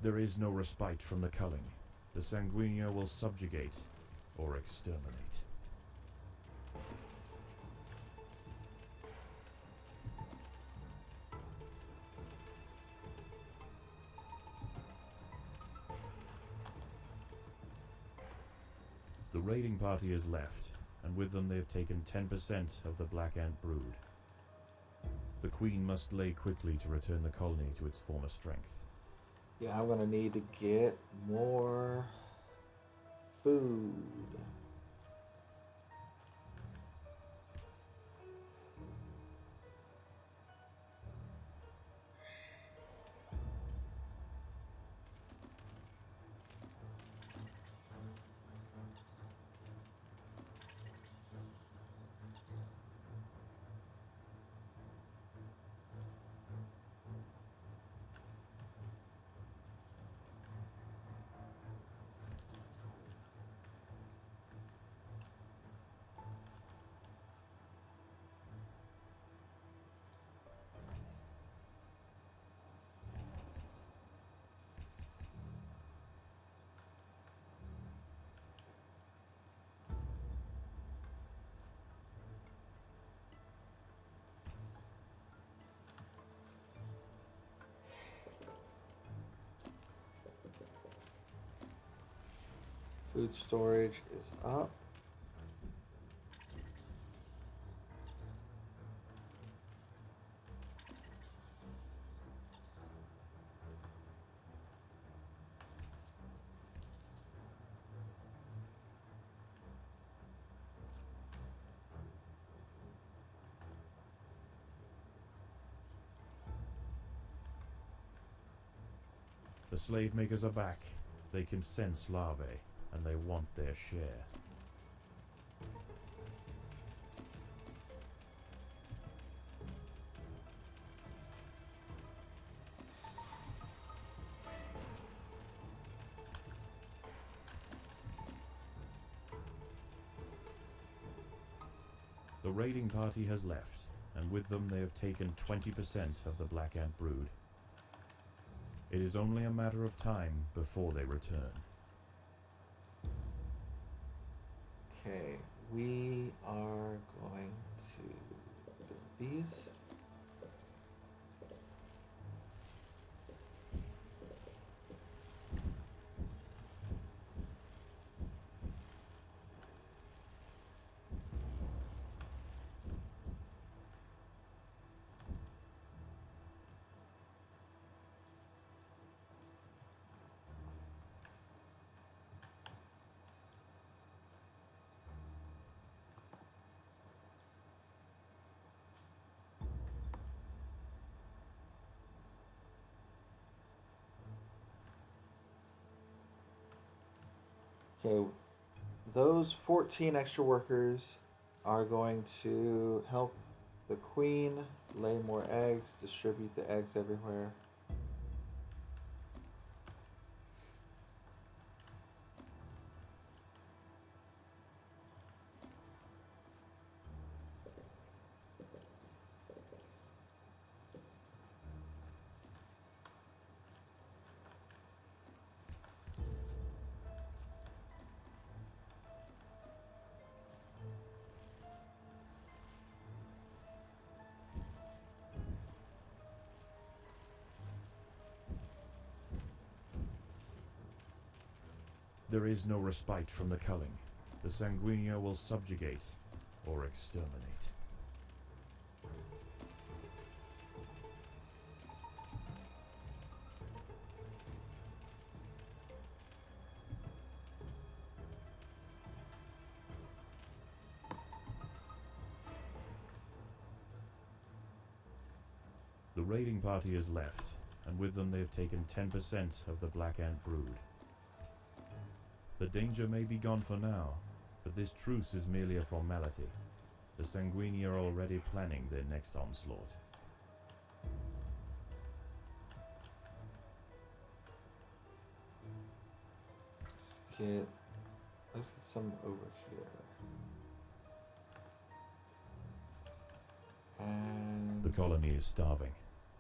There is no respite from the culling. The Sanguinea will subjugate or exterminate. The raiding party has left, and with them they have taken 10% of the Black Ant brood. The Queen must lay quickly to return the colony to its former strength. Yeah, I'm gonna need to get more food. Food storage is up. The slave makers are back. They can sense larvae, and they want their share. The raiding party has left, and with them they have taken 20% of the Black Ant brood. It is only a matter of time before they return. Okay, we are going to build these. Okay, those 14 extra workers are going to help the queen lay more eggs, distribute the eggs everywhere. There is no respite from the culling. The Sanguinea will subjugate or exterminate. raiding party has left, and with them they have taken 10% of the black ant brood. The danger may be gone for now, but this truce is merely a formality. The Sanguini are already planning their next onslaught. Let's get some over here. And The colony is starving.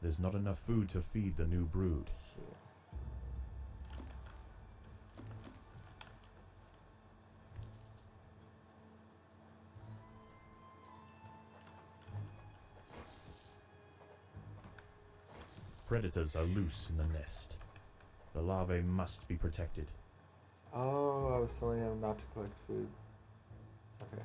There's not enough food to feed the new brood. here. Predators are loose in the nest. The larvae must be protected. Oh, I was telling him not to collect food. Okay.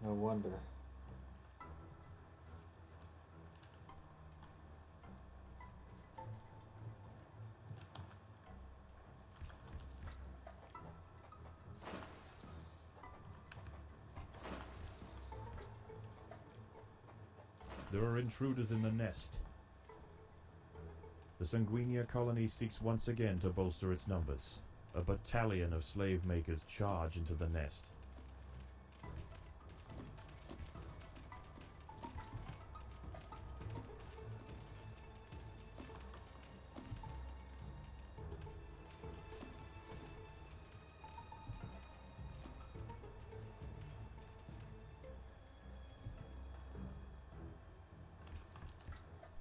No wonder. There are intruders in the nest. The Sanguinia colony seeks once again to bolster its numbers. A battalion of slave makers charge into the nest.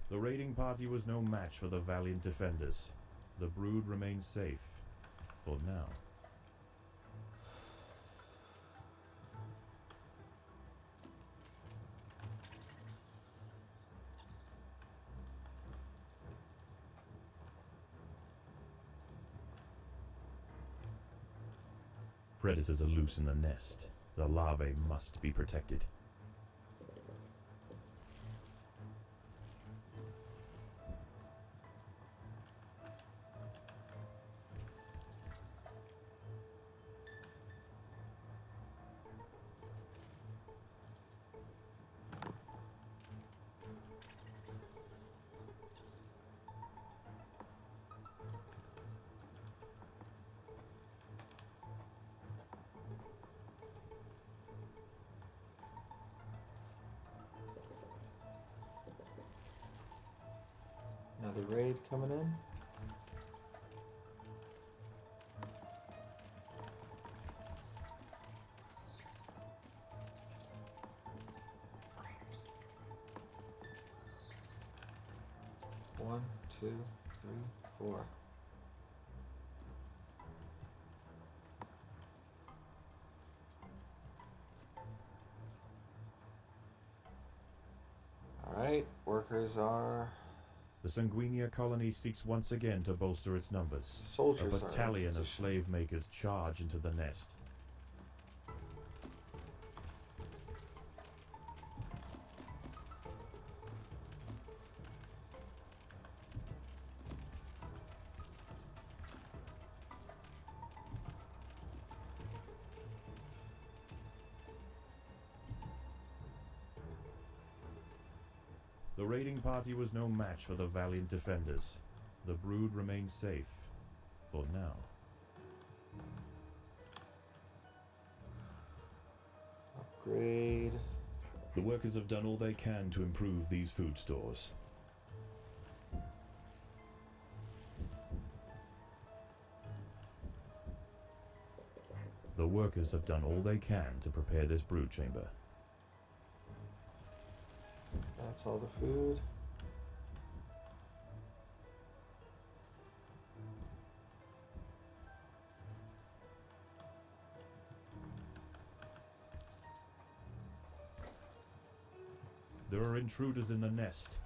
The raiding party was no match for the valiant defenders. The brood remains safe, for now. Predators are loose in the nest. The larvae must be protected. Another raid coming in. One, two, three, four. All right, workers are. The Sanguinia colony seeks once again to bolster its numbers. Soldiers A are in battalion of position. slave makers charge into the nest. The raiding party was no match for the valiant defenders. The brood remains safe, for now. Upgrade. The workers have done all they can to improve these food stores. The workers have done all they can to prepare this brood chamber. That's all the food. There are intruders in the nest.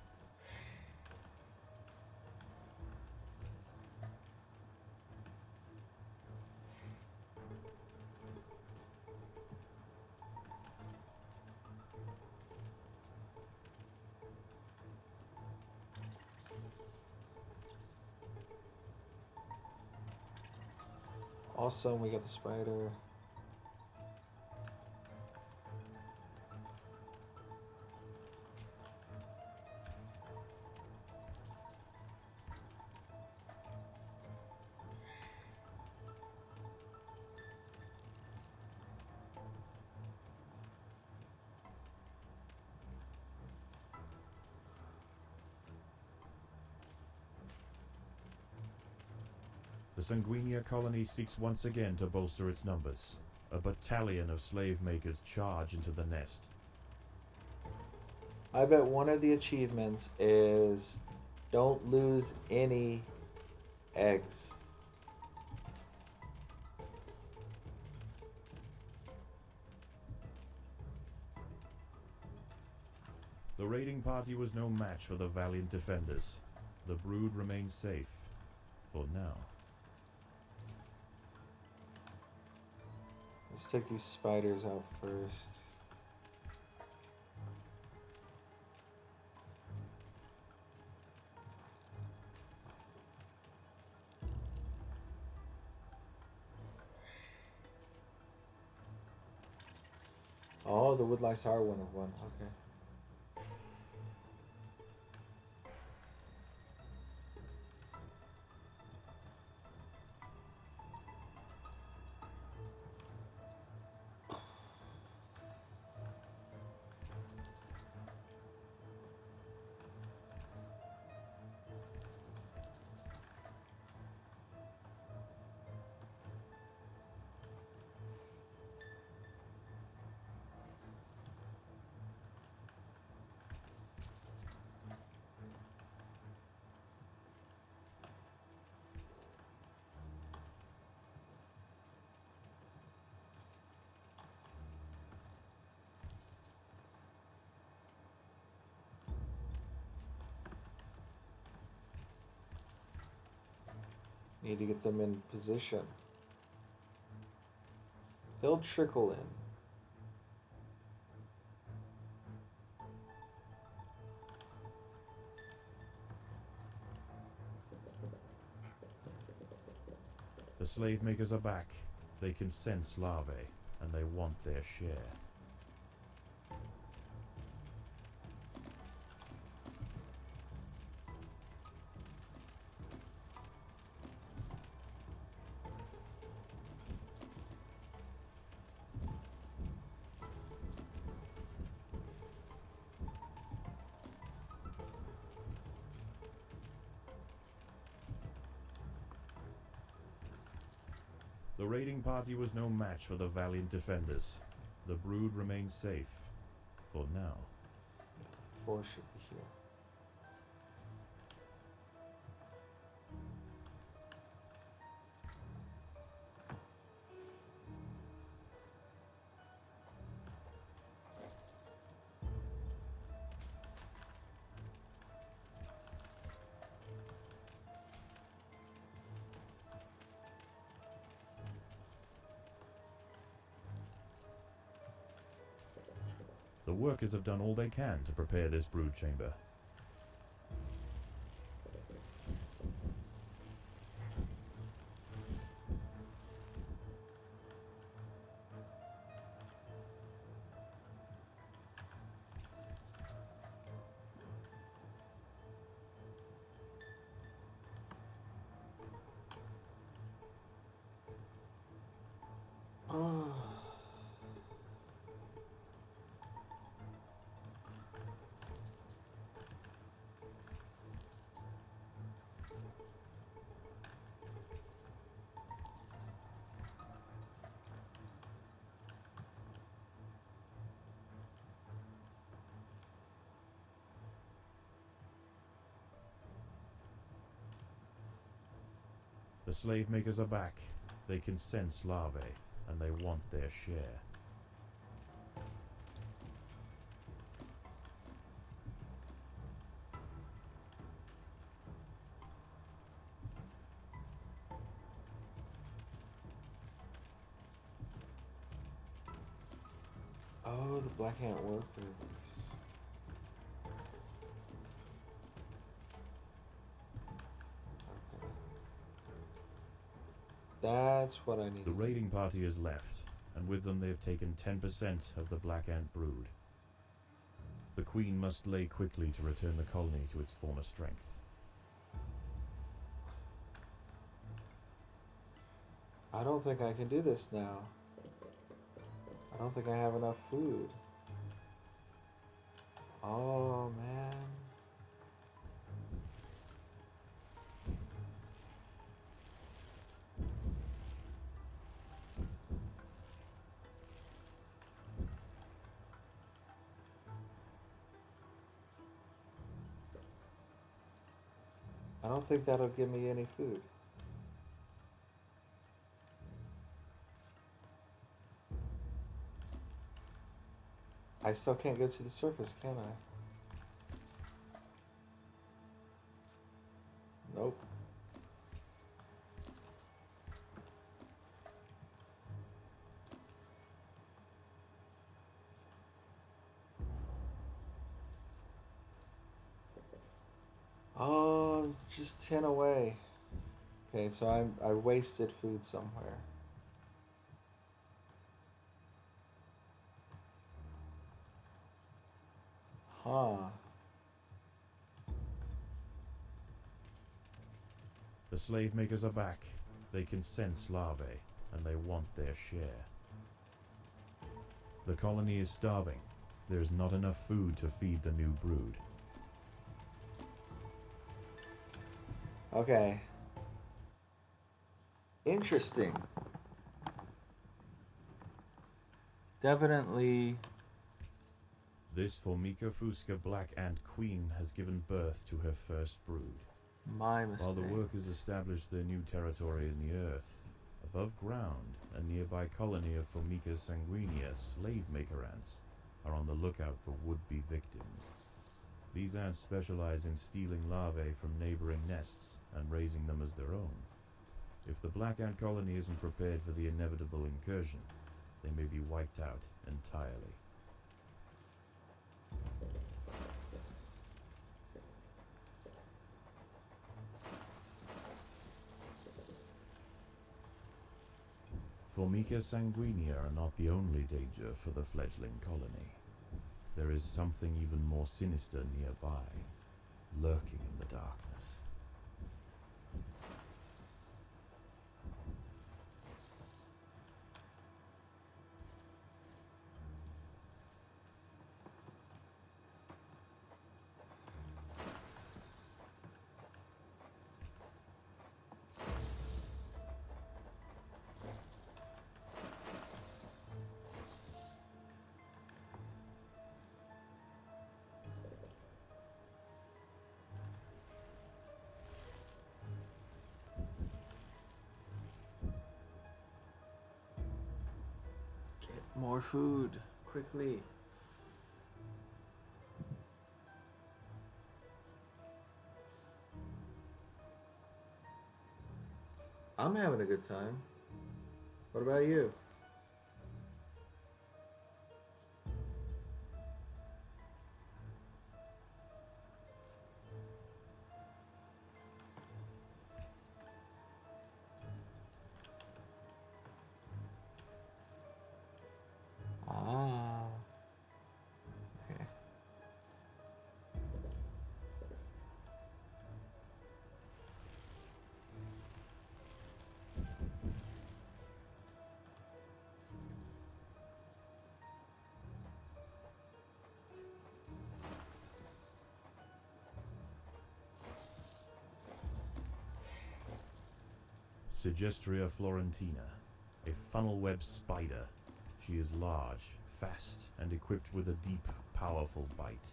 Awesome, we got the spider. The Sanguinia colony seeks once again to bolster its numbers. A battalion of slave makers charge into the nest. I bet one of the achievements is don't lose any eggs. The raiding party was no match for the valiant defenders. The brood remained safe. For now. Let's take these spiders out first. Oh, the woodlice are 1 of 1. Okay. Need to get them in position. They'll trickle in. The slave makers are back. They can sense larvae, and they want their share. The raiding party was no match for the valiant defenders. The brood remained safe. For now. 4 should be here. The workers have done all they can to prepare this brood chamber. The slave makers are back. They can sense larvae, and they want their share. Oh, the black ant workers. Okay. That's what I need. The raiding party has left, and with them they have taken 10% of the black ant brood. The queen must lay quickly to return the colony to its former strength. I don't think I can do this now. I don't think I have enough food. Oh, man. I don't think that'll give me any food. I still can't go to the surface, can I? Nope. Oh, it's just 10 away. Okay, so I wasted food somewhere. Huh. The slave makers are back. They can sense larvae, and they want their share. The colony is starving. There is not enough food to feed the new brood. Okay. Interesting. Definitely. This Formica fusca black ant queen has given birth to her first brood. My mistake. While the workers establish their new territory in the earth, above ground, a nearby colony of Formica sanguinea slave maker ants are on the lookout for would-be victims. These ants specialize in stealing larvae from neighboring nests and raising them as their own. If the black ant colony isn't prepared for the inevitable incursion, they may be wiped out entirely. Formica sanguinea are not the only danger for the fledgling colony. There is something even more sinister nearby, lurking in the darkness. More food, quickly. I'm having a good time. What about you? Ah. Okay. Sigestria florentina, a funnel-web spider. She is large, fast, and equipped with a deep, powerful bite.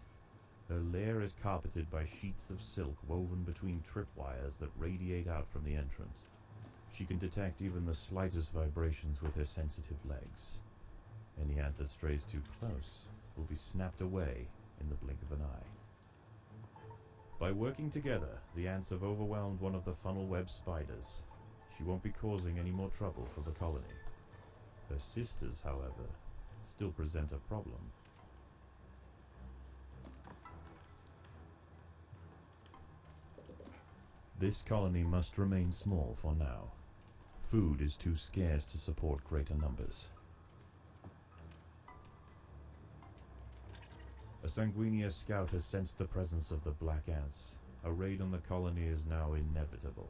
Her lair is carpeted by sheets of silk woven between tripwires that radiate out from the entrance. She can detect even the slightest vibrations with her sensitive legs. Any ant that strays too close will be snapped away in the blink of an eye. By working together, the ants have overwhelmed one of the funnel-web spiders. She won't be causing any more trouble for the colony. Her sisters, however, still present a problem. This colony must remain small for now. Food is too scarce to support greater numbers. A Sanguinia scout has sensed the presence of the black ants. A raid on the colony is now inevitable.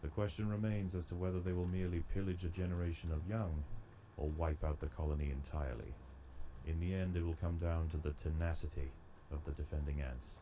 The question remains as to whether they will merely pillage a generation of young, or wipe out the colony entirely. In the end, it will come down to the tenacity of the defending ants.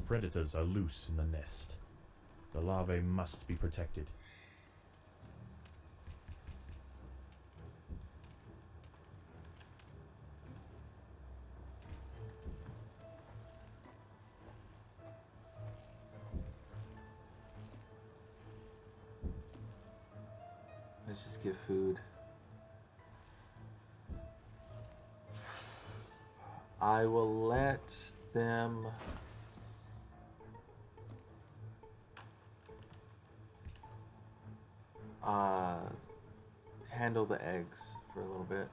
Predators are loose in the nest. The larvae must be protected. Let's just get food. I will let them handle the eggs for a little bit.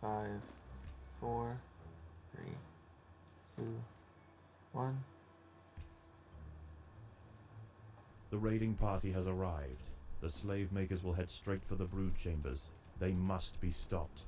Five, four, three, two, one. The raiding party has arrived. The slave makers will head straight for the brood chambers. They must be stopped.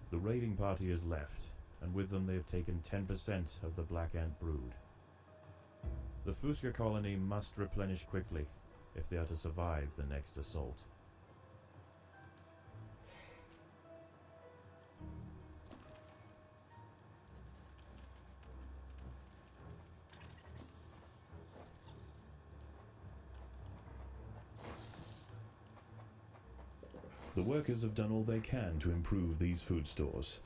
The raiding party is left, and with them they have taken 10% of the black ant brood. The Fuska colony must replenish quickly if they are to survive the next assault. The workers have done all they can to improve these food stores.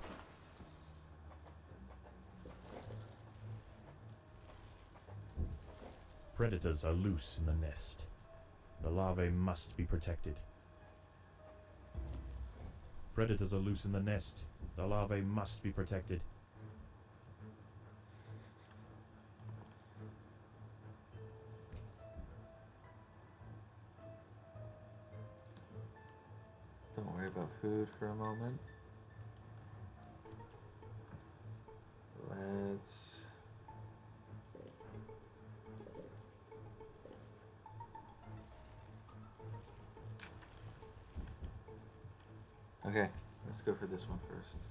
Predators are loose in the nest. The larvae must be protected. Predators are loose in the nest. The larvae must be protected. Don't worry about food for a moment. Let's... Okay, let's go for this one first.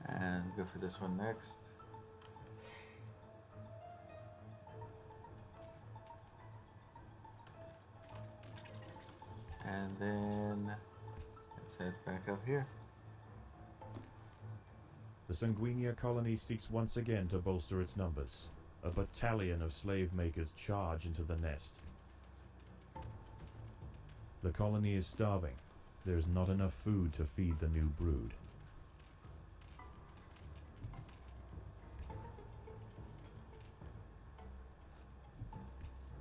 And go for this one next. And then let's head back up here. The Sanguinia colony seeks once again to bolster its numbers. A battalion of slave makers charge into the nest. The colony is starving. There is not enough food to feed the new brood.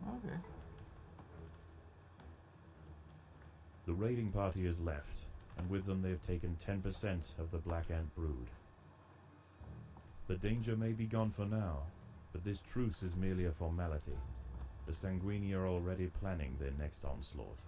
Okay. The raiding party is left, and with them they have taken 10% of the black ant brood. The danger may be gone for now, but this truce is merely a formality. The Sanguini are already planning their next onslaught.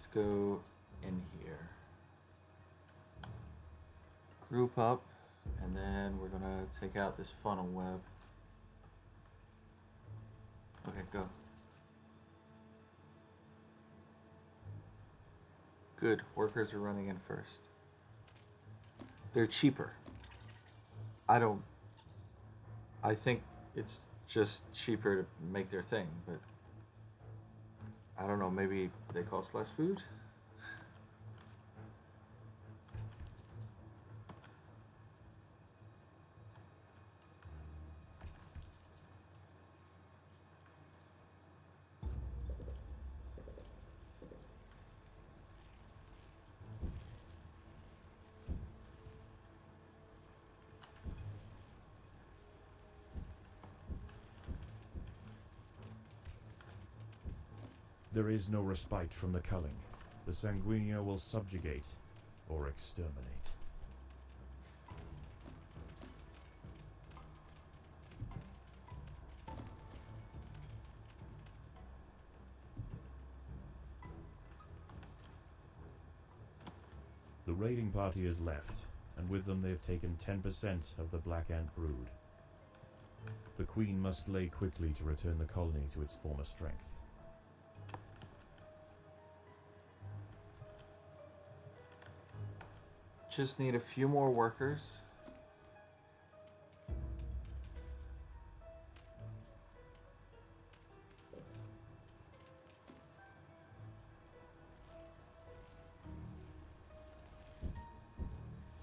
Let's go in here. Group up, and then we're gonna take out this funnel web. Okay, go. Good, workers are running in first. They're cheaper. I think it's just cheaper to make their thing, but I don't know, maybe they cost less food? There is no respite from the culling. The Sanguinia will subjugate or exterminate. The raiding party is left, and with them they have taken 10% of the Black Ant brood. The Queen must lay quickly to return the colony to its former strength. Just need a few more workers.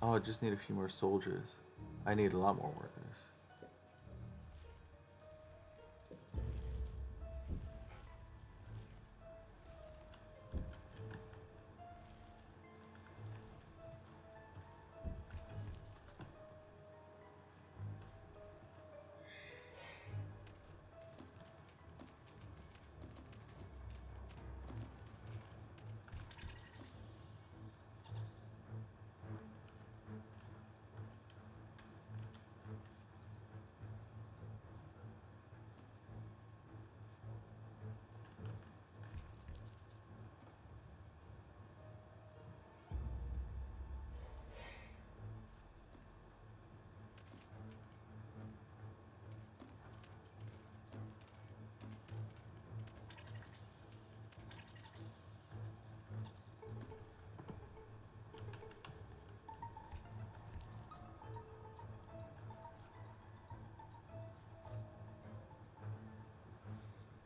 Oh, I just need a few more soldiers. I need a lot more workers.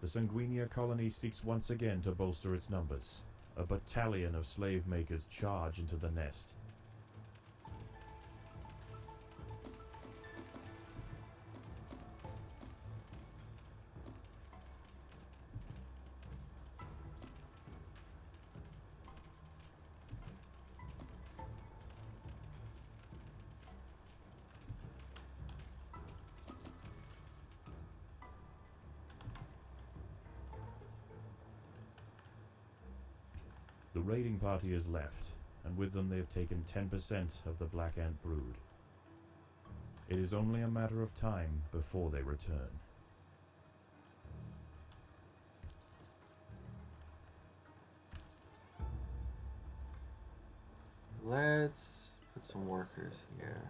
The Sanguinia colony seeks once again to bolster its numbers. A battalion of slave makers charge into the nest. The raiding party is left, and with them they have taken 10% of the Black Ant brood. It is only a matter of time before they return. Let's put some workers here.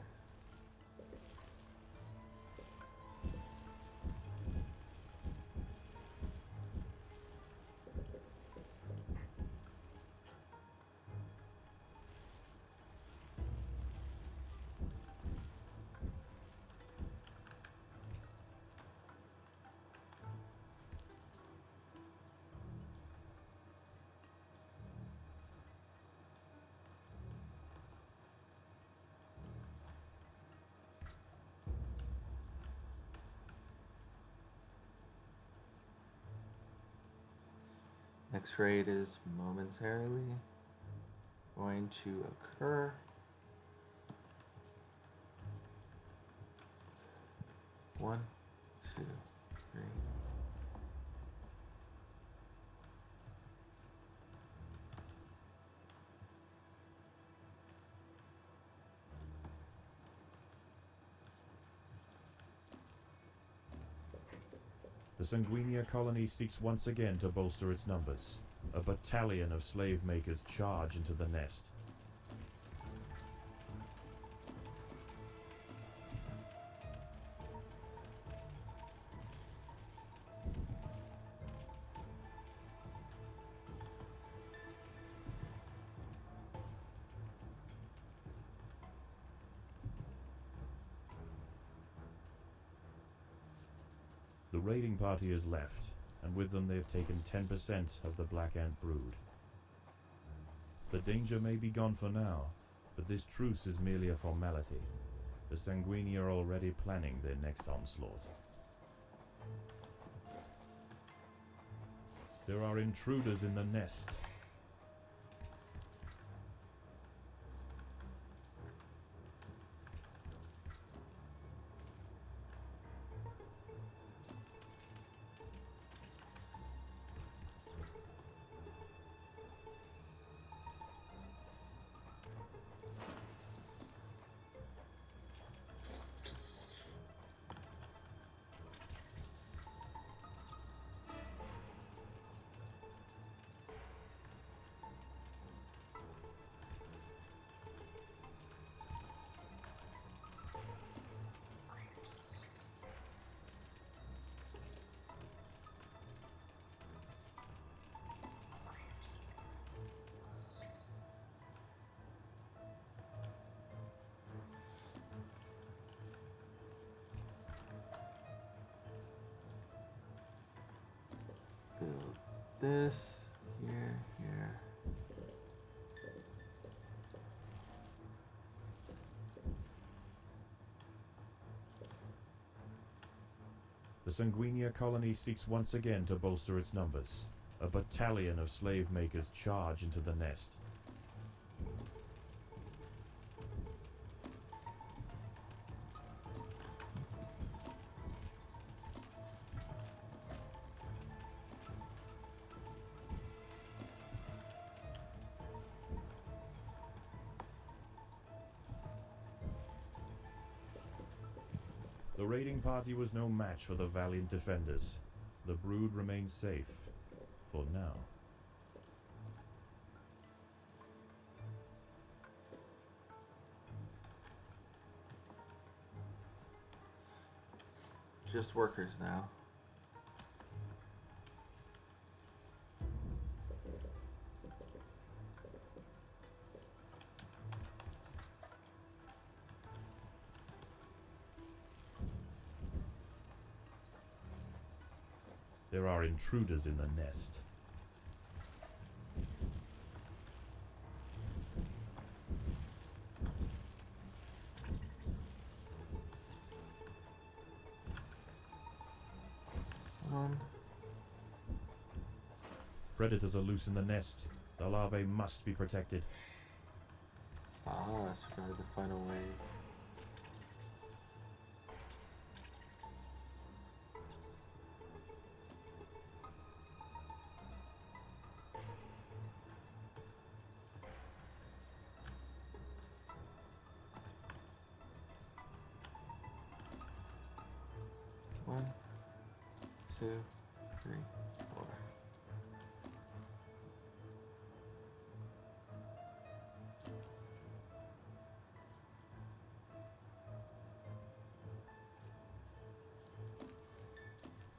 Next raid is momentarily going to occur. One, two, three. The Sanguinia colony seeks once again to bolster its numbers. A battalion of slave makers charge into the nest. The raiding party has left, and with them they have taken 10% of the Black Ant brood. The danger may be gone for now, but this truce is merely a formality. The Sanguini are already planning their next onslaught. There are intruders in the nest. Build this here, here. The Sanguinia colony seeks once again to bolster its numbers. A battalion of slave makers charge into the nest. The raiding party was no match for the valiant defenders. The brood remains safe, for now. Just workers now. There are intruders in the nest. Predators are loose in the nest. The larvae must be protected. Ah, survived the final wave. One, two, three, four.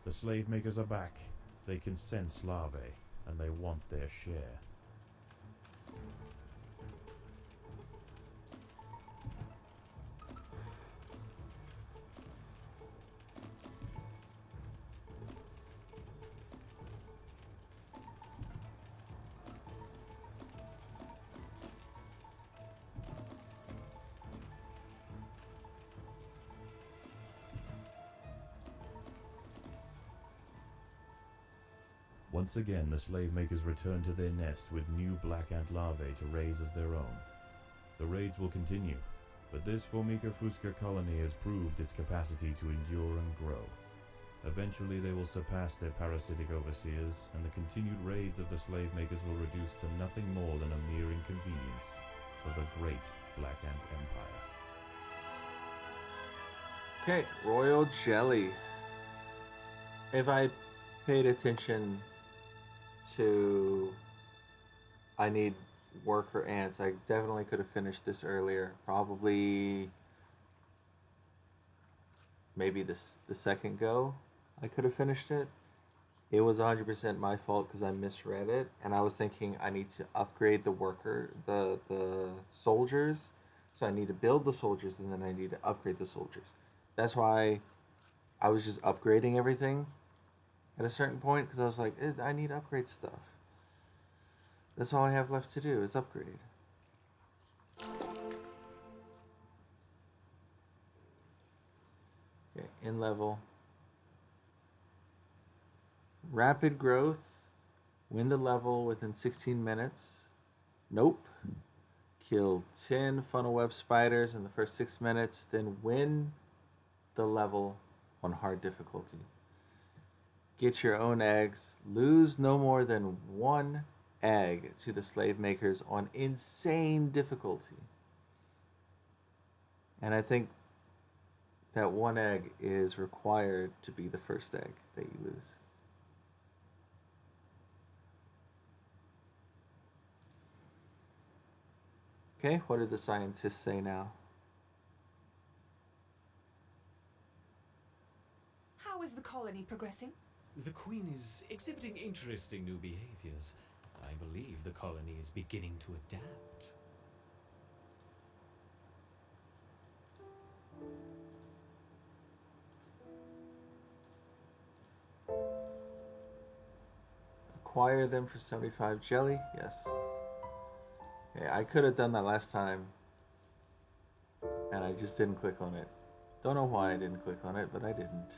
The slave makers are back. They can sense larvae, and they want their share. Once again, the slave makers return to their nest with new black ant larvae to raise as their own. The raids will continue, but this Formica fusca colony has proved its capacity to endure and grow. Eventually they will surpass their parasitic overseers, and the continued raids of the slave makers will reduce to nothing more than a mere inconvenience for the great Black Ant Empire. Okay, royal jelly. If I paid attention to I need worker ants. I definitely could have finished this earlier. Probably maybe the second go I could have finished it. It was 100% my fault because I misread it, and I was thinking I need to upgrade the soldiers. So I need to build the soldiers, and then I need to upgrade the soldiers. That's why I was just upgrading everything at a certain point because I was like, I need to upgrade stuff. That's all I have left to do is upgrade. Okay, in level. Rapid growth. Win the level within 16 minutes. Nope. Kill 10 funnel web spiders in the first 6 minutes, then win the level on hard difficulty. Get your own eggs. Lose no more than one egg to the slave makers on insane difficulty. And I think that one egg is required to be the first egg that you lose. Okay, what do the scientists say now? How is the colony progressing? The Queen is exhibiting interesting new behaviors. I believe the colony is beginning to adapt. Acquire them for 75 jelly? Yes. Okay, I could have done that last time, and I just didn't click on it. Don't know why I didn't click on it, but I didn't.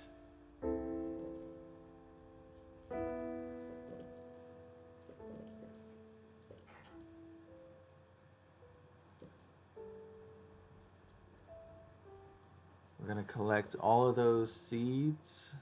We're going to collect all of those seeds.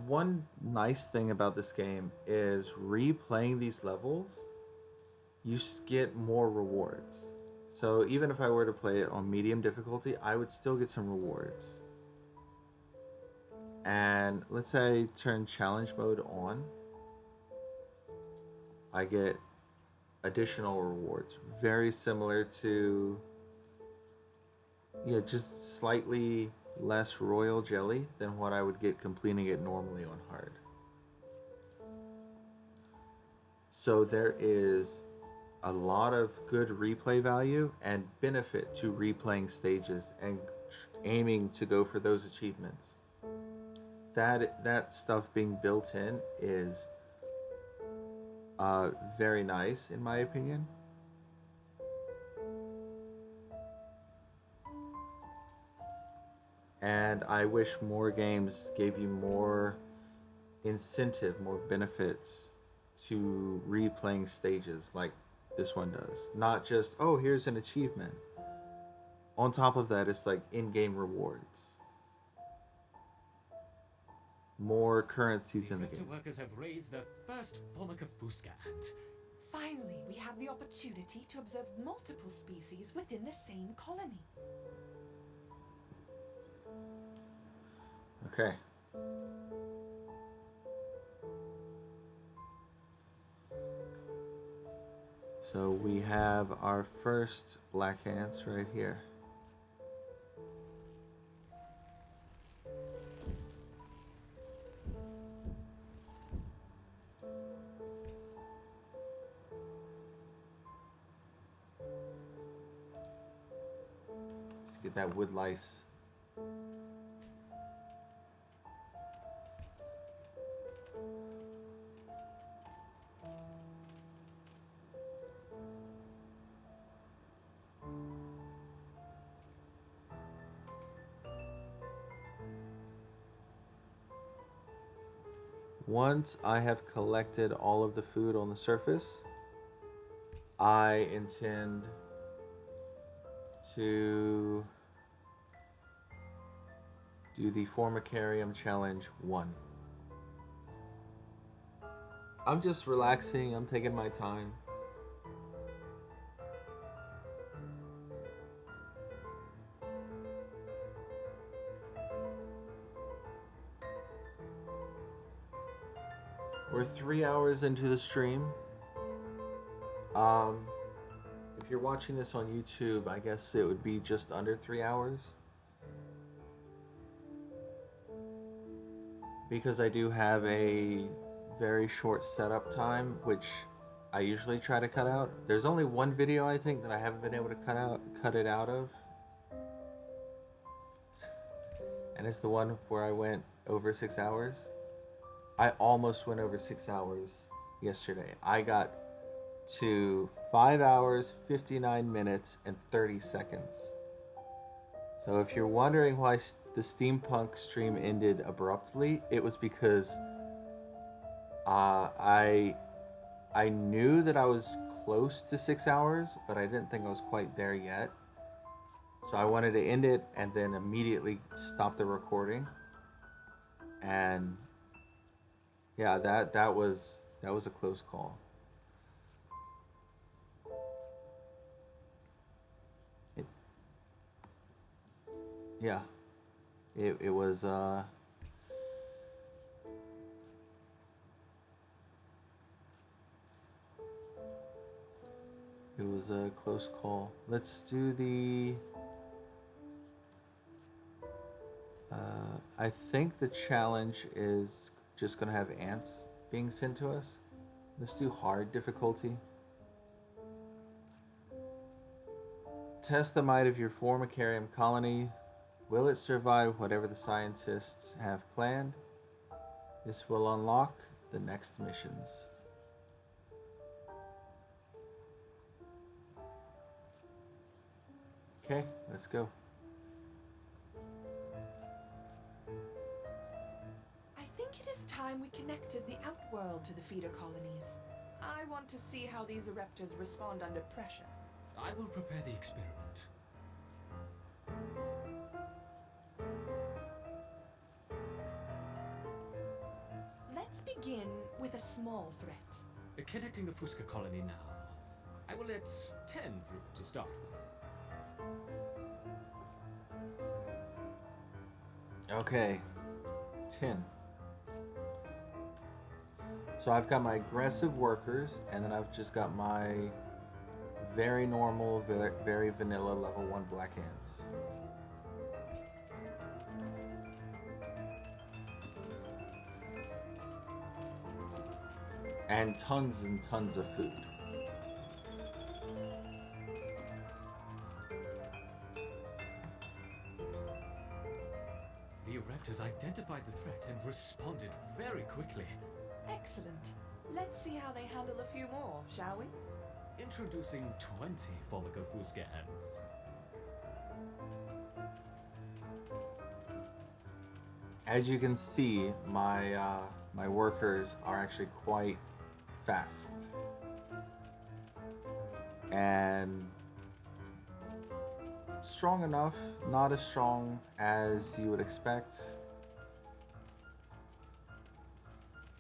One nice thing about this game is replaying these levels, you get more rewards. So even if I were to play it on medium difficulty, I would still get some rewards. And let's say I turn challenge mode on, I get additional rewards. Very similar to, yeah, just slightly less royal jelly than what I would get completing it normally on hard. So there is a lot of good replay value and benefit to replaying stages and aiming to go for those achievements. That stuff being built in is very nice in my opinion. And I wish more games gave you more incentive, more benefits to replaying stages like this one does. Not just, oh, here's an achievement. On top of that, it's like in-game rewards. More currencies in the game. The workers have raised their first Formica fusca ant. Finally, we have the opportunity to observe multiple species within the same colony. Okay. So we have our first black ants right here. Let's get that wood lice. Once I have collected all of the food on the surface, I intend to do the Formicarium Challenge 1. I'm just relaxing, I'm taking my time. We're 3 hours into the stream. If you're watching this on YouTube, I guess it would be just under 3 hours. Because I do have a very short setup time, which I usually try to cut out. There's only one video I think that I haven't been able to cut it out of. And it's the one where I went over 6 hours. I almost went over 6 hours yesterday. I got to 5 hours, 59 minutes, and 30 seconds. So if you're wondering why the steampunk stream ended abruptly, it was because I knew that I was close to 6 hours, but I didn't think I was quite there yet. So I wanted to end it and then immediately stop the recording. And yeah, that was a close call. Yeah, it was a close call. Let's do the I think the challenge is just gonna have ants being sent to us. Let's do hard difficulty. Test the might of your Formicarium colony. Will it survive whatever the scientists have planned? This will unlock the next missions. Okay, let's go. I think it is time we connected the outworld to the feeder colonies. I want to see how these Ereptors respond under pressure. I will prepare the experiment. Let's begin with a small threat. Connecting the Fusca colony now. I will let 10 through to start with. Okay, 10. So I've got my aggressive workers, and then I've just got my very normal, very vanilla level 1 black ants. And tons of food. The Ereptors identified the threat and responded very quickly. Excellent. Let's see how they handle a few more, shall we? Introducing 20 Formica Fusca ants. As you can see, my workers are actually quite fast. And strong enough, not as strong as you would expect.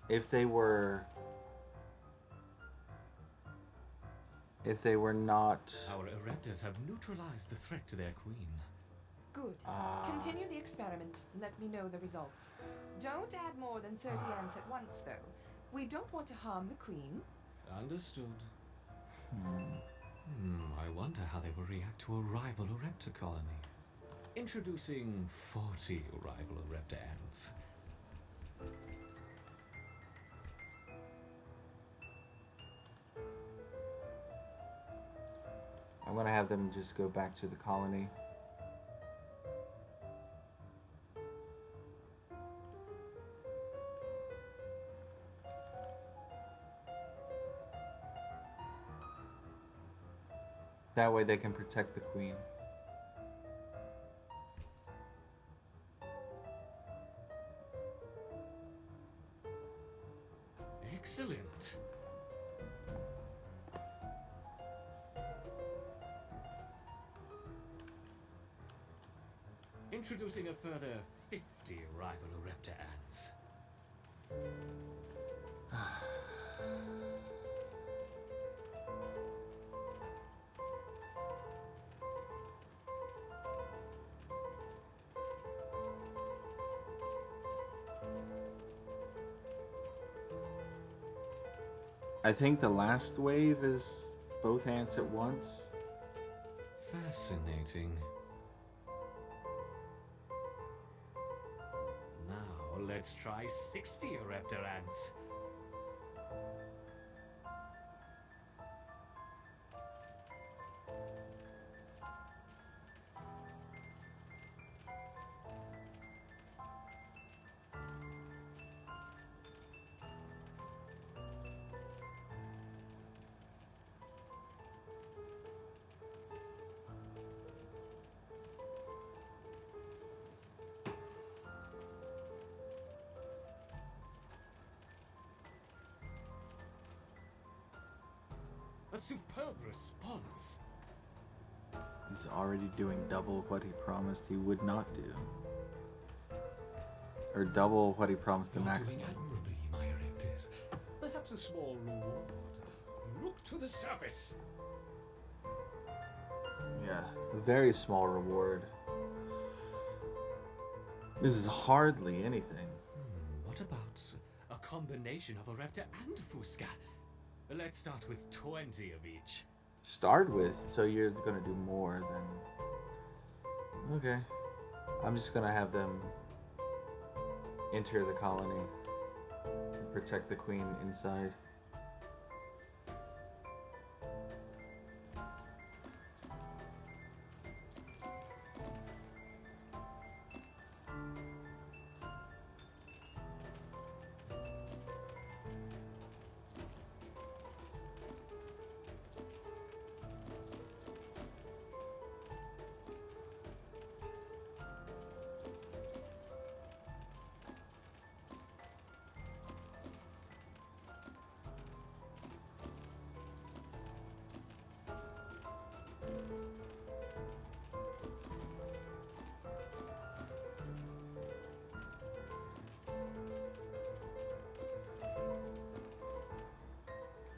If they were not... Our Ereptors have neutralized the threat to their queen. Good. Continue the experiment and let me know the results. Don't add more than 30 ants at once, though. We don't want to harm the queen. Understood. I wonder how they will react to a rival Ereptor colony. Introducing 40 rival Ereptor ants. I'm going to have them just go back to the colony. That way they can protect the queen. Excellent. Introducing a further 50 rival Raptor ants. I think the last wave is both ants at once. Fascinating. Now let's try 60 Raptor ants. A superb response. He's already doing double what he promised he would not do. Or double what he promised the You're maximum. doing admirably, my Erectus. Perhaps a small reward. Look to the surface. Yeah, a very small reward. This is hardly anything. What about a combination of a Raptor and Fusca? Let's start with 20 of each. Start with, so you're gonna do more than... Okay. I'm just gonna have them enter the colony and protect the queen inside.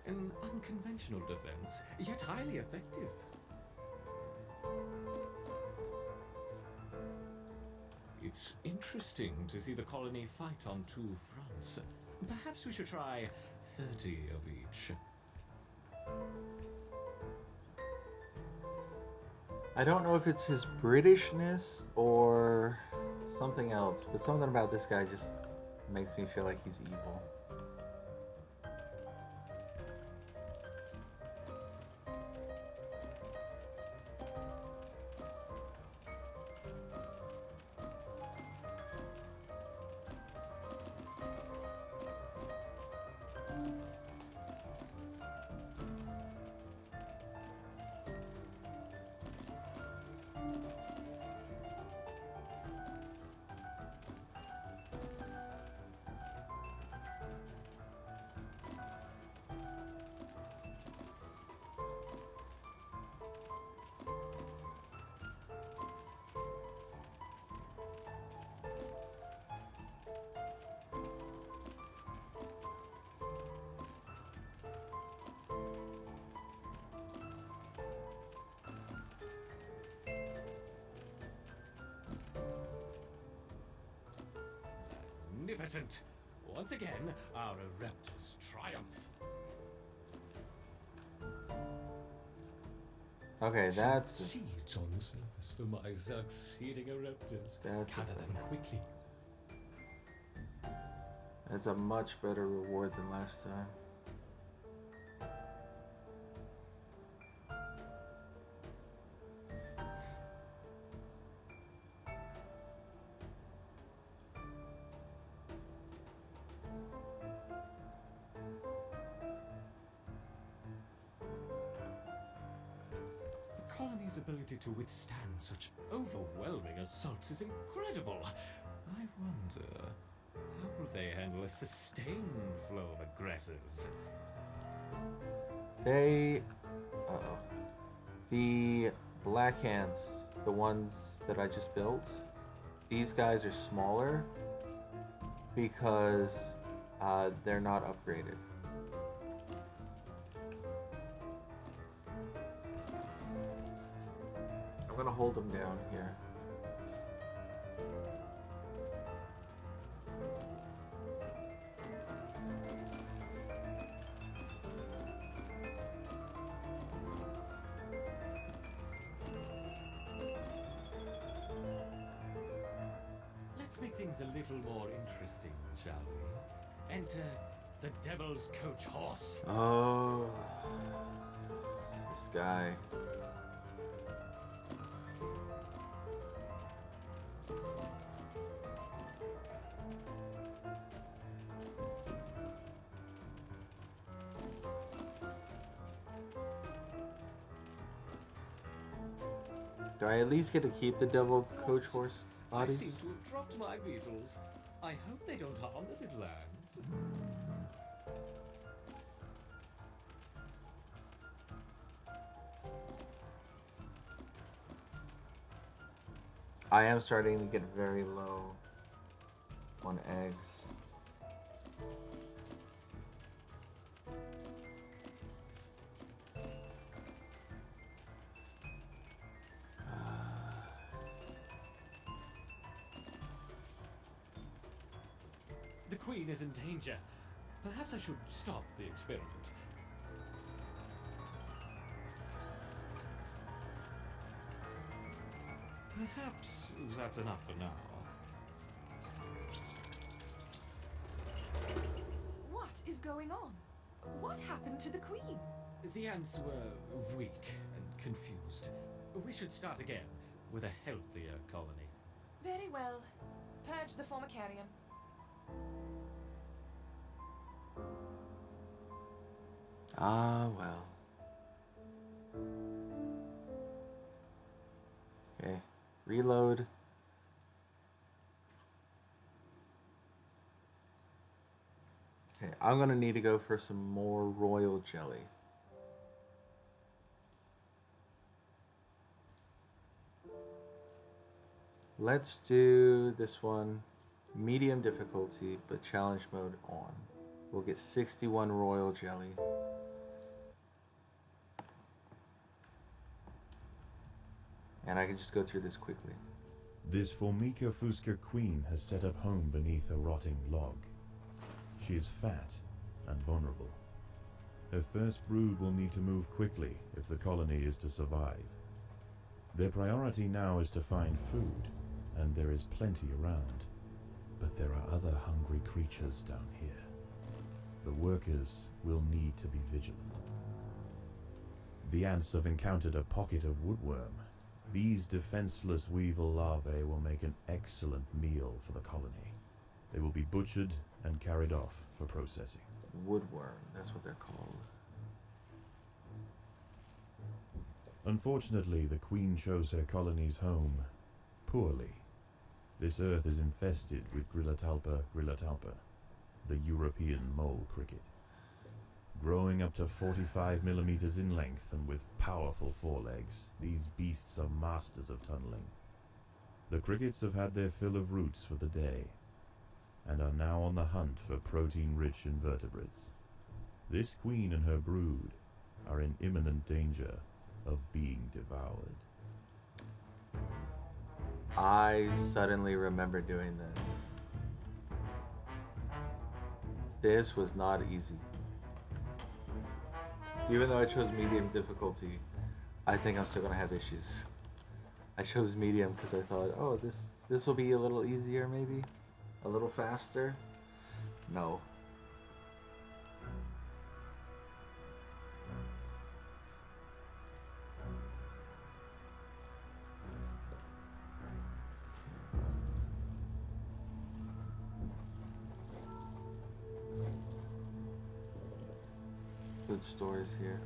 An unconventional defense, yet highly effective. It's interesting to see the colony fight on two fronts. Perhaps we should try 30 of each. I don't know if it's his Britishness or something else, but something about this guy just makes me feel like he's evil. Magnificent! Once again, our Raptors triumph. Okay, that's... Seeds on the surface for my succeeding Raptors. That's Gather them quickly. That's a much better reward than last time. The colony's ability to withstand such overwhelming assaults is incredible. I wonder, how will they handle a sustained flow of aggressors? They... Uh-oh. The black ants, the ones that I just built, these guys are smaller because they're not upgraded. I'm gonna hold them down here. Let's make things a little more interesting, shall we? Enter the Devil's Coach Horse. Oh, this guy. Do I at least get to keep the devil coach horse I bodies? seem to have dropped my beetles. I hope they don't harm the little ants. I am starting to get very low on eggs. The Queen is in danger. Perhaps I should stop the experiment. Perhaps that's enough for now. What is going on? What happened to the queen? The ants were weak and confused. We should start again with a healthier colony. Very well. Purge the former carrion. Ah, well. Okay, reload. Okay, I'm gonna need to go for some more royal jelly. Let's do this one, medium difficulty, but challenge mode on. We'll get 61 royal jelly. And I can just go through this quickly. This Formica Fusca queen has set up home beneath a rotting log. She is fat and vulnerable. Her first brood will need to move quickly if the colony is to survive. Their priority now is to find food, and there is plenty around. But there are other hungry creatures down here. The workers will need to be vigilant. The ants have encountered a pocket of woodworm. These defenseless weevil larvae will make an excellent meal for the colony. They will be butchered and carried off for processing. Woodworm, that's what they're called. Unfortunately, the queen chose her colony's home poorly. This earth is infested with Grillotalpa grillotalpa, the European mole cricket. Growing up to 45 millimeters in length and with powerful forelegs, these beasts are masters of tunneling. The crickets have had their fill of roots for the day, and are now on the hunt for protein-rich invertebrates. This queen and her brood are in imminent danger of being devoured. I suddenly remember doing this. This was not easy. Even though I chose medium difficulty, I think I'm still gonna have issues. I chose medium because I thought, oh, this will be a little easier maybe? A little faster? No. Food stores here.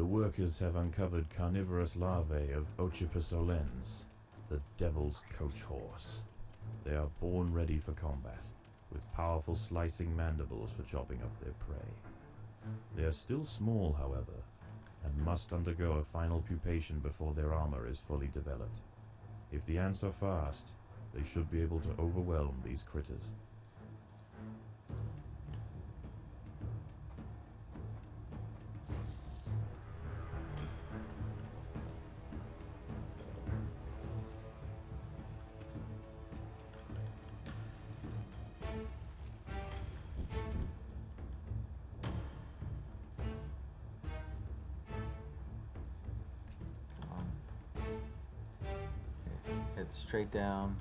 The workers have uncovered carnivorous larvae of Ocypus olens, the devil's coach horse. They are born ready for combat, with powerful slicing mandibles for chopping up their prey. They are still small, however, and must undergo a final pupation before their armor is fully developed. If the ants are fast, they should be able to overwhelm these critters. Head straight down.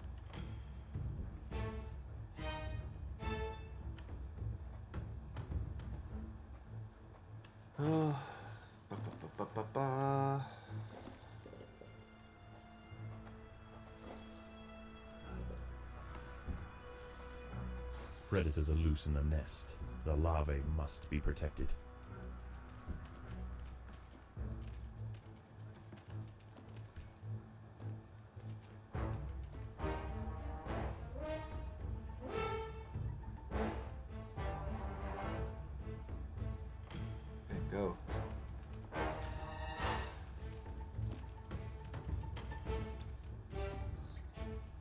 Oh, ba. Predators are loose in the nest. The larvae must be protected. Okay, go.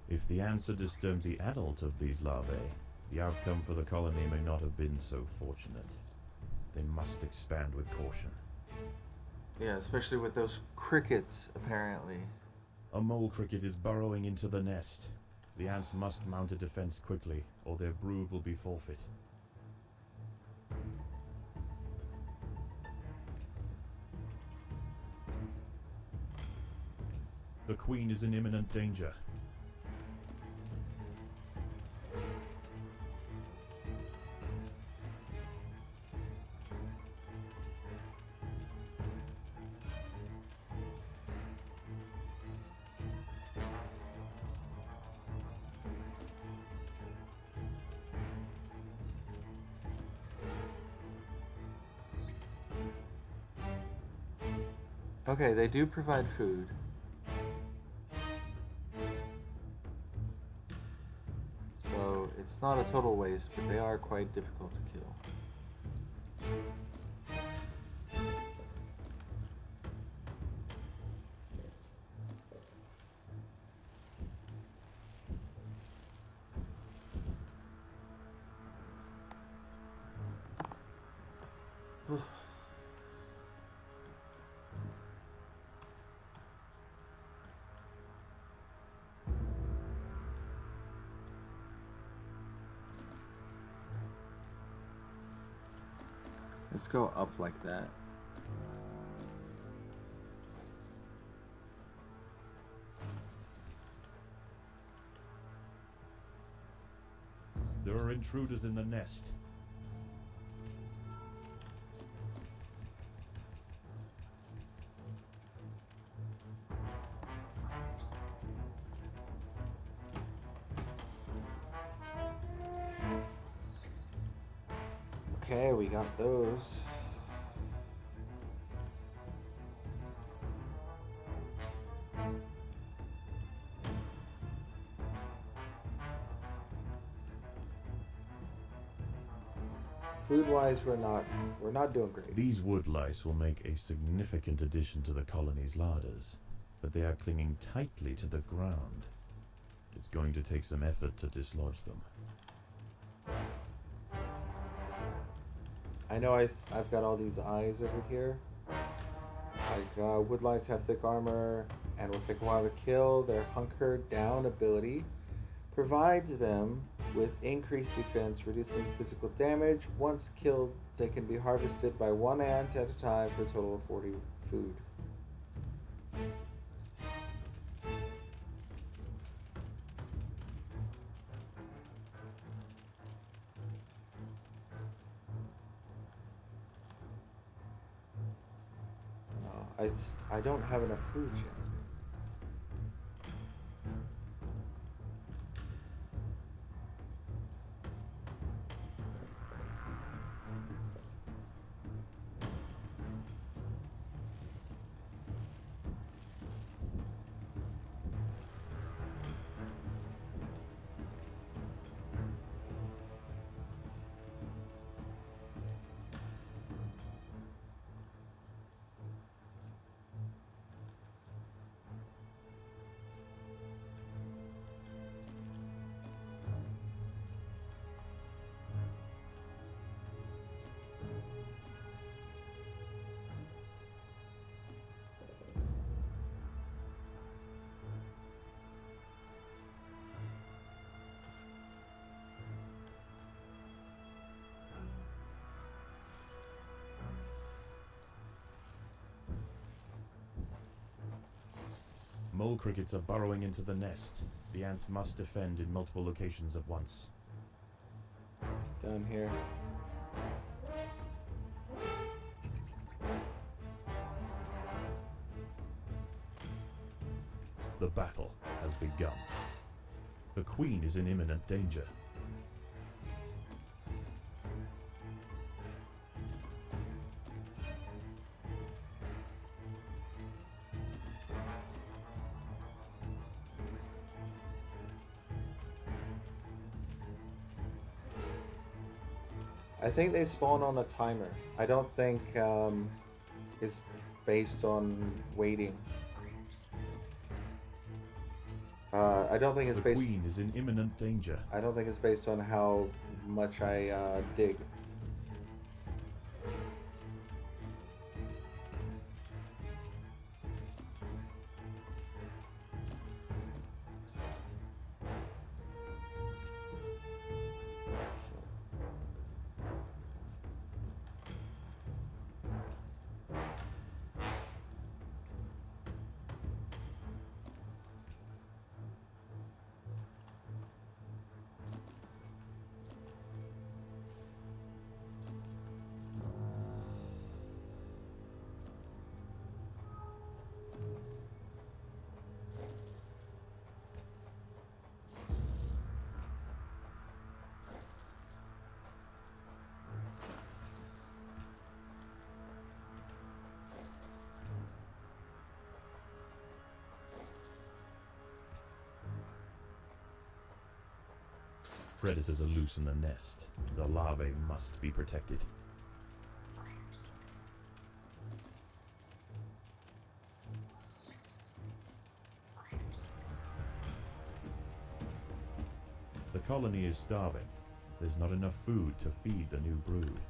If the ants had disturbed the adult of these larvae, the outcome for the colony may not have been so fortunate. They must expand with caution. Yeah, especially with those crickets, apparently. A mole cricket is burrowing into the nest. The ants must mount a defense quickly, or their brood will be forfeit. The queen is in imminent danger. Okay, they do provide food. So it's not a total waste, but they are quite difficult to kill. Let's go up like that. There are intruders in the nest. Okay, we got those. Food-wise, we're not doing great. These wood lice will make a significant addition to the colony's larders, but they are clinging tightly to the ground. It's going to take some effort to dislodge them. I know I've got all these eyes over here. Like, wood lice have thick armor and will take a while to kill. Their hunker down ability provides them with increased defense, reducing physical damage. Once killed, they can be harvested by one ant at a time for a total of 40 food. I don't have enough food yet. Mole crickets are burrowing into the nest. The ants must defend in multiple locations at once. Down here. The battle has begun. The queen is in imminent danger. I think they spawn on a timer. I don't think it's based on waiting. I don't think it's The based. queen is in imminent danger. I don't think it's based on how much I dig. Predators are loose in the nest. The larvae must be protected. The colony is starving. There's not enough food to feed the new brood.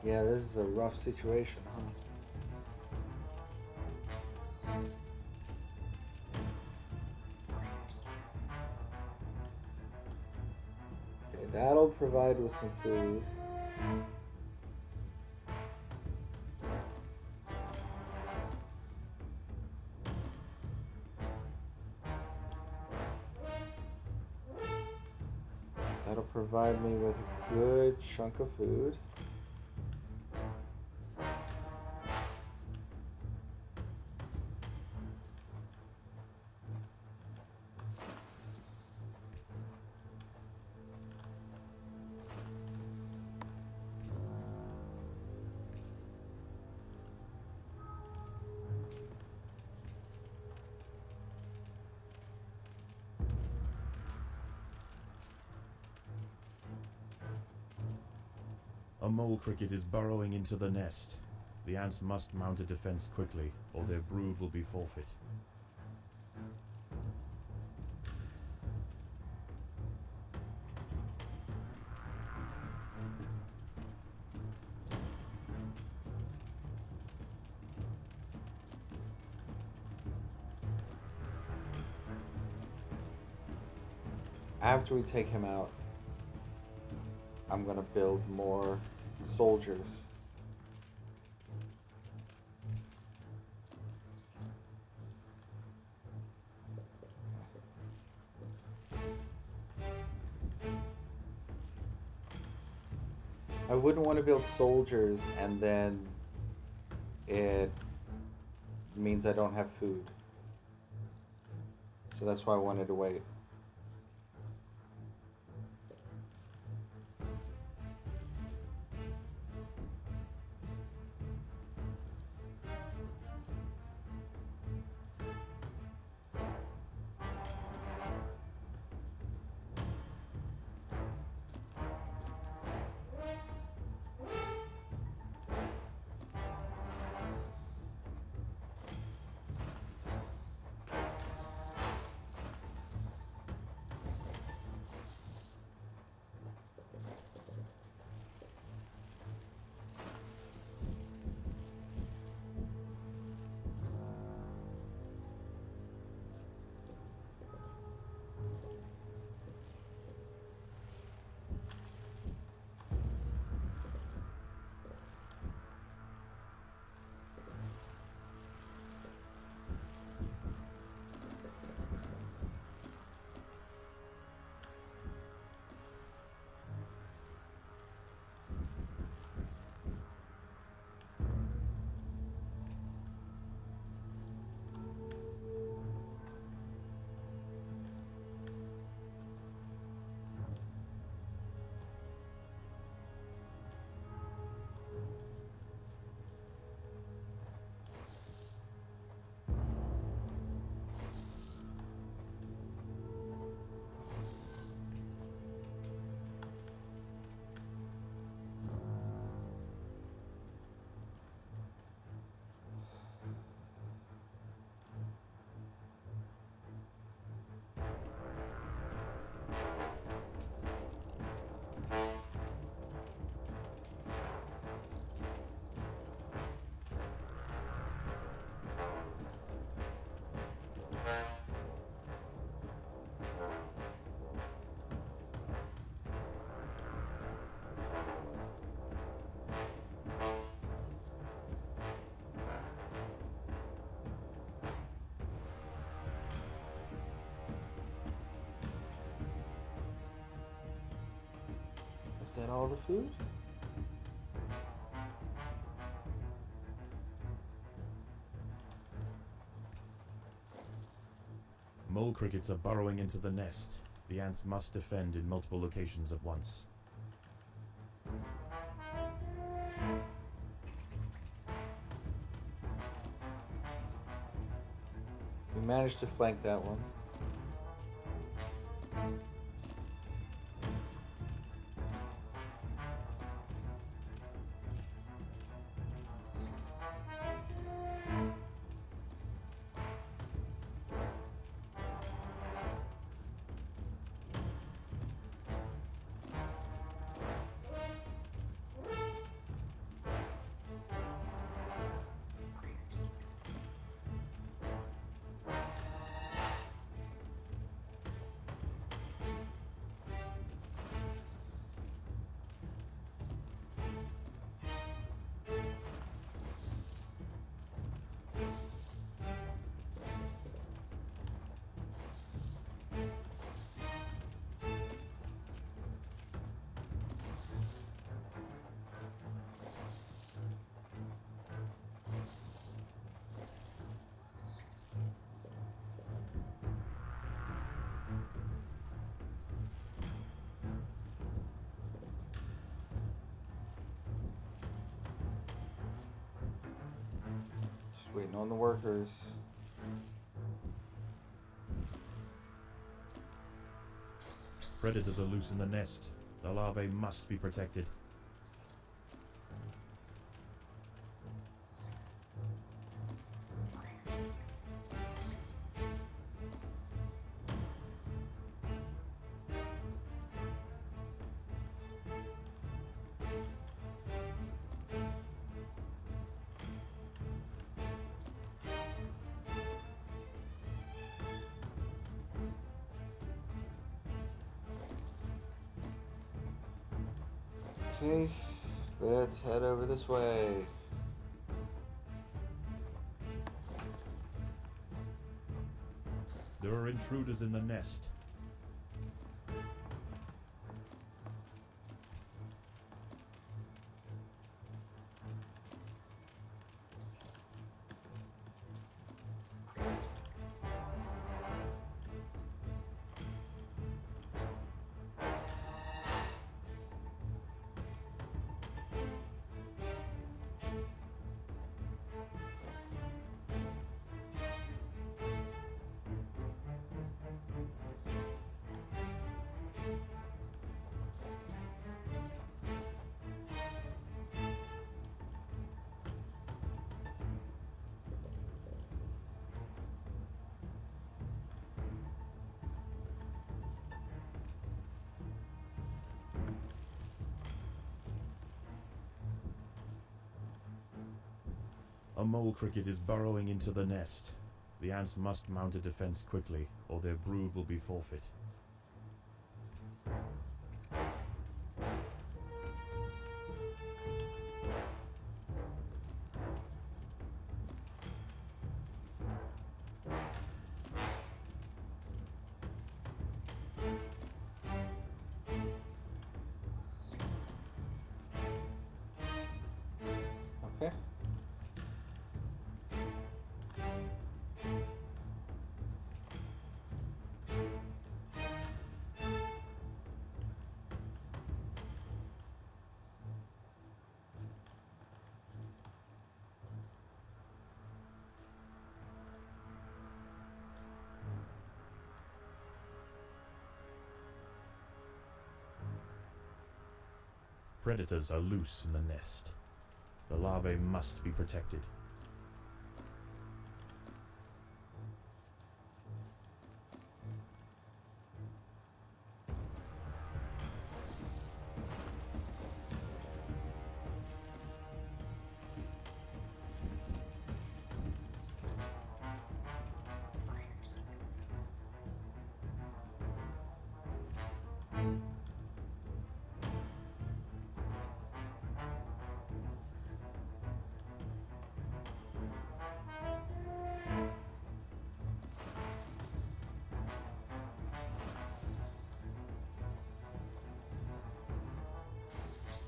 Yeah, this is a rough situation, huh? Okay, that'll provide with some food. That'll provide me with a good chunk of food. A mole cricket is burrowing into the nest. The ants must mount a defense quickly, or their brood will be forfeit. After we take him out, I'm gonna build more soldiers. I wouldn't want to build soldiers and then it means I don't have food. So that's why I wanted to wait. Is that all the food? Mole crickets are burrowing into the nest. The ants must defend in multiple locations at once. We managed to flank that one. Just waiting on the workers. Predators are loose in the nest. The larvae must be protected. Okay, let's head over this way. There are intruders in the nest. A mole cricket is burrowing into the nest. The ants must mount a defense quickly, or their brood will be forfeit. Okay. Predators are loose in the nest. The larvae must be protected.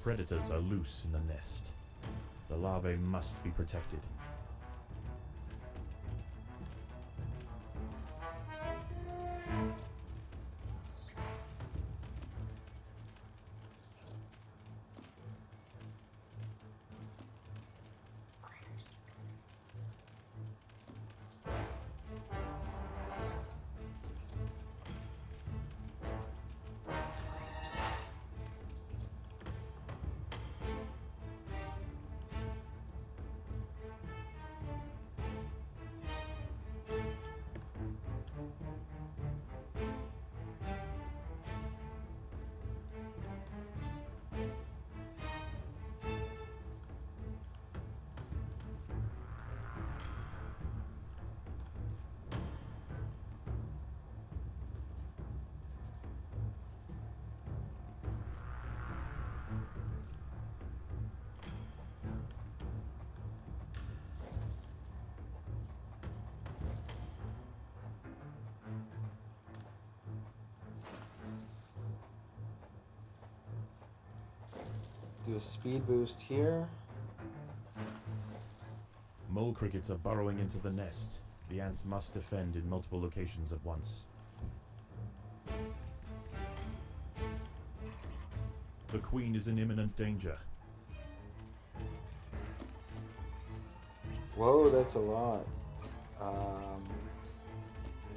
Predators are loose in the nest. The larvae must be protected. Do a speed boost here. Mole crickets are burrowing into the nest. The ants must defend in multiple locations at once. The queen is in imminent danger. Whoa, that's a lot.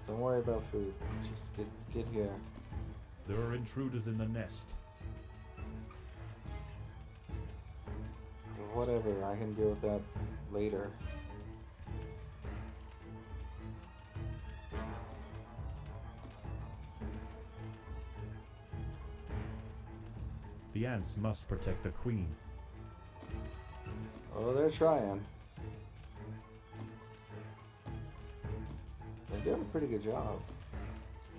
Don't worry about food. Just get here. There are intruders in the nest. Whatever, I can deal with that later. The ants must protect the queen. Oh, they're trying. They're doing a pretty good job,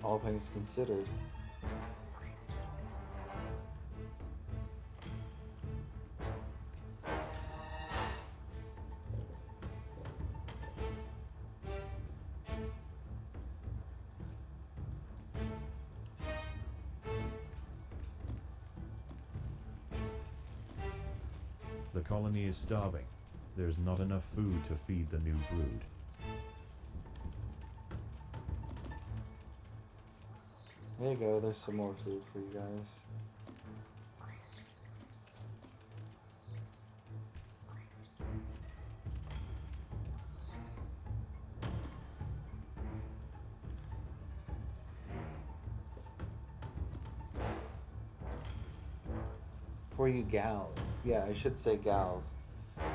all things considered. The colony is starving. There's not enough food to feed the new brood. There you go, there's some more food for you guys. For you gals. Yeah, I should say gals.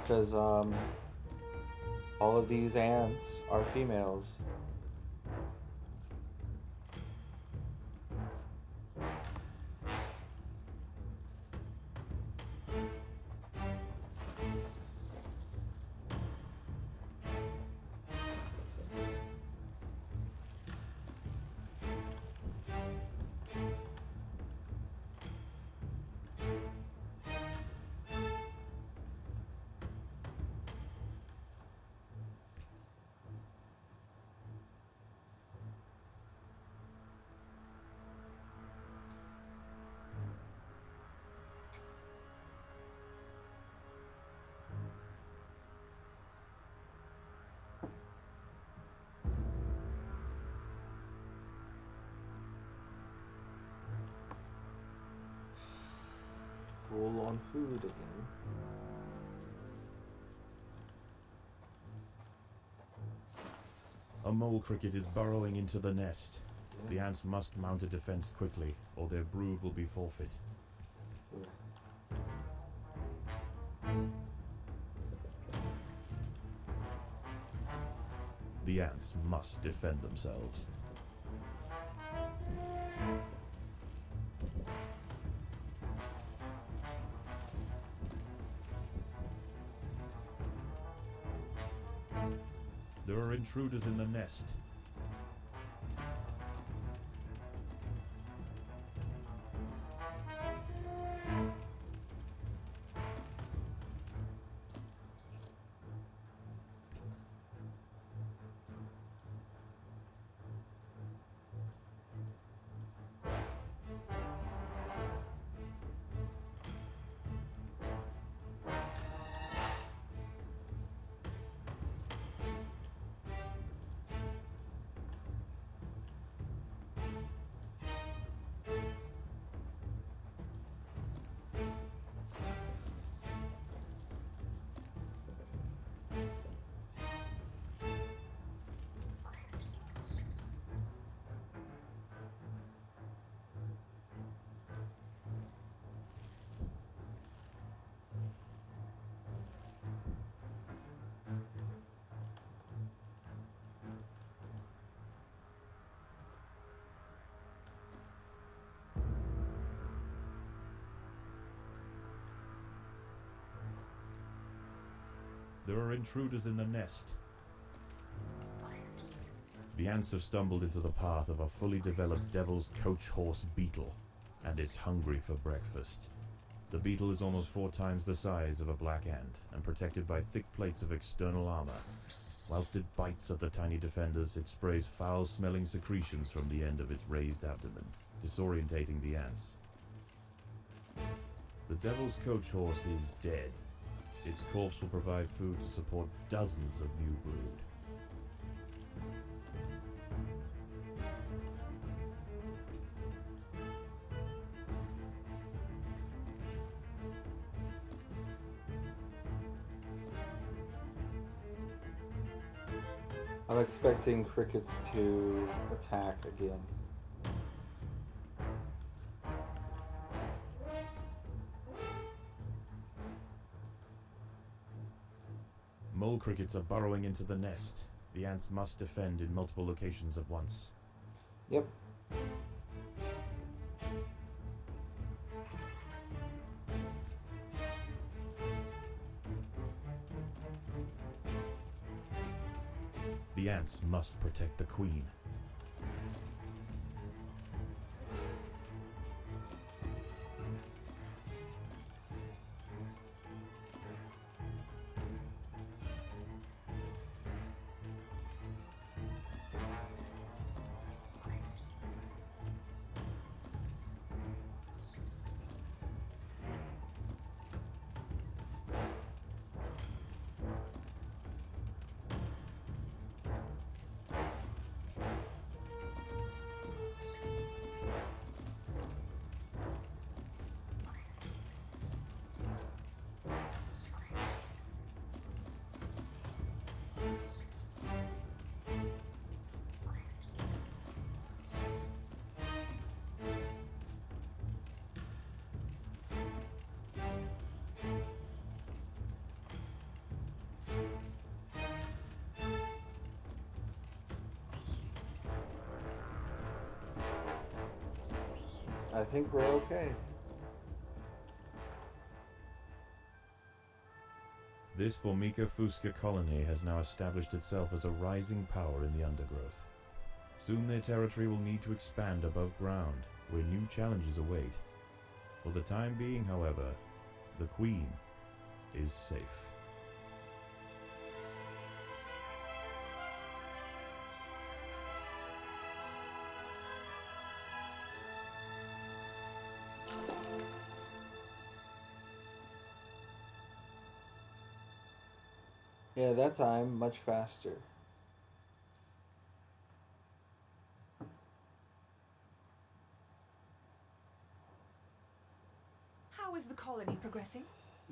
Because all of these ants are females. Full on food again. A mole cricket is burrowing into the nest. The ants must mount a defense quickly, or their brood will be forfeit. The ants must defend themselves. There are intruders in the nest. There are intruders in the nest. The ants have stumbled into the path of a fully developed devil's coach horse beetle, and it's hungry for breakfast. The beetle is almost 4 times the size of a black ant, and protected by thick plates of external armor. Whilst it bites at the tiny defenders, it sprays foul-smelling secretions from the end of its raised abdomen, disorientating the ants. The devil's coach horse is dead. Its corpse will provide food to support dozens of new brood. I'm expecting crickets to attack again. Mole crickets are burrowing into the nest. The ants must defend in multiple locations at once. Yep. The ants must protect the queen. I think we're okay. This Formica fusca colony has now established itself as a rising power in the Undergrowth. Soon their territory will need to expand above ground, where new challenges await. For the time being, however, the Queen is safe. Yeah, that time, much faster. How is the colony progressing?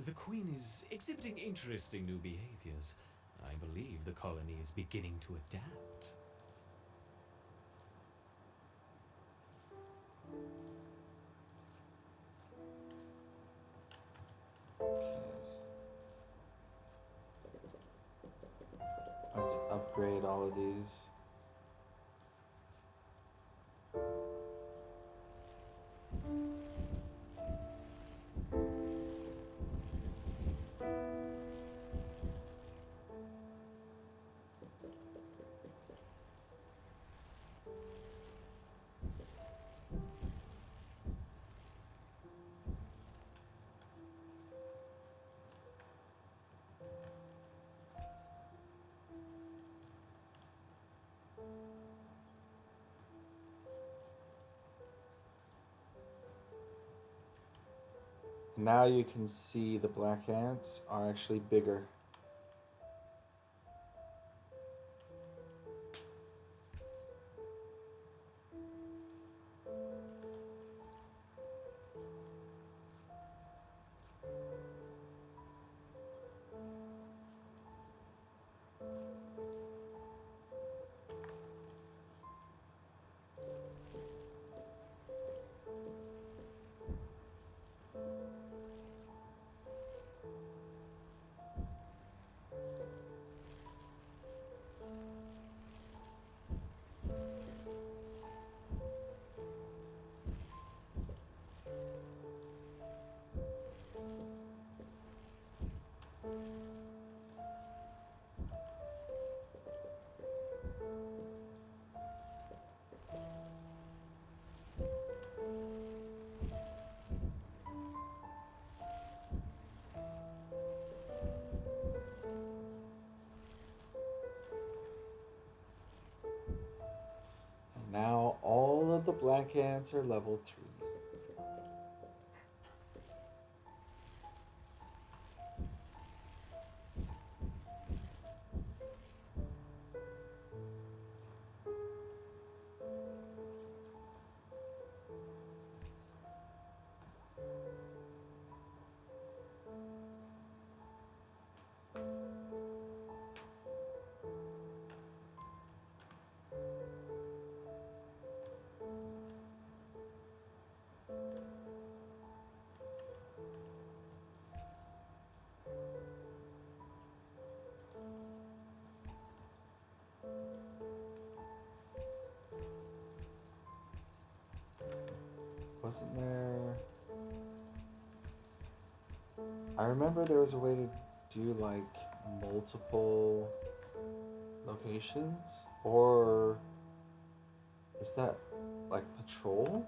The Queen is exhibiting interesting new behaviors. I believe the colony is beginning to adapt. Let's upgrade all of these. Now you can see the black ants are actually bigger. Now all of the black ants are level 3. Wasn't there... I remember there was a way to do like multiple locations, or is that like patrol?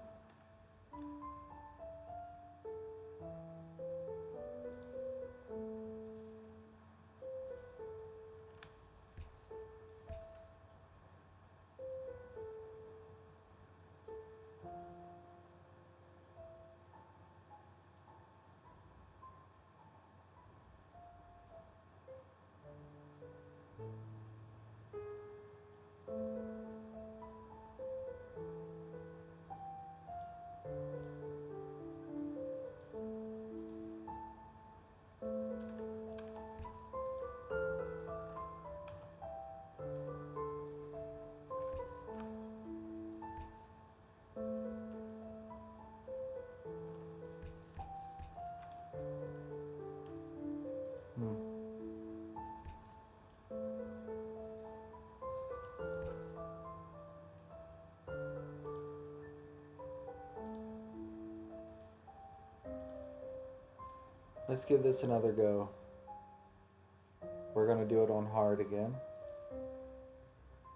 Let's give this another go. We're gonna do it on hard again.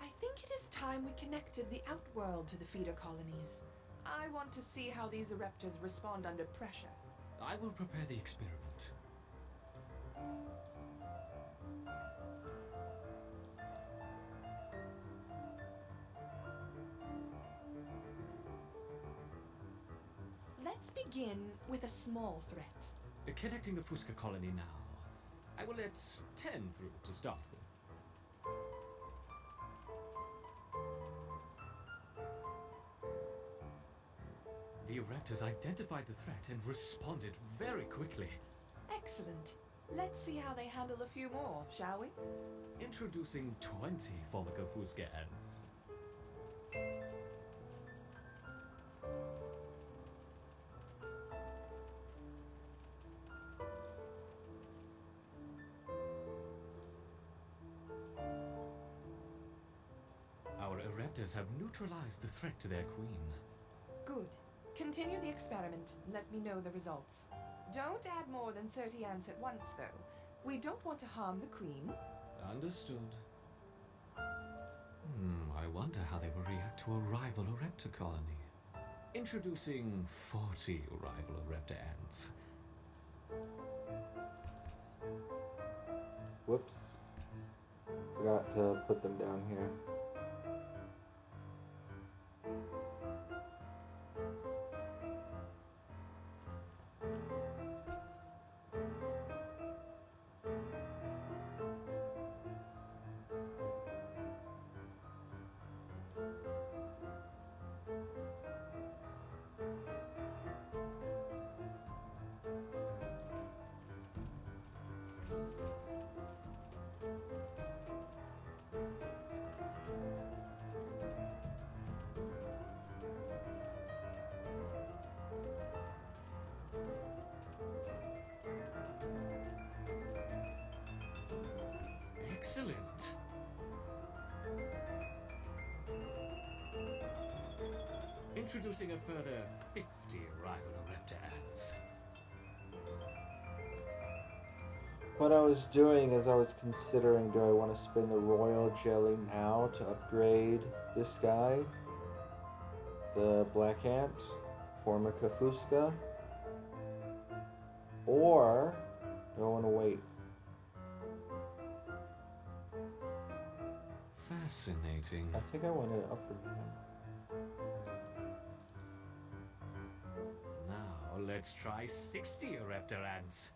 I think it is time we connected the outworld to the feeder colonies. I want to see how these Ereptors respond under pressure. I will prepare the experiment. Let's begin with a small threat. Connecting the Fusca colony now. I will let 10 through to start with. The Ereptors identified the threat and responded very quickly. Excellent. Let's see how they handle a few more, shall we? Introducing 20 Formica Fusca ants. Our Ereptors have neutralized the threat to their queen. Good. Continue the experiment. Let me know the results. Don't add more than 30 ants at once, though. We don't want to harm the queen. Understood. I wonder how they will react to a rival Ereptor colony. Introducing 40 rival Ereptor ants. Whoops. Forgot to put them down here. Excellent. Introducing a further 50 rival Ereptor ants. What I was doing is I was considering, do I want to spend the royal jelly now to upgrade this guy, the black ant, Formica fusca, or do I want to wait? Fascinating. I think I want to upgrade him. Now let's try 60 raptor ants.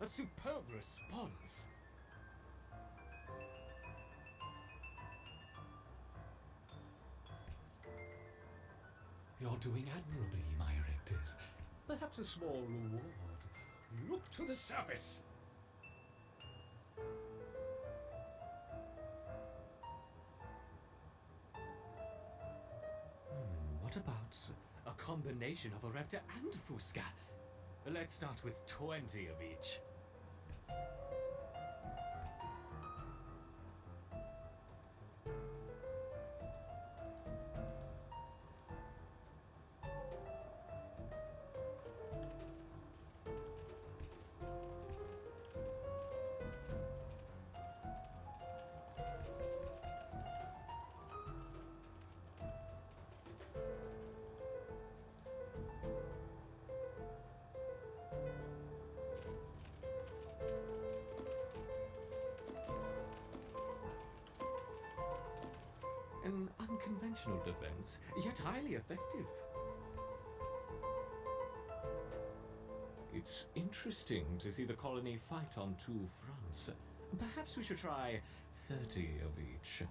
A superb response. You're doing admirably, my erectors. Perhaps a small reward. Look to the surface. What about a combination of a raptor and Fusca? Let's start with 20 of each. An unconventional defense, yet highly effective. It's interesting to see the colony fight on two fronts. Perhaps we should try 30 of each.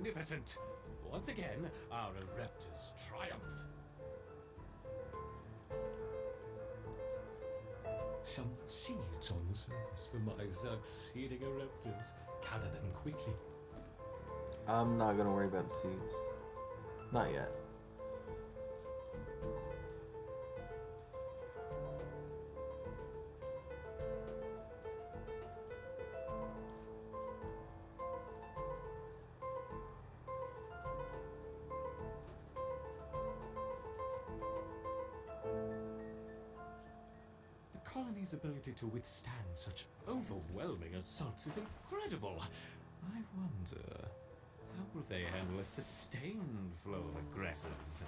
Magnificent! Once again, our Ereptors triumph. Some seeds on the surface for my succeeding Ereptors. Gather them quickly. I'm not gonna worry about the seeds. Not yet. The colony's ability to withstand such overwhelming assaults is incredible. I wonder, how will they handle a sustained flow of aggressors?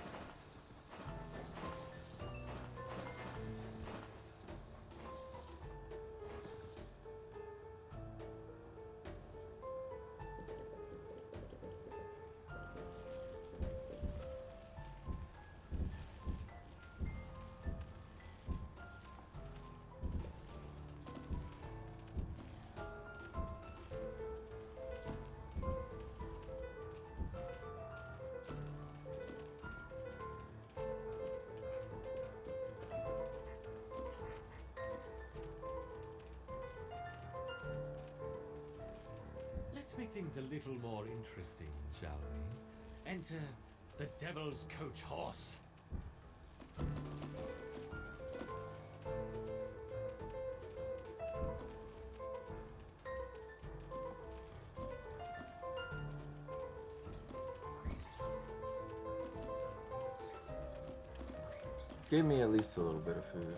Let's make things a little more interesting, shall we? Enter the Devil's Coach Horse. Give me at least a little bit of food.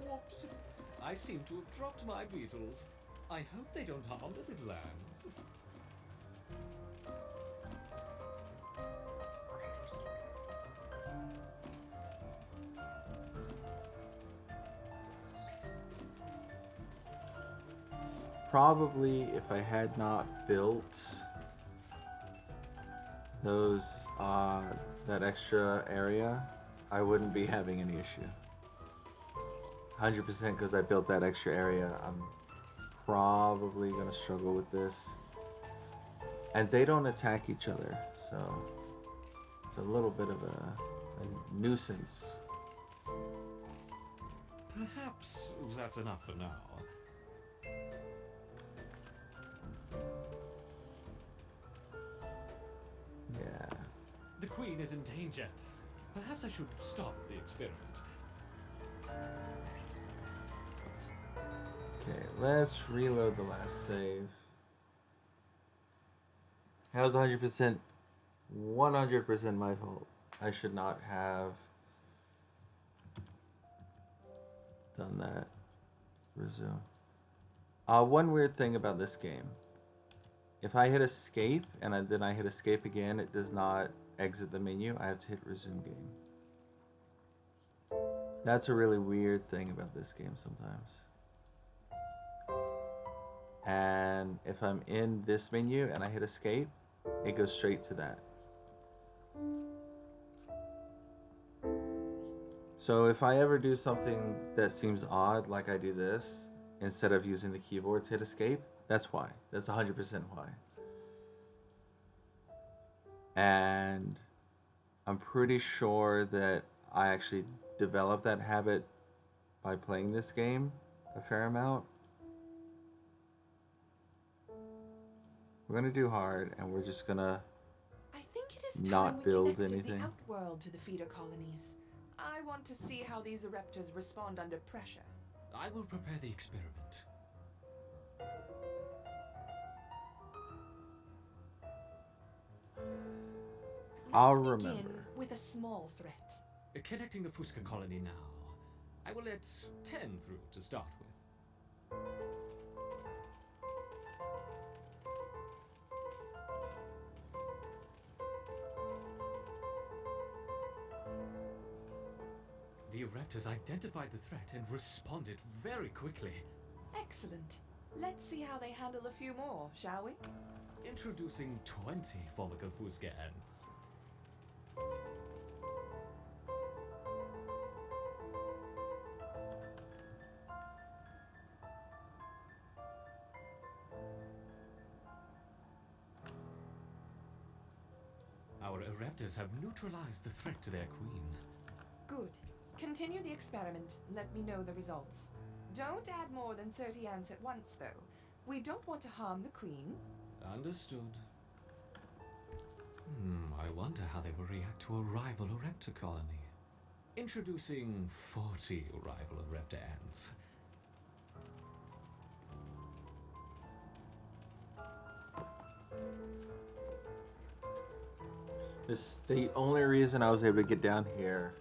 Whoops! I seem to have dropped my beetles. I hope they don't harm the little ants. Probably if I had not built those that extra area, I wouldn't be having any issue. 100% because I built that extra area. I'm probably gonna struggle with this. And they don't attack each other, so it's a little bit of a nuisance. Perhaps that's enough for now. Yeah. The Queen is in danger. Perhaps I should stop the experiment. Okay, let's reload the last save. How's 100%? 100% my fault. I should not have done that. Resume. One weird thing about this game. If I hit escape and then I hit escape again, it does not exit the menu. I have to hit resume game. That's a really weird thing about this game sometimes. And if I'm in this menu and I hit escape, it goes straight to that. So if I ever do something that seems odd, like I do this, instead of using the keyboard to hit escape, that's why. That's 100% why. And I'm pretty sure that I actually developed that habit by playing this game a fair amount. We're gonna do hard, and we're just gonna I think it is time not we build connected anything. the outworld to the feeder colonies. I want to see how these eruptors respond under pressure. I will prepare the experiment. I'll Let's begin remember. with a small threat. Connecting the Fusca colony now. I will let 10 through to start with. The Raptors identified the threat and responded very quickly. Excellent. Let's see how they handle a few more, shall we? Introducing 20 Formica Fusca ants. Our Raptors have neutralized the threat to their queen. Good. Continue the experiment and let me know the results. Don't add more than 30 ants at once, though. We don't want to harm the queen. Understood. I wonder how they will react to a rival Raptor colony. Introducing 40 rival Raptor ants. The only reason I was able to get down here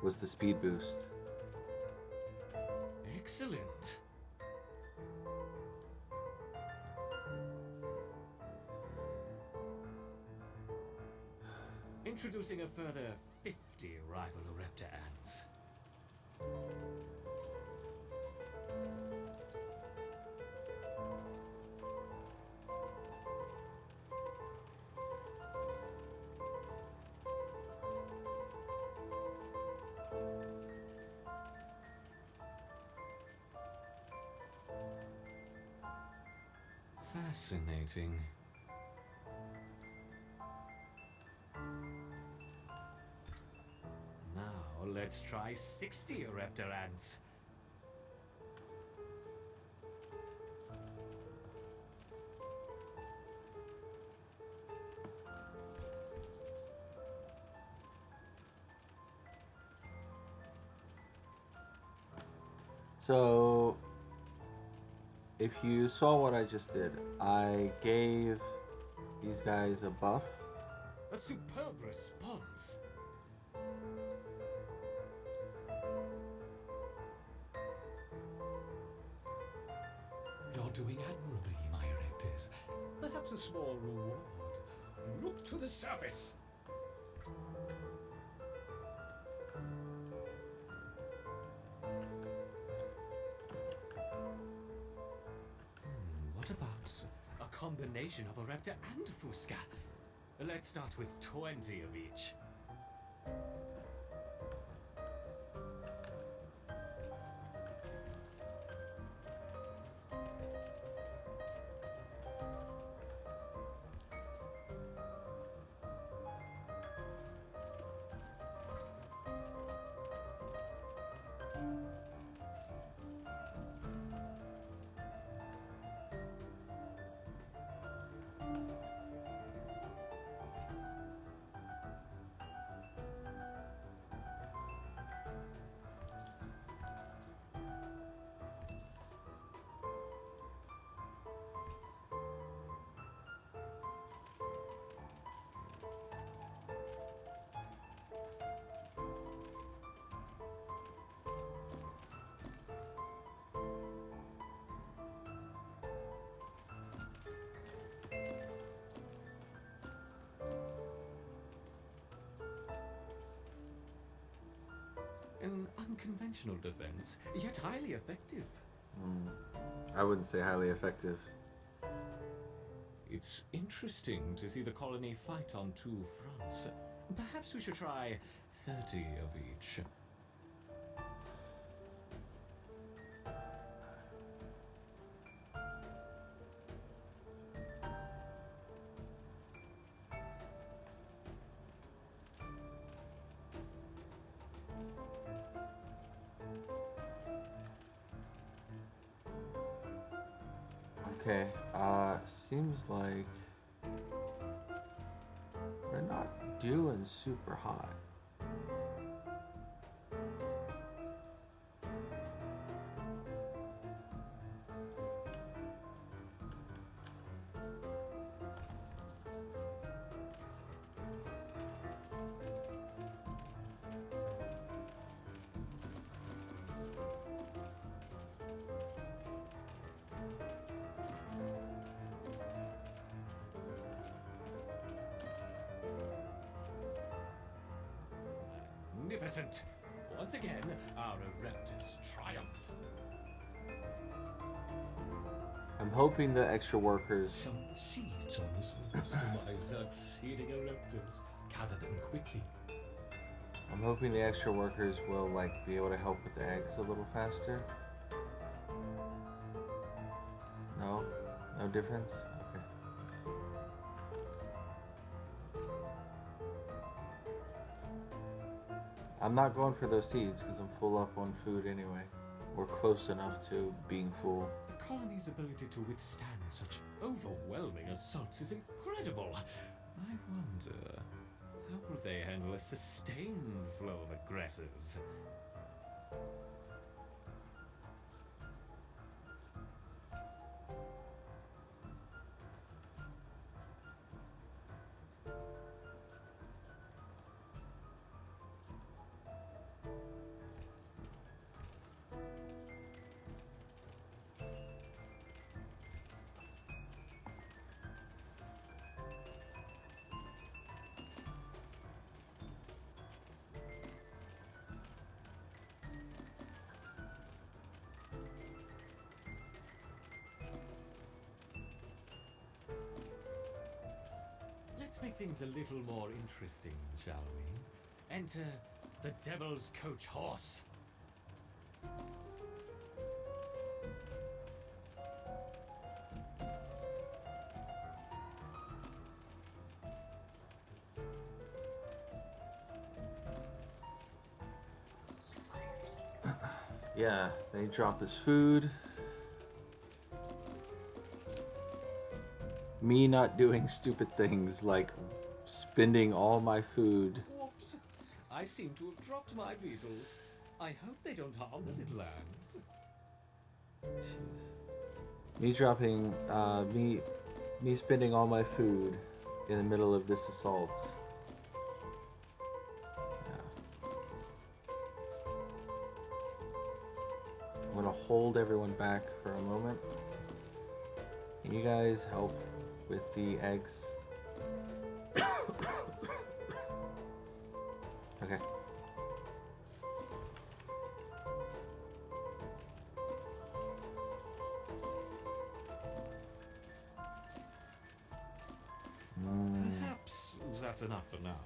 was the speed boost. Excellent. Introducing a further 50 rival Raptor ants. Fascinating. Now let's try 60 Raptor ants. So, if you saw what I just did, I gave these guys a buff. A superb response. You're doing admirably, my Raptors. Perhaps a small reward. Look to the surface. What about a combination of a Raptor and a Fusca? Let's start with 20 of each. unconventional defense, yet highly effective. I wouldn't say highly effective. It's interesting to see the colony fight on two fronts. Perhaps we should try 30 of each. Okay, seems like we're not doing super hot. Magnificent! Once again, our Ereptus triumph. I'm hoping the extra workers. Some seeds on the surface for my succeeding Ereptus. Gather them quickly. I'm hoping the extra workers will like be able to help with the eggs a little faster. No, no difference. Okay. I'm not going for those seeds because I'm full up on food anyway. We're close enough to being full. The colony's ability to withstand such overwhelming assaults is incredible. I wonder, how will they handle a sustained flow of aggressors? Let's make things a little more interesting, shall we? Enter the Devil's Coach Horse. Yeah, they drop this food. Me not doing stupid things like spending all my food. Whoops! I seem to have dropped my beetles. I hope they don't harm the little ants. Jeez. Me dropping, me spending all my food in the middle of this assault. Yeah. I'm gonna hold everyone back for a moment. Can you guys help with the eggs? Okay. Perhaps that's enough for now.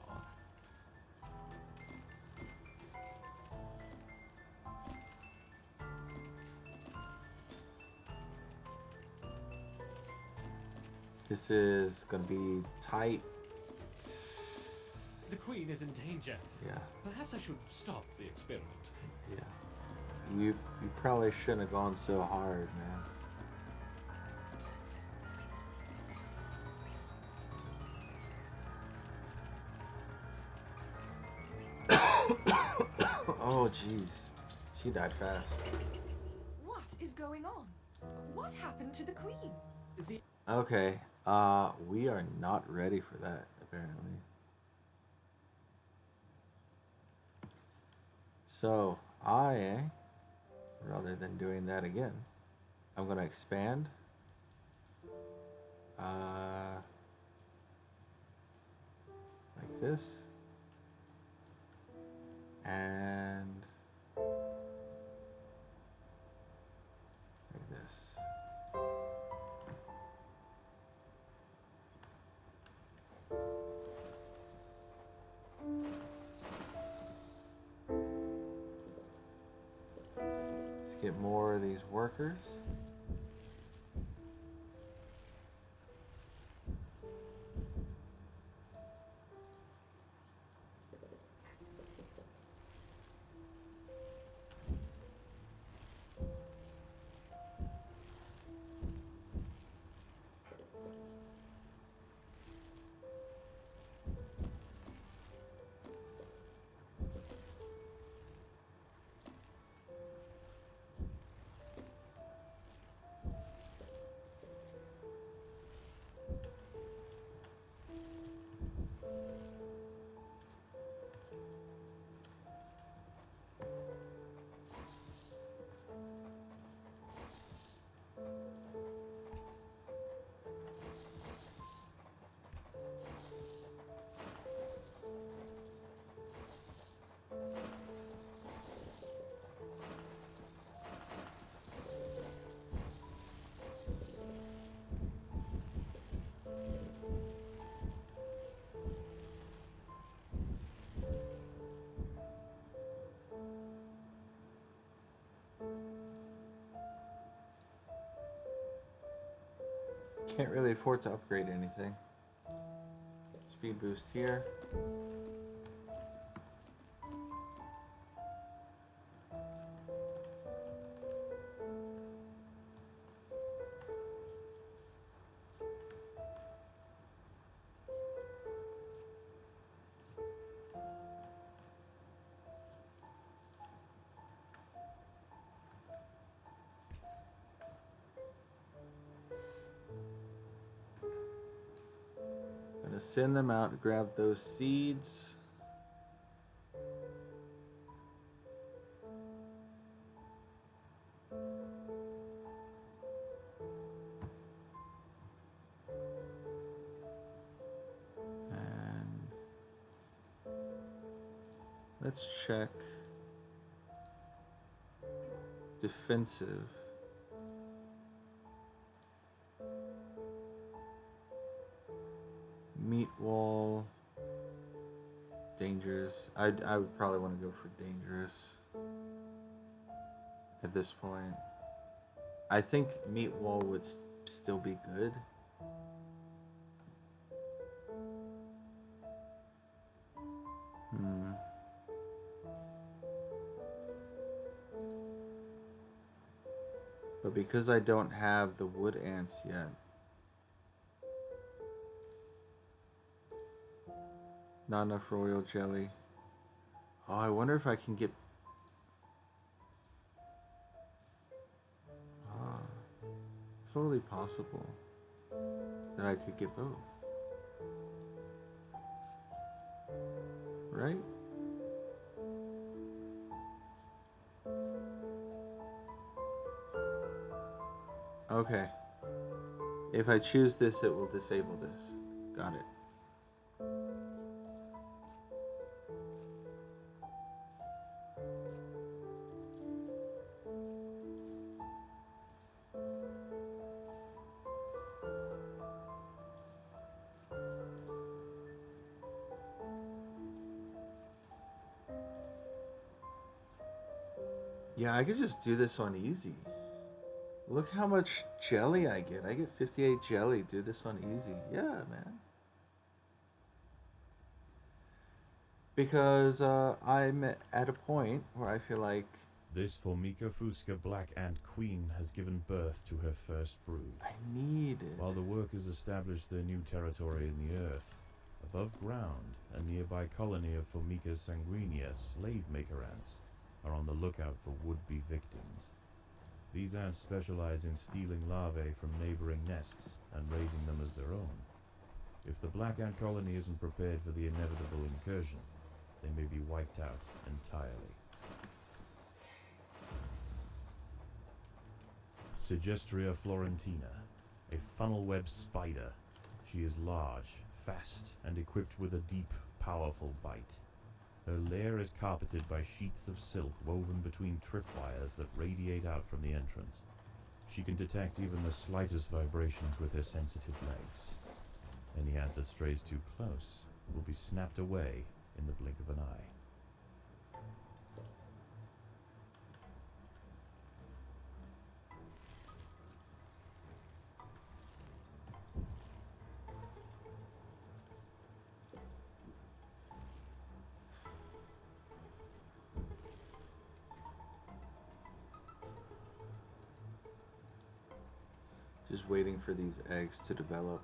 This is gonna be tight. The Queen is in danger. Yeah, Perhaps I should stop the experiment. yeah. You probably shouldn't have gone so hard, man. Oh, jeez. She died fast. What is going on? What happened to the queen? The Okay, we are not ready for that, apparently. So, rather than doing that again, I'm gonna expand. Like this. And get more of these workers. Can't really afford to upgrade anything. Speed boost here. Gonna send them out to grab those seeds. And let's check defensive. Meat wall. Dangerous. I would probably want to go for dangerous at this point. I think meat wall would still be good. But because I don't have the wood ants yet, not enough royal jelly. Oh, I wonder if I can get... totally possible that I could get both. Right? Okay. If I choose this, it will disable this. Got it. Yeah, I could just do this on easy. Look how much jelly I get. I get 58 jelly. Do this on easy. Yeah, man. Because I'm at a point where I feel like... This Formica Fusca Black Ant Queen has given birth to her first brood. I need it. While the workers establish their new territory in the earth, above ground, a nearby colony of Formica sanguinea slave maker ants are on the lookout for would-be victims. These ants specialize in stealing larvae from neighboring nests and raising them as their own. If the black ant colony isn't prepared for the inevitable incursion, they may be wiped out entirely. Sigestria florentina, a funnel-web spider. She is large, fast, and equipped with a deep, powerful bite. Her lair is carpeted by sheets of silk woven between tripwires that radiate out from the entrance. She can detect even the slightest vibrations with her sensitive legs. Any ant that strays too close will be snapped away in the blink of an eye. Just waiting for these eggs to develop.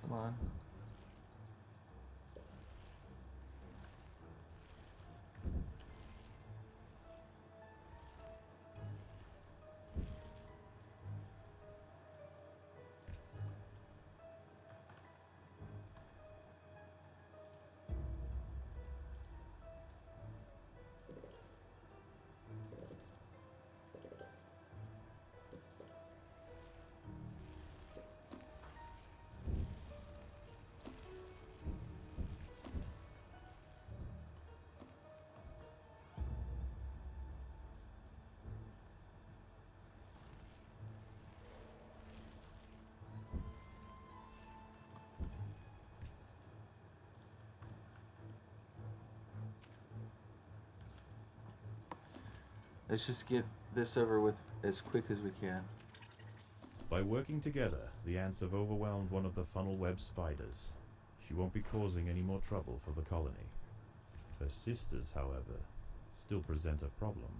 Come on. Let's just get this over with as quick as we can. By working together, the ants have overwhelmed one of the funnel web spiders. She won't be causing any more trouble for the colony. Her sisters, however, still present a problem.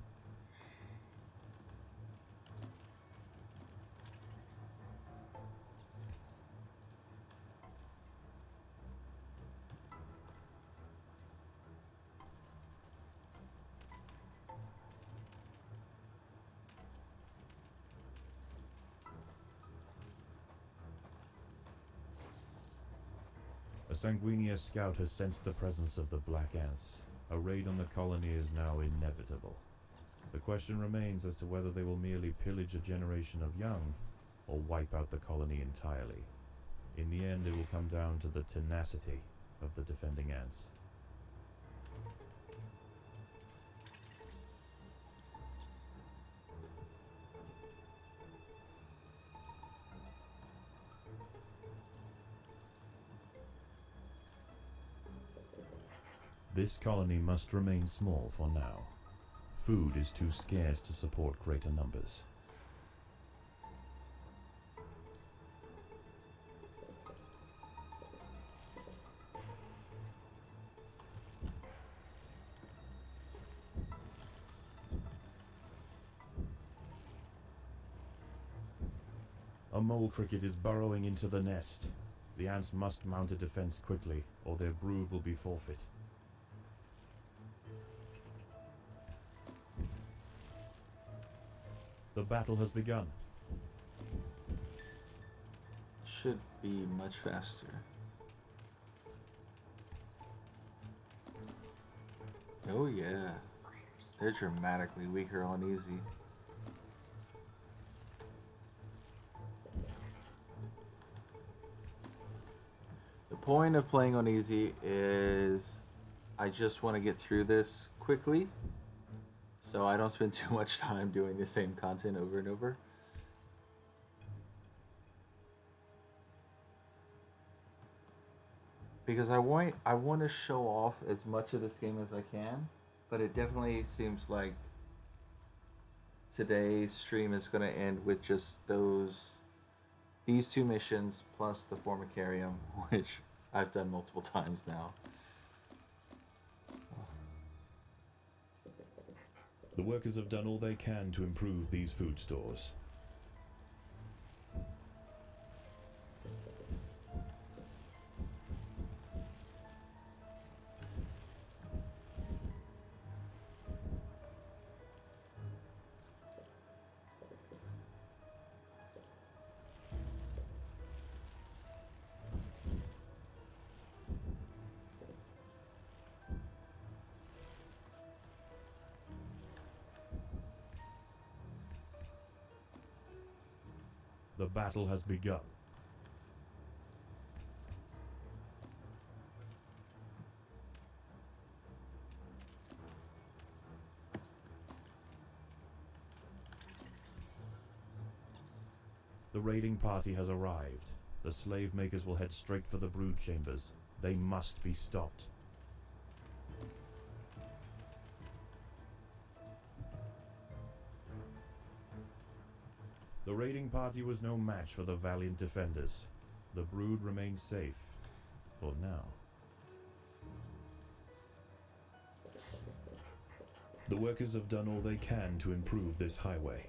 A Sanguinia scout has sensed the presence of the black ants. A raid on the colony is now inevitable. The question remains as to whether they will merely pillage a generation of young, or wipe out the colony entirely. In the end, it will come down to the tenacity of the defending ants. This colony must remain small for now. Food is too scarce to support greater numbers. A mole cricket is burrowing into the nest. The ants must mount a defense quickly, or their brood will be forfeit. The battle has begun. Should be much faster. Oh yeah. They're dramatically weaker on easy. The point of playing on easy is I just want to get through this quickly, so I don't spend too much time doing the same content over and over. Because I want to show off as much of this game as I can, but it definitely seems like today's stream is going to end with just these two missions plus the Formicarium, which I've done multiple times now. The workers have done all they can to improve these food stores. The battle has begun. The raiding party has arrived. The slave makers will head straight for the brood chambers. They must be stopped. The raiding party was no match for the valiant defenders. The brood remains safe. For now. The workers have done all they can to improve this highway.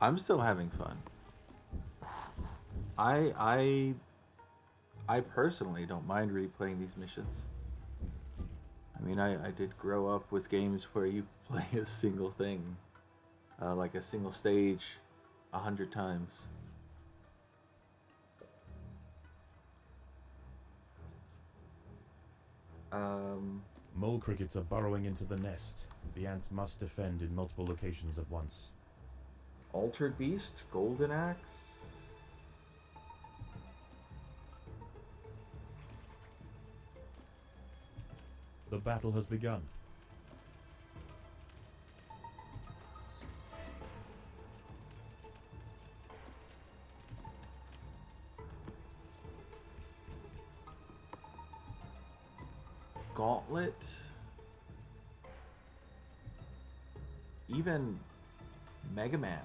I'm still having fun. I personally don't mind replaying these missions. I mean, I did grow up with games where you play a single thing, like a single stage, 100 times. Mole crickets are burrowing into the nest. The ants must defend in multiple locations at once. Altered Beast, Golden Axe. The battle has begun. Gauntlet. Even Mega Man.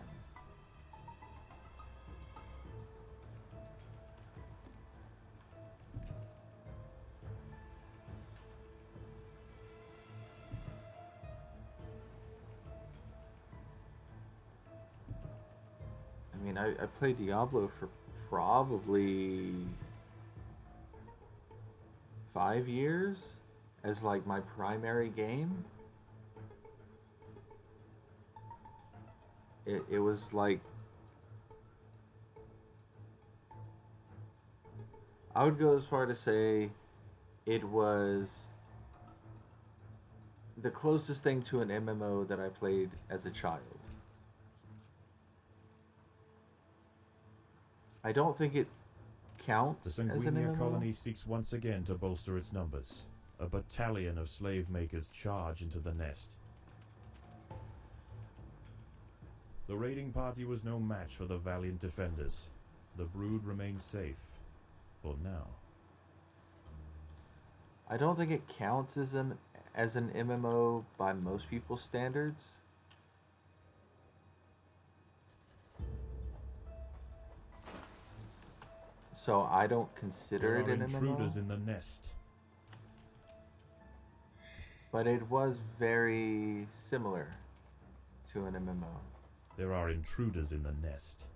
I mean, I played Diablo for probably 5 years as like my primary game. It was like, I would go as far to say it was the closest thing to an MMO that I played as a child. I don't think it counts The as an Sanguinian MMO. colony seeks once again to bolster its numbers. A battalion of slave makers charge into the nest. The raiding party was no match for the valiant defenders. The brood remains safe. For now. I don't think it counts as an MMO by most people's standards. So I don't consider There it are an intruders MMO. in the nest. But it was very similar to an MMO. There are intruders in the nest.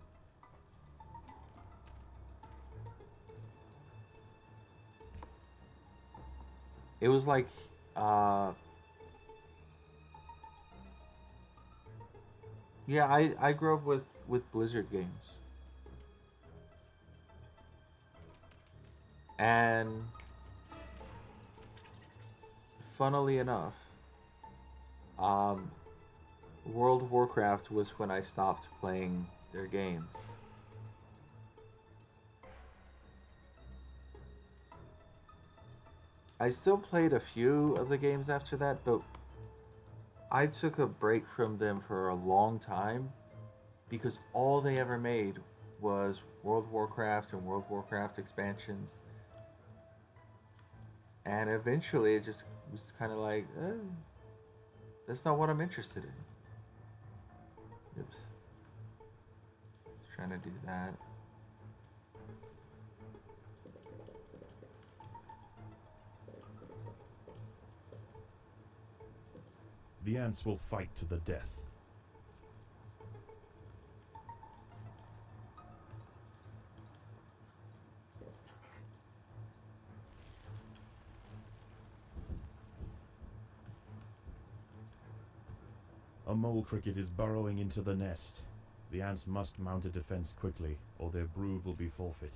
It was like, yeah, I grew up with Blizzard games. And funnily enough, World of Warcraft was when I stopped playing their games. I still played a few of the games after that, but I took a break from them for a long time because all they ever made was World of Warcraft and World of Warcraft expansions. And eventually it just was kind of like, that's not what I'm interested in. Oops. Trying to do that. The ants will fight to the death. A mole cricket is burrowing into the nest. The ants must mount a defense quickly, or their brood will be forfeit.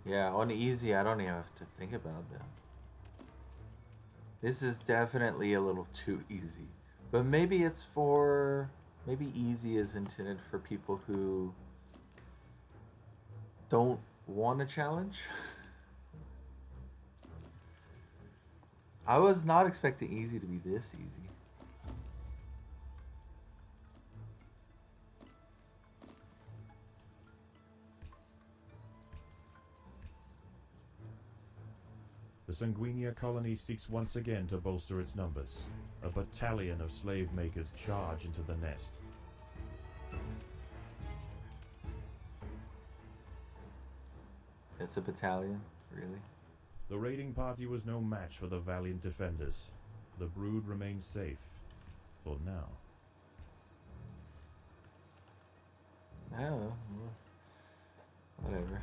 Yeah, on easy, I don't even have to think about them. This is definitely a little too easy. But maybe it's for... Maybe easy is intended for people who don't want a challenge. I was not expecting easy to be this easy. The Sanguinia colony seeks once again to bolster its numbers. A battalion of slave makers charge into the nest. It's a battalion, really? The raiding party was no match for the valiant defenders. The brood remains safe. For now. Oh, whatever.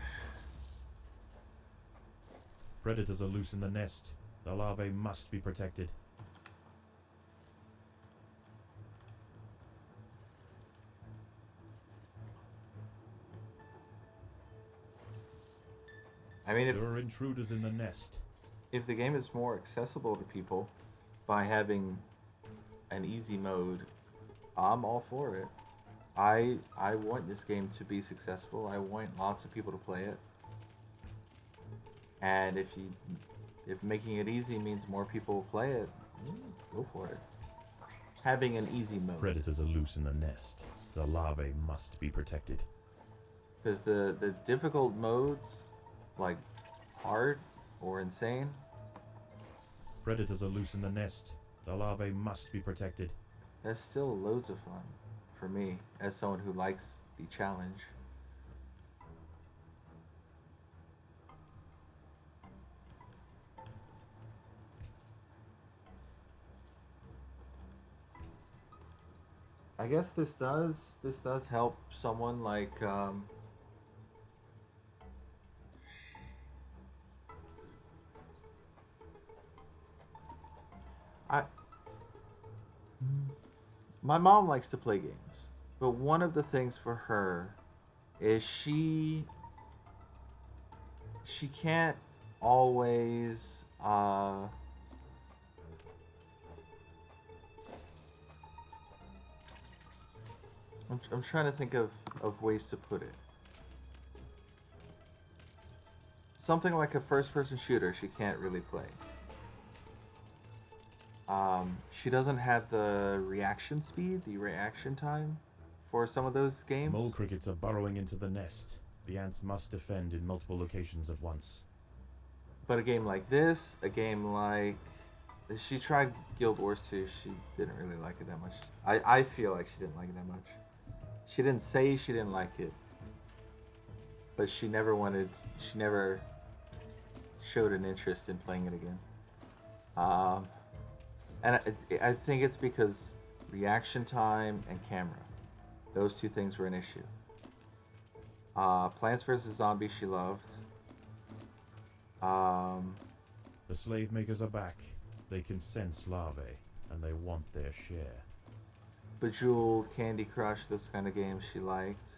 Predators are loose in the nest. The larvae must be protected. I mean, There are intruders in the nest. if the game is more accessible to people by having an easy mode, I'm all for it. I want this game to be successful. I want lots of people to play it. And if making it easy means more people will play it, go for it. Having an easy mode. Predators are loose in the nest. The larvae must be protected. Because the difficult modes, like hard or insane, Predators are loose in the nest. The larvae must be protected. that's still loads of fun for me as someone who likes the challenge. I guess this does help someone like I my mom likes to play games, but one of the things for her is she can't always I'm trying to think of ways to put it. Something like a first-person shooter she can't really play. She doesn't have the reaction speed, the reaction time for some of those games. Mole crickets are burrowing into the nest. The ants must defend in multiple locations at once. But a game like this, a game like... She tried Guild Wars 2, she didn't really like it that much. I feel like she didn't like it that much. She didn't say she didn't like it, but she never showed an interest in playing it again. And I think it's because reaction time and camera, those two things were an issue. Plants vs. Zombies she loved. The slave makers are back. They can sense larvae, and they want their share. Bejeweled, Candy Crush, those kind of games she liked.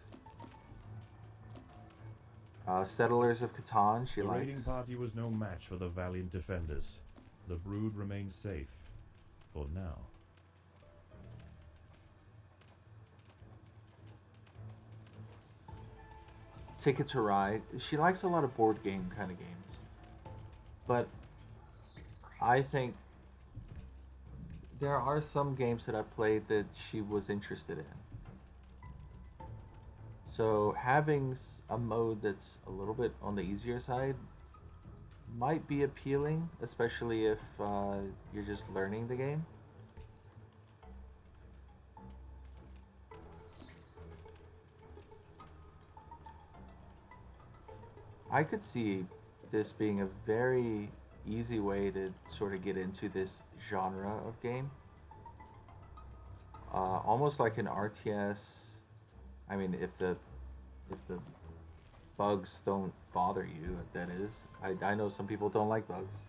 Settlers of Catan she The liked. raiding party was no match for the valiant defenders. The brood remains safe. For now. Ticket to Ride. She likes a lot of board game kind of games. But I think there are some games that I played that she was interested in. So having a mode that's a little bit on the easier side might be appealing, especially if you're just learning the game. I could see this being a very easy way to sort of get into this genre of game. Almost like an RTS I mean, if the bugs don't bother you, that is. I know some people don't like bugs.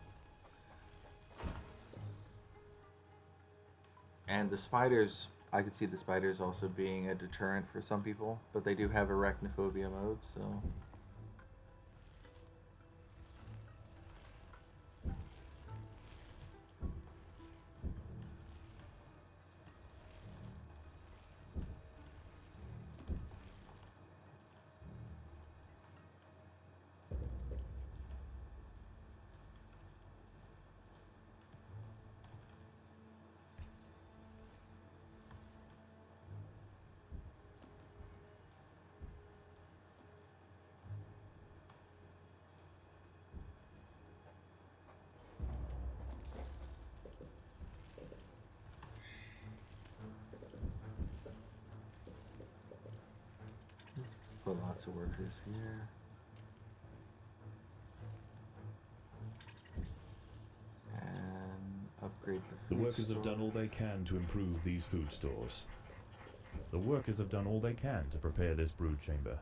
And the spiders, I could see the spiders also being a deterrent for some people, but they do have arachnophobia mode, so... Let's put lots of workers here. And upgrade the The food workers have store. done all they can to improve these food stores. The workers have done all they can to prepare this brood chamber.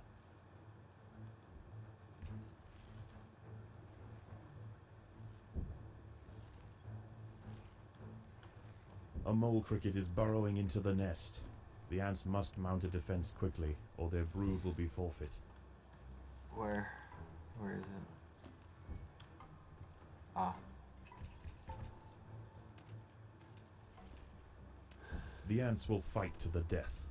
A mole cricket is burrowing into the nest. The ants must mount a defense quickly, or their brood will be forfeit. Where is it? Ah. The ants will fight to the death.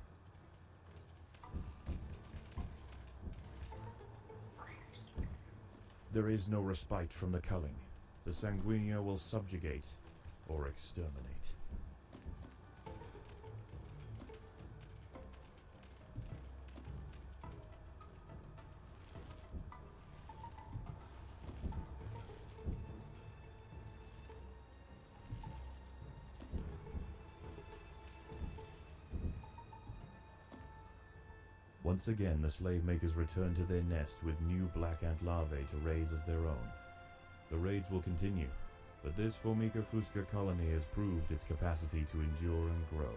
There is no respite from the culling. The sanguinea will subjugate or exterminate. Once again, the slave makers return to their nest with new black ant larvae to raise as their own. The raids will continue, but this Formica fusca colony has proved its capacity to endure and grow.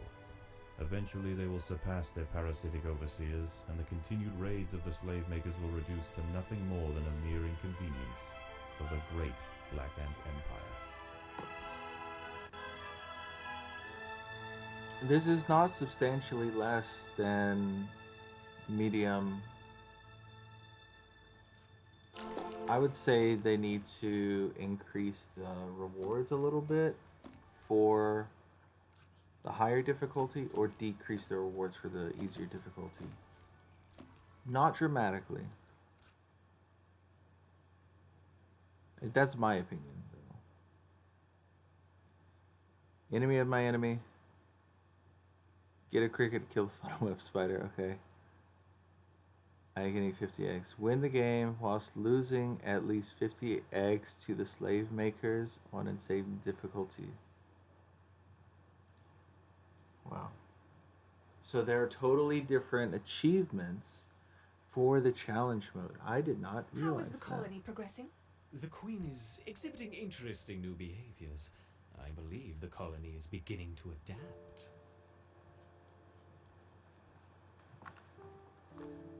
Eventually they will surpass their parasitic overseers, and the continued raids of the slave makers will reduce to nothing more than a mere inconvenience for the great Black Ant Empire. This is not substantially less than medium. I would say they need to increase the rewards a little bit for the higher difficulty, or decrease the rewards for the easier difficulty. Not dramatically. That's my opinion, though. Enemy of my enemy. Get a cricket, kill the funnel web spider. Okay. I can eat 50 eggs. Win the game whilst losing at least 50 eggs to the slave makers on insane difficulty. Wow. So there are totally different achievements for the challenge mode. I did not realize How is the colony progressing? The Queen is exhibiting interesting new behaviors. I believe the colony is beginning to adapt.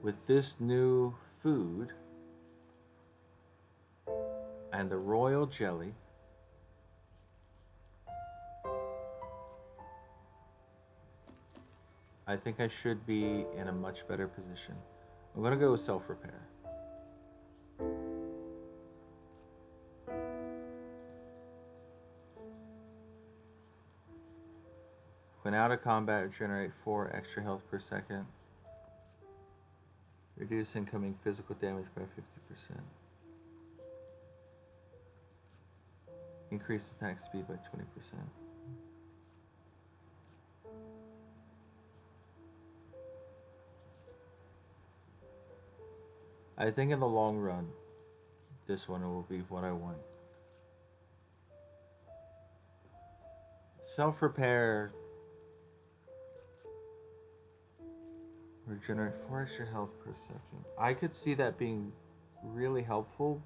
With this new food and the royal jelly, I think I should be in a much better position. I'm going to go with self-repair. When out of combat, generate 4 extra health per second. Reduce incoming physical damage by 50%. Increase attack speed by 20%. I think in the long run, this one will be what I want. Self-repair. Regenerate 4 extra health per second. I could see that being really helpful,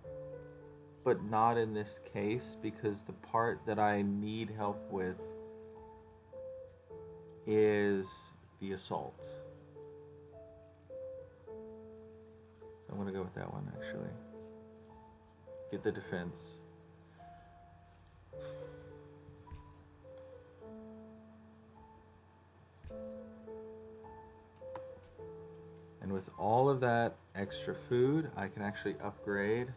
but not in this case, because the part that I need help with is the assault. going to go with that one, actually. Get the defense. And with all of that extra food, I can actually upgrade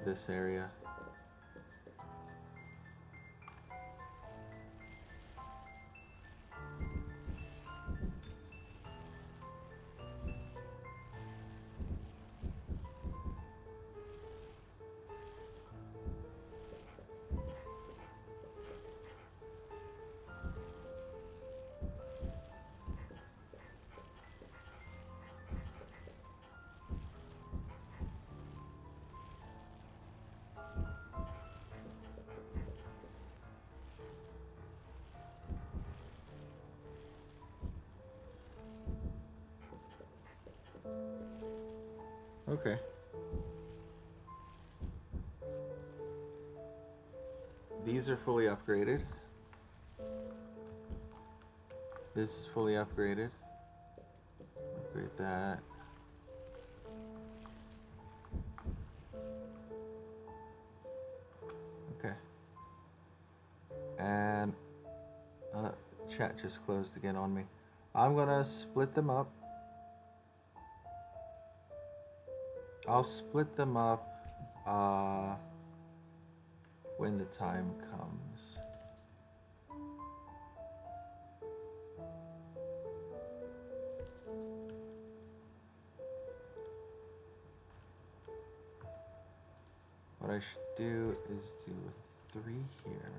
this area. Okay. These are fully upgraded. This is fully upgraded. Upgrade that. Okay. And chat just closed again on me. I'm gonna split them up. I'll split them up when the time comes. What I should do is do 3 here.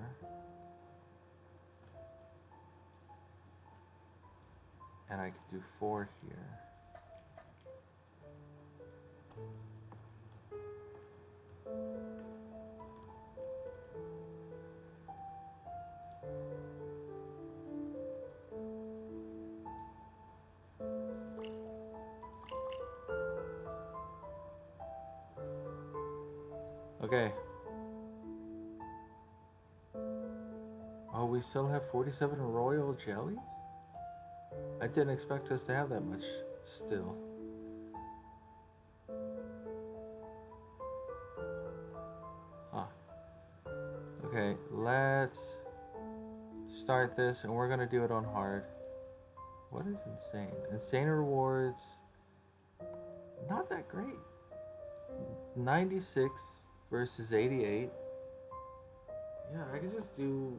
And I could do 4 here. Okay. Oh, we still have 47 royal jelly? I didn't expect us to have that much still. Huh. Okay, let's start this, and we're gonna do it on hard. What is insane? Insane rewards, not that great. 96 versus 88. Yeah, I could just do...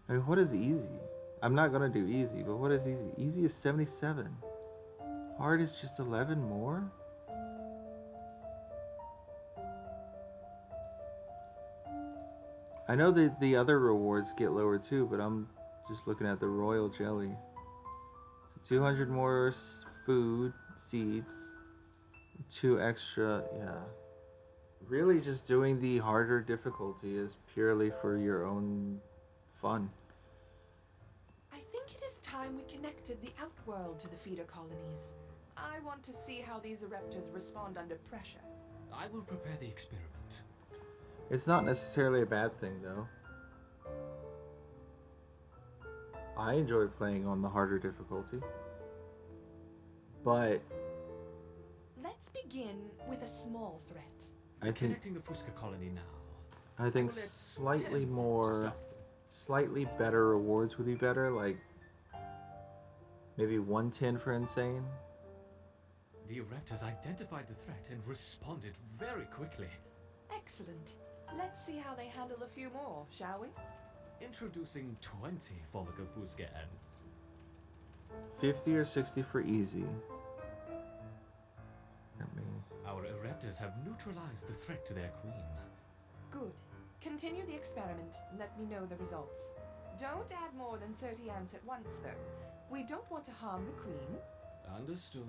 I mean, what is easy? I'm not gonna do easy, but what is easy? Easy is 77. Hard is just 11 more? I know that the other rewards get lower too, but I'm just looking at the royal jelly. So 200 more food, seeds, 2 extra, yeah. Really just doing the harder difficulty is purely for your own fun. I think it is time we connected the Outworld to the feeder colonies. I want to see how these Ereptors respond under pressure. I will prepare the experiment. It's not necessarily a bad thing, though. I enjoy playing on the harder difficulty. But let's begin with a small threat. I think Connecting the Fusca colony now. I think Let's slightly 10 more, stop. slightly better rewards would be better. Like maybe 110 for insane. The Ereptors identified the threat and responded very quickly. Excellent. Let's see how they handle a few more, shall we? Introducing 20 Vomica Fusca ants. 50 or 60 for easy. Let me... Our Ereptors have neutralized the threat to their queen. Good. Continue the experiment and let me know the results. Don't add more than 30 ants at once, though. We don't want to harm the queen. Understood.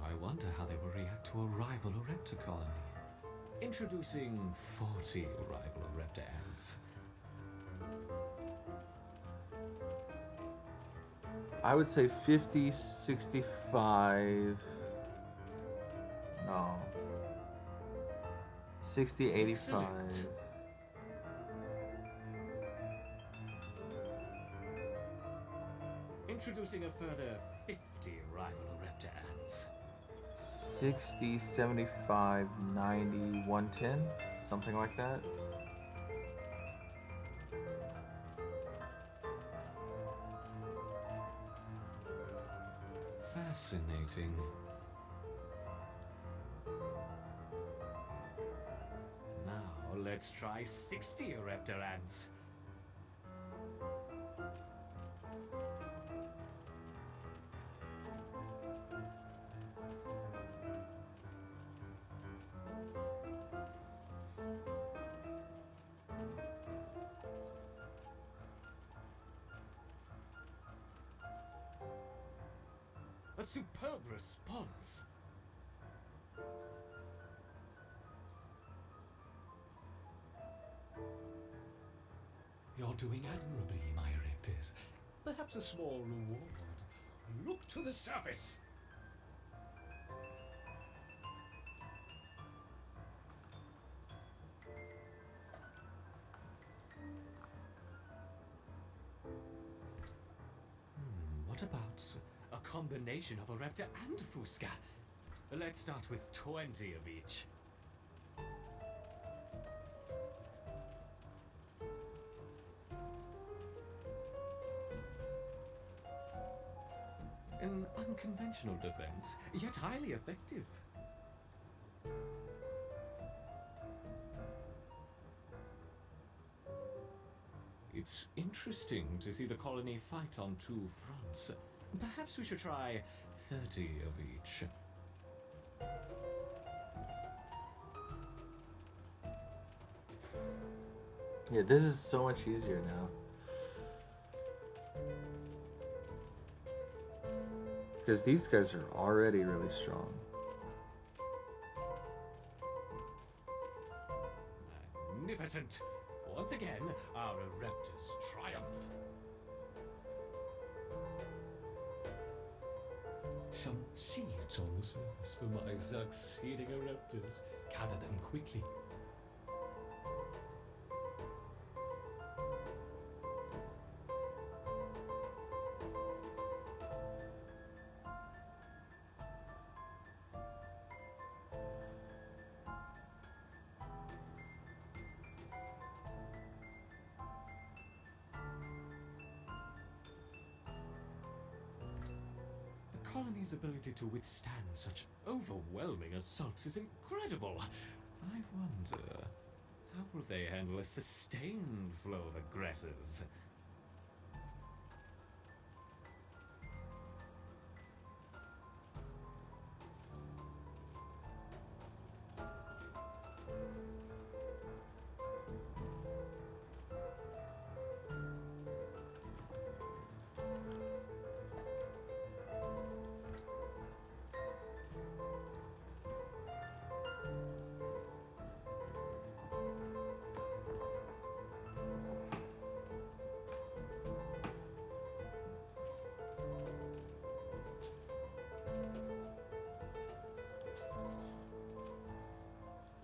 I wonder how they will react to a rival Ereptor colony. Introducing 40 rival Ereptor ants. I would say 50, 65. No. 60, 85. Excellent. Introducing a further 50 Rivaloraptor ants. 60, 75, 90, 110. Something like that. Fascinating. Now let's try 60 Raptor ants. A superb response. You're doing admirably, my Erectors. Perhaps a small reward. Look to the surface. What about a combination of a raptor and a Fusca? Let's start with 20 of each. An unconventional defense, yet highly effective. It's interesting to see the colony fight on two fronts. Perhaps we should try 30 of each. Yeah, this is so much easier now. Because these guys are already really strong. Magnificent! Once again, our Raptors triumph. Some seeds on the surface for my succeeding Raptors. Gather them quickly. The colony's ability to withstand such overwhelming assaults is incredible. I wonder, how will they handle a sustained flow of aggressors?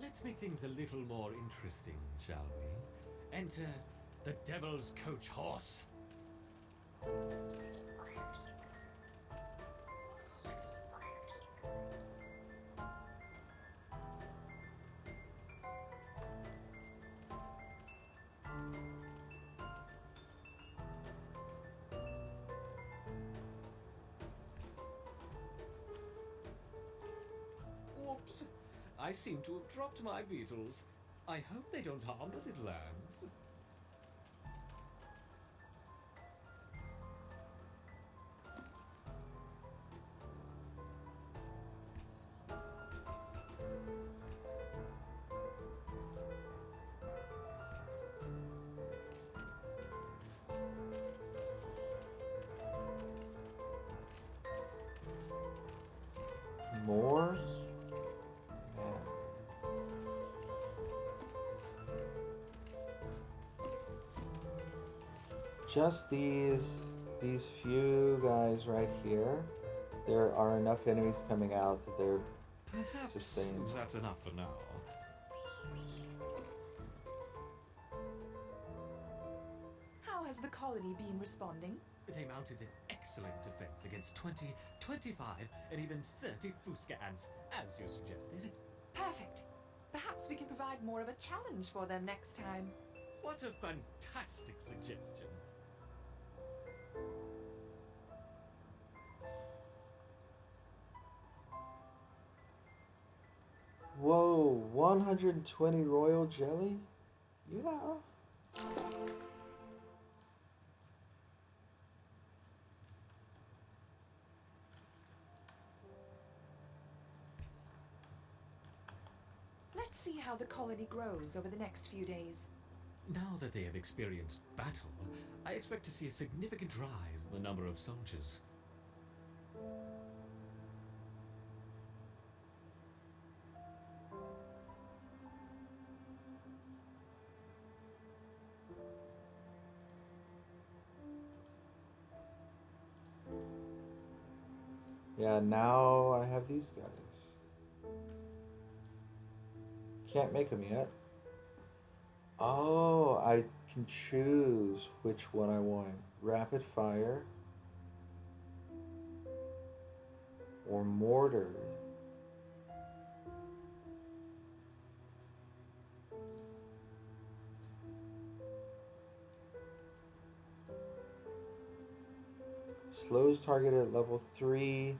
Let's make things a little more interesting, shall we? Enter the Devil's Coach Horse. Whoops! I seem to have dropped my beetles. I hope they don't harm the little ants. More? Just these few guys right here. There are enough enemies coming out that they're Perhaps sustained. that's enough for now. the colony been responding? They mounted an excellent defense against 20, 25, and even 30 Fuska ants, as you suggested. Perfect. Perhaps we can provide more of a challenge for them next time. What a fantastic suggestion. Whoa, 120 royal jelly? Yeah. Let's see how the colony grows over the next few days. Now that they have experienced battle, I expect to see a significant rise in the number of soldiers. Yeah, now I have these guys. Can't make them yet. Oh, I can choose which one I want. Rapid fire or mortar. Slows target at level 3.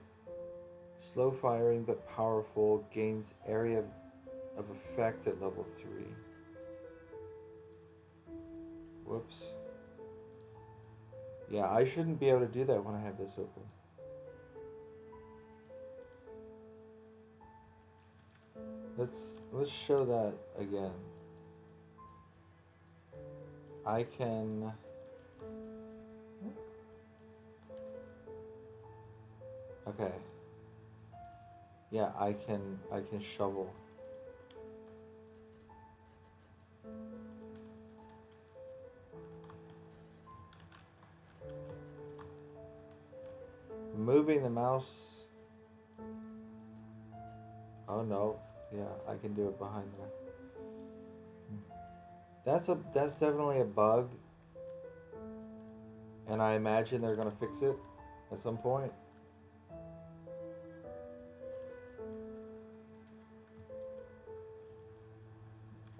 Slow firing but powerful. Gains area of effect at level 3. Whoops. Yeah, I shouldn't be able to do that when I have this open. Let's show that again. I can okay. Yeah, I can shovel. Moving the mouse. Oh no. Yeah, I can do it behind there. That's definitely a bug. And I imagine they're gonna fix it at some point.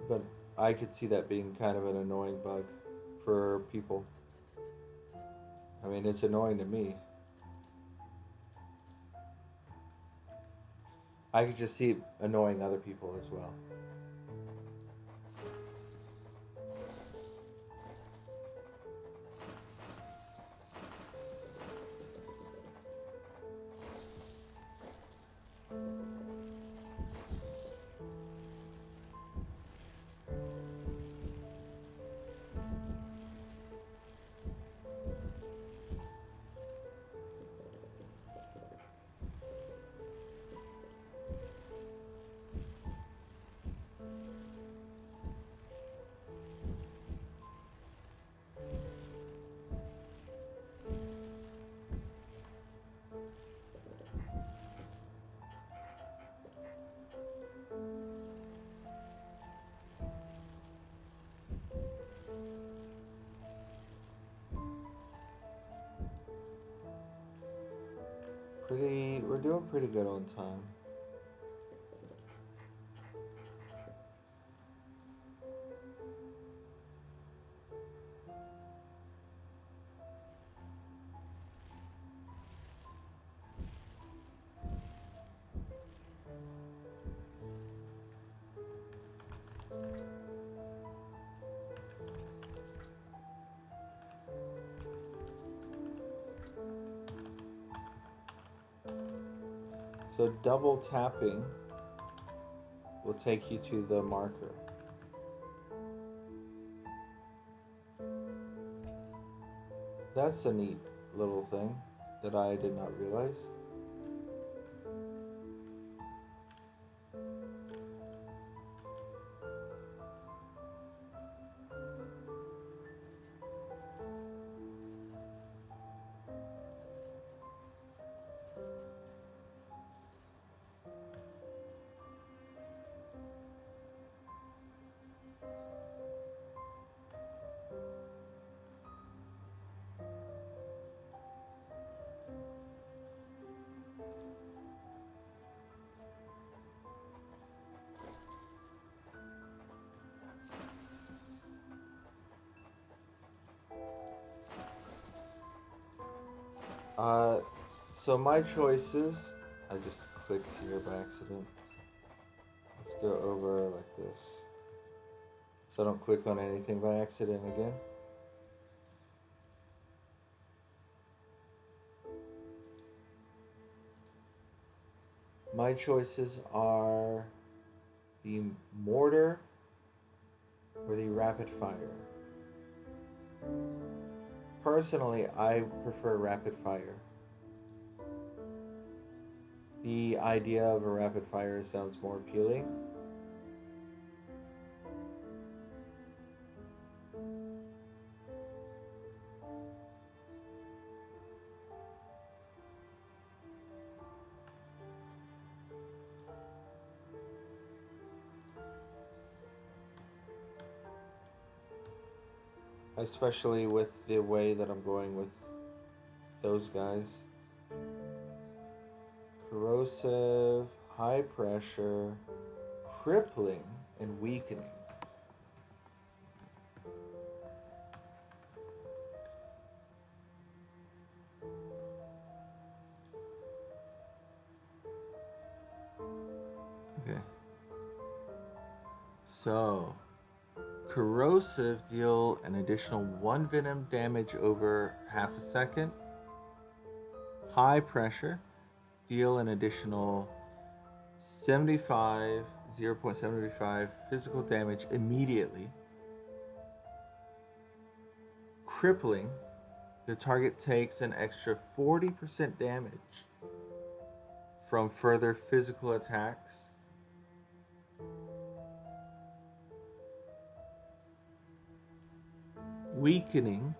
But I could see that being kind of an annoying bug for people. I mean, it's annoying to me. I could just see it annoying other people as well. We're doing pretty good on time. So double tapping will take you to the marker. That's a neat little thing that I did not realize. So my choices, I just clicked here by accident. Let's go over like this. So I don't click on anything by accident again. My choices are the mortar or the rapid fire. Personally, I prefer rapid fire. The idea of a rapid fire sounds more appealing. Especially with the way that I'm going with those guys. Corrosive, high pressure, crippling, and weakening. Okay. So, corrosive deal an additional 1 venom damage over half a second. High pressure deal an additional 0.75 physical damage immediately. Crippling, the target takes an extra 40% damage from further physical attacks. Weakening,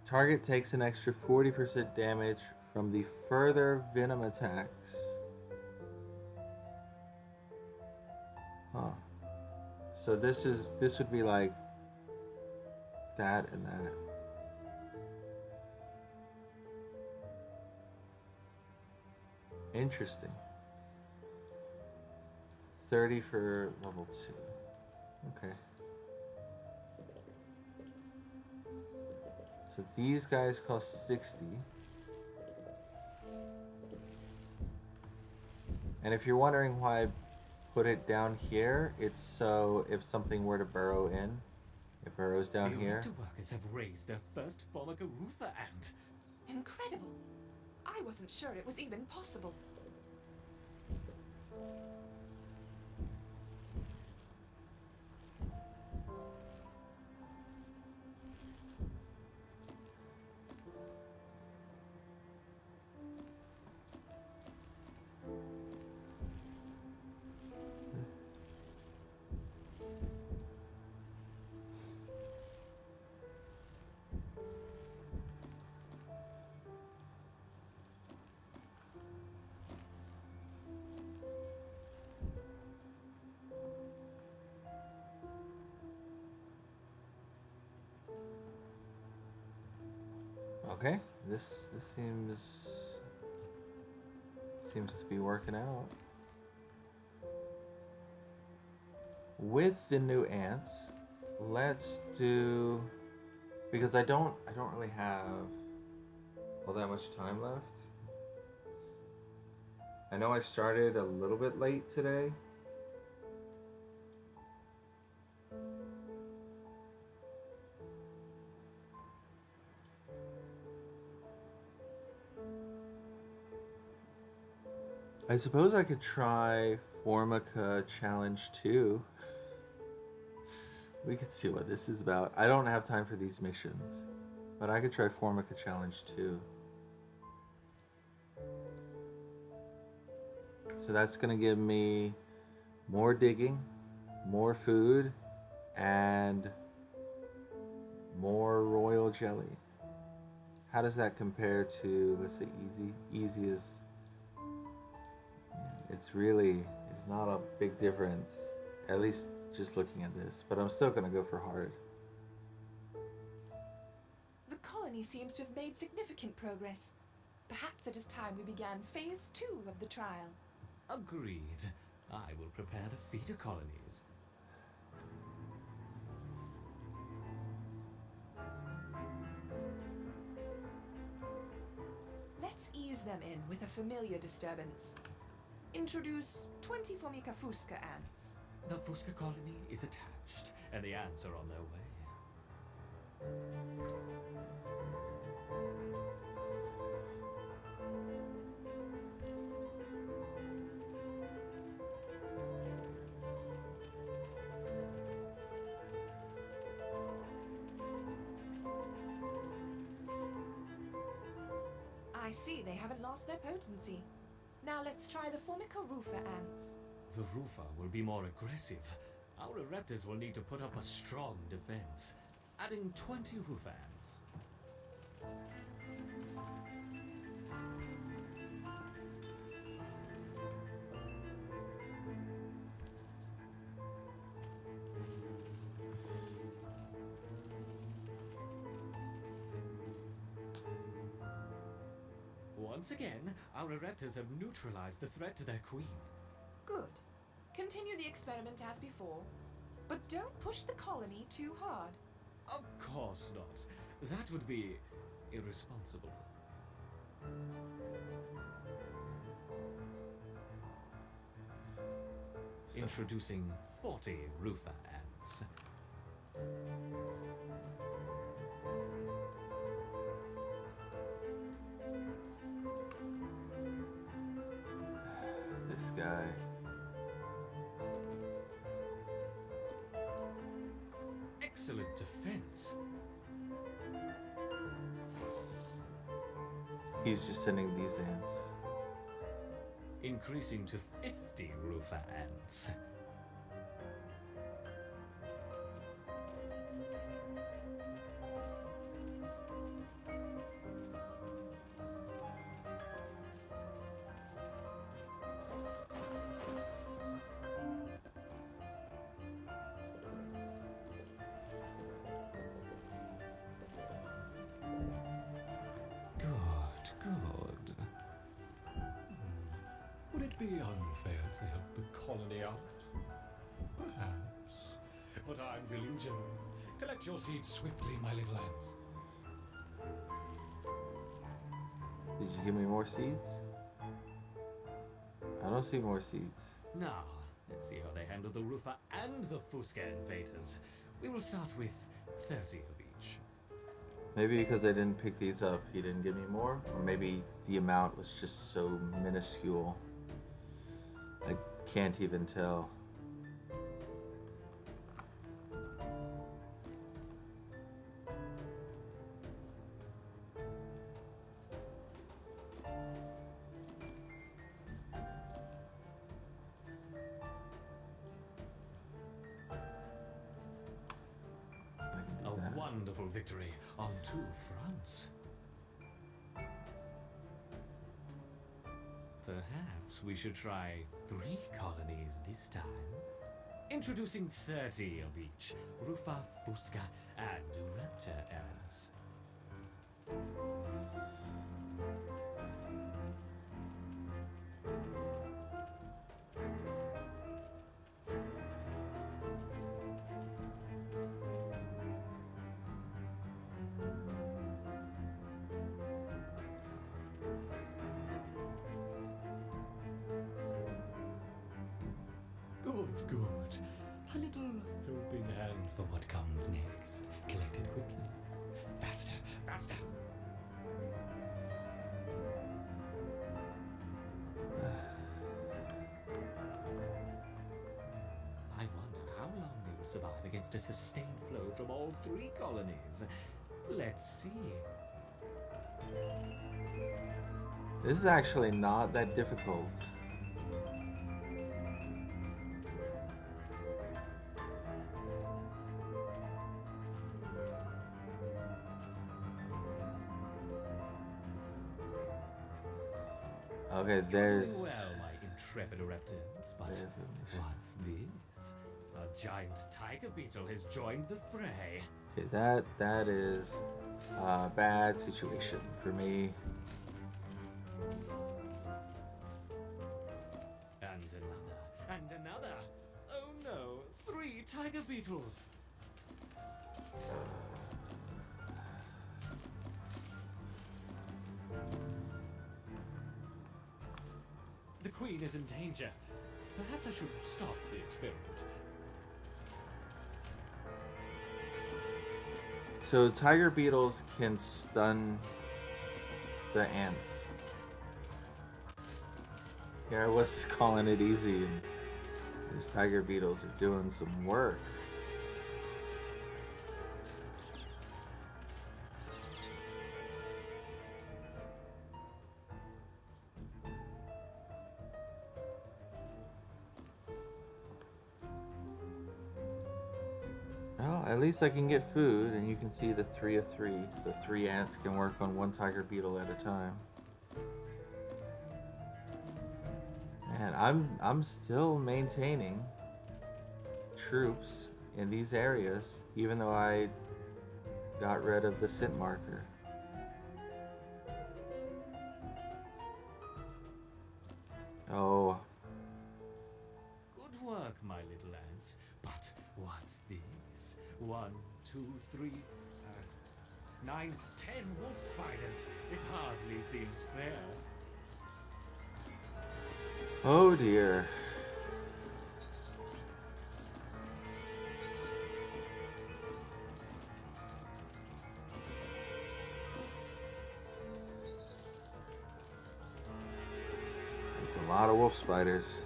target takes an extra 40% damage from the further venom attacks. Huh. So this would be like that and that. Interesting. 30 for level 2. Okay. So these guys cost 60. And if you're wondering why I put it down here, it's so if something were to burrow in, it burrows down here. The workers have raised their first Formica-Ruther ant. Incredible. I wasn't sure it was even possible. Okay, this seems to be working out. With the new ants, let's do, because I don't really have all that much time left. I know I started a little bit late today. I suppose I could try Formica Challenge 2. We could see what this is about. I don't have time for these missions, but I could try Formica Challenge 2. So that's going to give me more digging, more food, and more royal jelly. How does that compare to, let's say, easy? Easy is... It's not a big difference, at least just looking at this, but I'm still going to go for hard. The colony seems to have made significant progress. Perhaps it is time we began phase 2 of the trial. Agreed. I will prepare the feeder colonies. Let's ease them in with a familiar disturbance. Introduce 20 Formica fusca ants. The Fusca colony is attached, and the ants are on their way. I see they haven't lost their potency. Now let's try the Formica rufa ants. The Rufa will be more aggressive. Our Raptors will need to put up a strong defense. Adding 20 Rufa ants. Once again, our Raptors have neutralized the threat to their queen. Good. Continue the experiment as before, but don't push the colony too hard. Of course not. That would be irresponsible. So- Introducing 40 Rufa ants. This guy. Excellent defense. He's just sending these ants. Increasing to 50 Rufa ants. Good. Would it be unfair to help the colony out? Perhaps. But I'm feeling generous. Collect your seeds swiftly, my little ants. Did you give me more seeds? I don't see more seeds. Now, let's see how they handle the Rufa and the Fusca invaders. We will start with 30 of each. Maybe because I didn't pick these up, he didn't give me more? Or maybe the amount was just so minuscule. I can't even tell. I can do A that. wonderful victory on two fronts. Perhaps we should try 3 colonies this time. Introducing 30 of each Rufa, Fusca, and Raptor ants. Good. A little helping hand for what comes next. Collect it quickly. Faster. I wonder how long they will survive against a sustained flow from all 3 colonies. Let's see. This is actually not that difficult. Okay, You're there's... doing well, my intrepid Raptors, but There's a- what's this? A giant tiger beetle has joined the fray. Okay, that is a bad situation for me. And another. Oh no, 3 tiger beetles. queen is in danger. Perhaps I should stop the experiment. So tiger beetles can stun the ants. Here I was calling it easy, and these tiger beetles are doing some work. Well, at least I can get food, and you can see the 3 of 3, so 3 ants can work on 1 tiger beetle at a time. Man, I'm still maintaining troops in these areas, even though I got rid of the scent marker. Oh. Good work, my little ants. But what's this? 1, 2, 3, 9, 10 wolf spiders. It hardly seems fair. Oh dear. It's a lot of wolf spiders.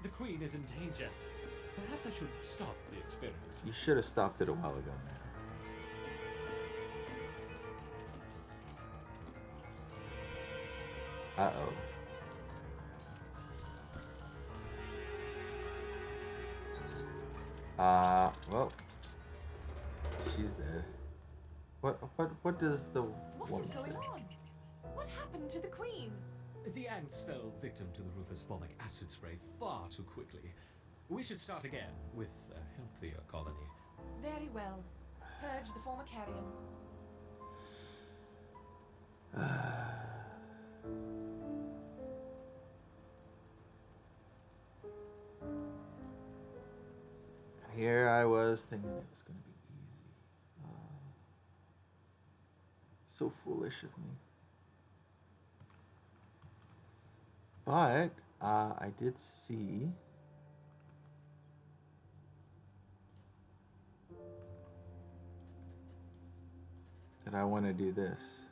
The queen is in danger. Perhaps I should stop the experiment. You should have stopped it a while ago, man. Uh-oh. Well, she's dead. What does the What woman is going say? on? What happened to the queen? The ants fell victim to the roofer's formic acid spray far too quickly. We should start again with a healthier colony. Very well. Purge the former carrion. Here I was thinking it was going to be easy. So foolish of me. But I did see that I want to do this.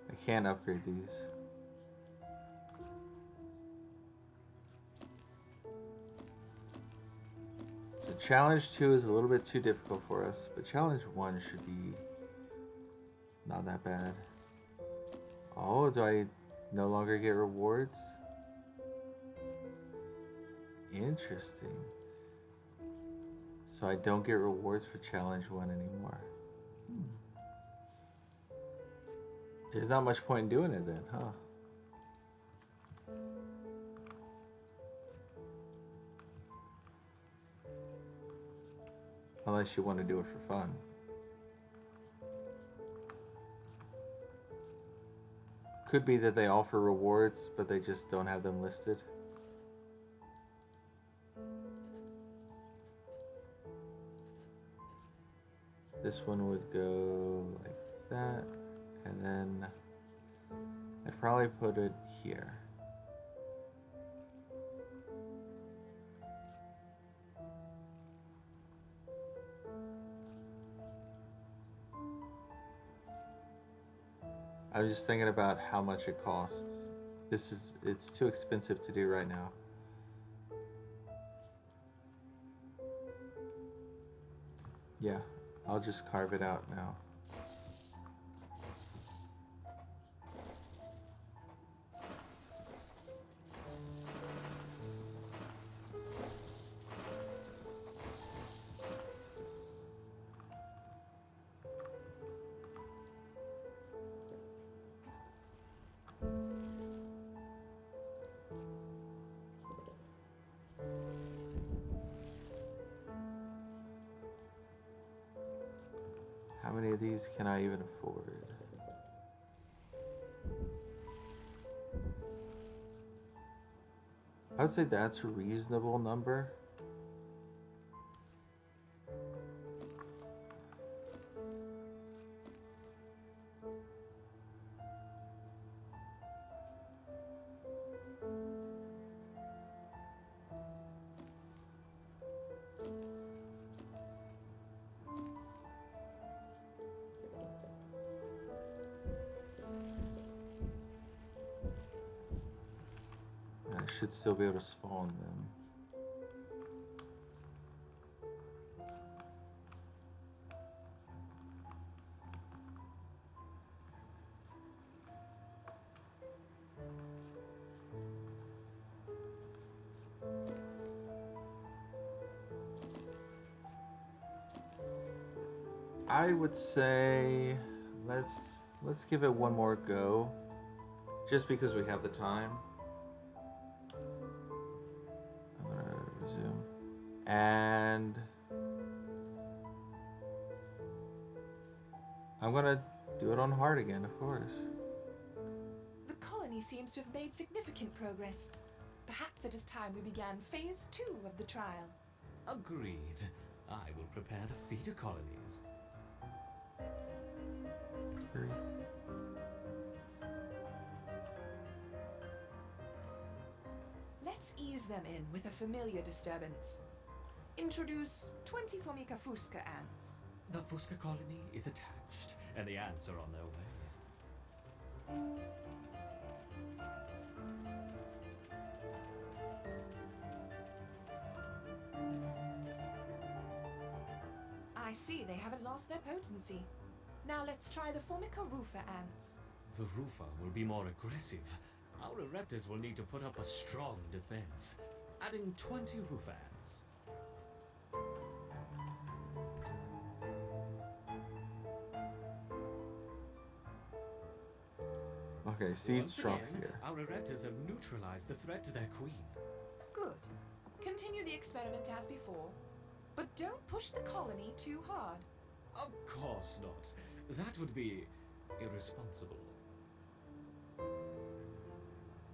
I can't upgrade these. So challenge 2 is a little bit too difficult for us, but challenge 1 should be not that bad. Oh, do I no longer get rewards? Interesting. So I don't get rewards for challenge 1 anymore. There's not much point in doing it then, huh? Unless you want to do it for fun. Could be that they offer rewards, but they just don't have them listed. This one would go like that. And then I'd probably put it here. I'm just thinking about how much it costs. It's too expensive to do right now. Yeah, I'll just carve it out now. How many of these can I even afford? I would say that's a reasonable number. I should still be able to spawn them. I would say let's give it one more go, just because we have the time. I'm gonna resume, and I'm gonna do it on hard again, of course. The colony seems to have made significant progress. Perhaps it is time we began phase 2 of the trial. Agreed. I will prepare the feeder colonies. Let's ease them in with a familiar disturbance. Introduce 20 Formica fusca ants. The Fusca colony is attached, and the ants are on their way. I see they haven't lost their potency. Now let's try the Formica rufa ants. The Rufa will be more aggressive. Our Ereptors will need to put up a strong defense. Adding 20 Rufa ants. Okay, seed Once strong again, here. our Ereptors have neutralized the threat to their queen. Good. Continue the experiment as before, but don't push the colony too hard. Of course not. That would be irresponsible.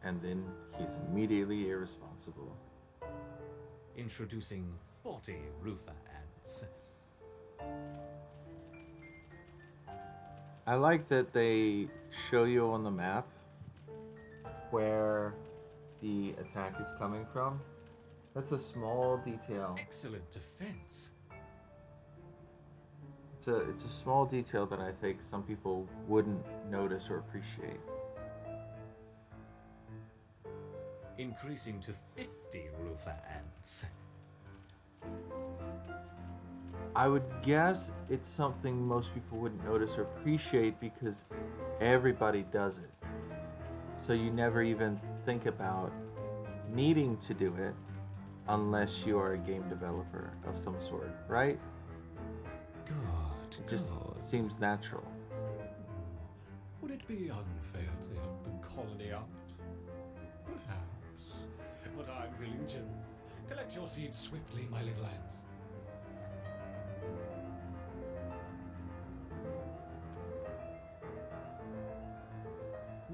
And then he's immediately irresponsible. Introducing 40 Rufa ants. I like that they show you on the map where the attack is coming from. That's a small detail. Excellent defense. It's a small detail that I think some people wouldn't notice or appreciate. Increasing to 50 Rufa ants. I would guess it's something most people wouldn't notice or appreciate because everybody does it. So you never even think about needing to do it unless you are a game developer of some sort, right? Good. It just good. seems natural. Would it be unfair to help the colony out? Perhaps. But I'm feeling generous. Collect your seeds swiftly, my little ants.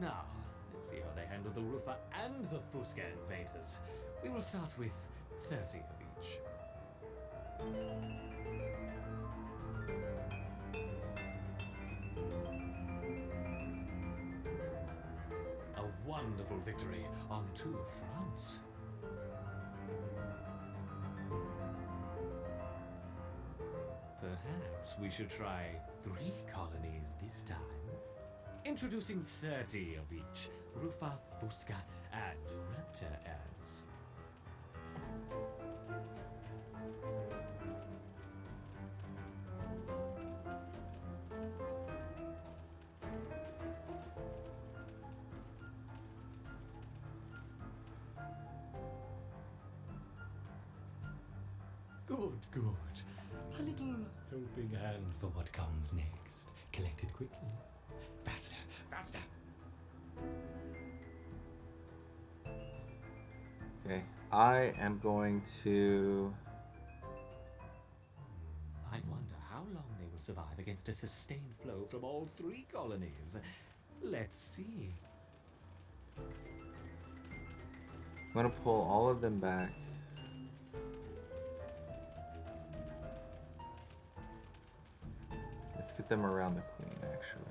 Now, let's see how they handle the Rufa and the Fusca invaders. We will start with 30 of each. A wonderful victory on 2 fronts. Perhaps we should try 3 colonies this time. Introducing 30 of each Rufa, Fusca, and Raptor ants. Good, good. A little helping hand for what comes next. Collect it quickly. Faster, faster. Okay, I am going to... I wonder how long they will survive against a sustained flow from all 3 colonies? Let's see. I'm gonna pull all of them back. Let's get them around the queen, actually.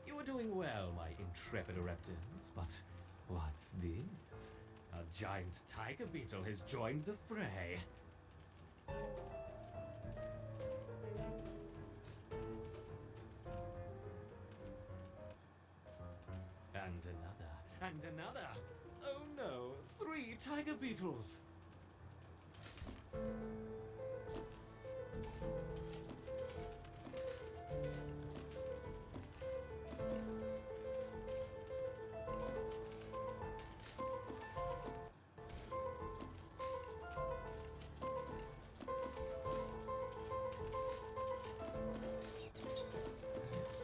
You are doing well, my intrepid Ereptans, but what's this? A giant tiger beetle has joined the fray. And another. Oh no, 3 tiger beetles.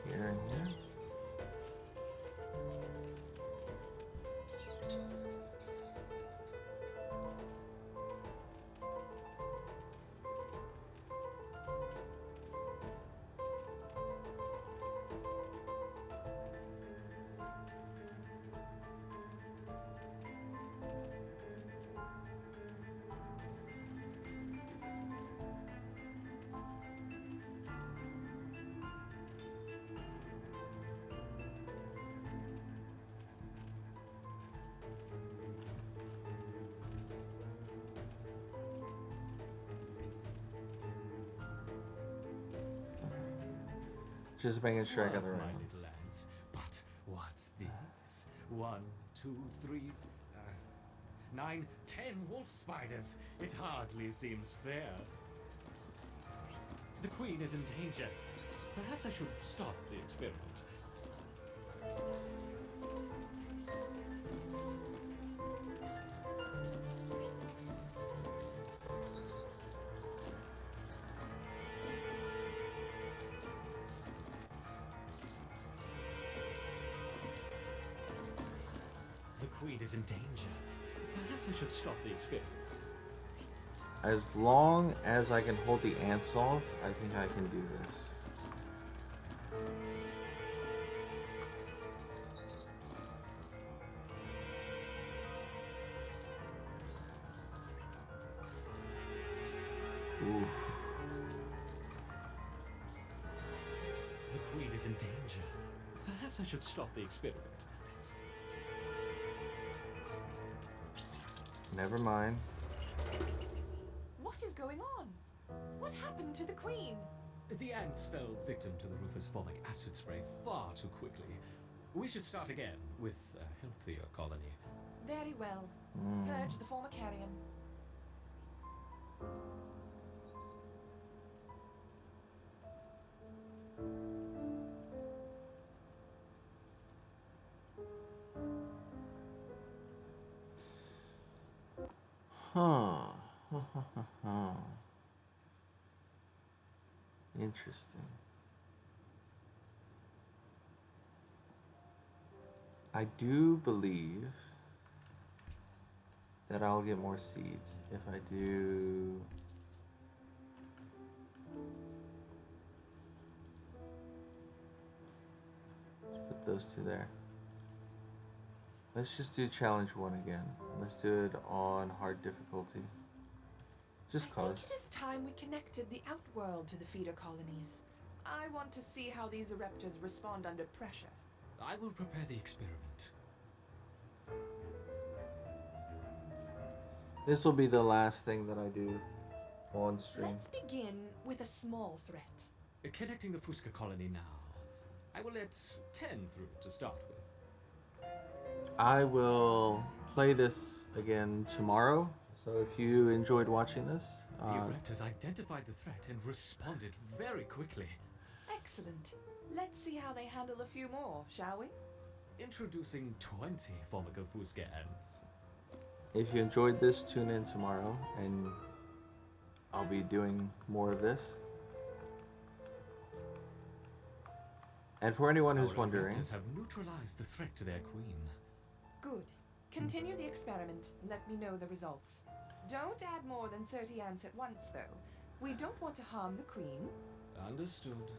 Here and here. Just making sure I got the Work, right my ones. little ants. But what's this? 1, 2, 3, 9, 10 wolf spiders. It hardly seems fair. The queen is in danger. Perhaps I should stop the experiment. The queen is in danger. Perhaps I should stop the experiment. As long as I can hold the ants off, I think I can do this. Oof. The queen is in danger. Perhaps I should stop the experiment. Never mind. What is going on? What happened to the queen? The ants fell victim to the Rufus formic acid spray far too quickly. We should start again with a healthier colony. Very well. Purge the former carrion. Huh. Interesting. I do believe that I'll get more seeds if I do. Let's put those two there. Let's just do challenge 1 again. Let's do it on hard difficulty. Just I think cause. it is time we connected the outworld to the feeder colonies. I want to see how these Ereptors respond under pressure. I will prepare the experiment. This will be the last thing that I do on stream. Let's begin with a small threat. Connecting the Fusca colony now. I will let 10 through to start with. I will play this again tomorrow. So if you enjoyed watching this, The Ereptors identified the threat and responded very quickly. Excellent. Let's see how they handle a few more, shall we? Introducing 20 Formica Fusca ants. if you enjoyed this, tune in tomorrow and I'll be doing more of this. And for anyone who's Our wondering, Ereptors have neutralized the threat to their queen. Good. Continue the experiment and let me know the results. Don't add more than 30 ants at once, though. We don't want to harm the queen. Understood.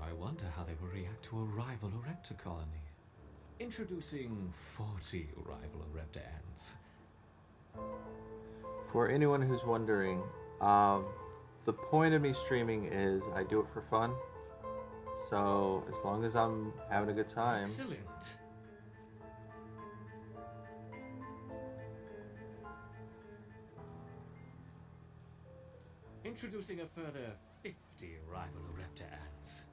I wonder how they will react to a rival Orepta colony. Introducing 40 rival Orepta ants. For anyone who's wondering, the point of me streaming is I do it for fun. So as long as I'm having a good time. Excellent. Introducing a further 50 rival Orepta ants.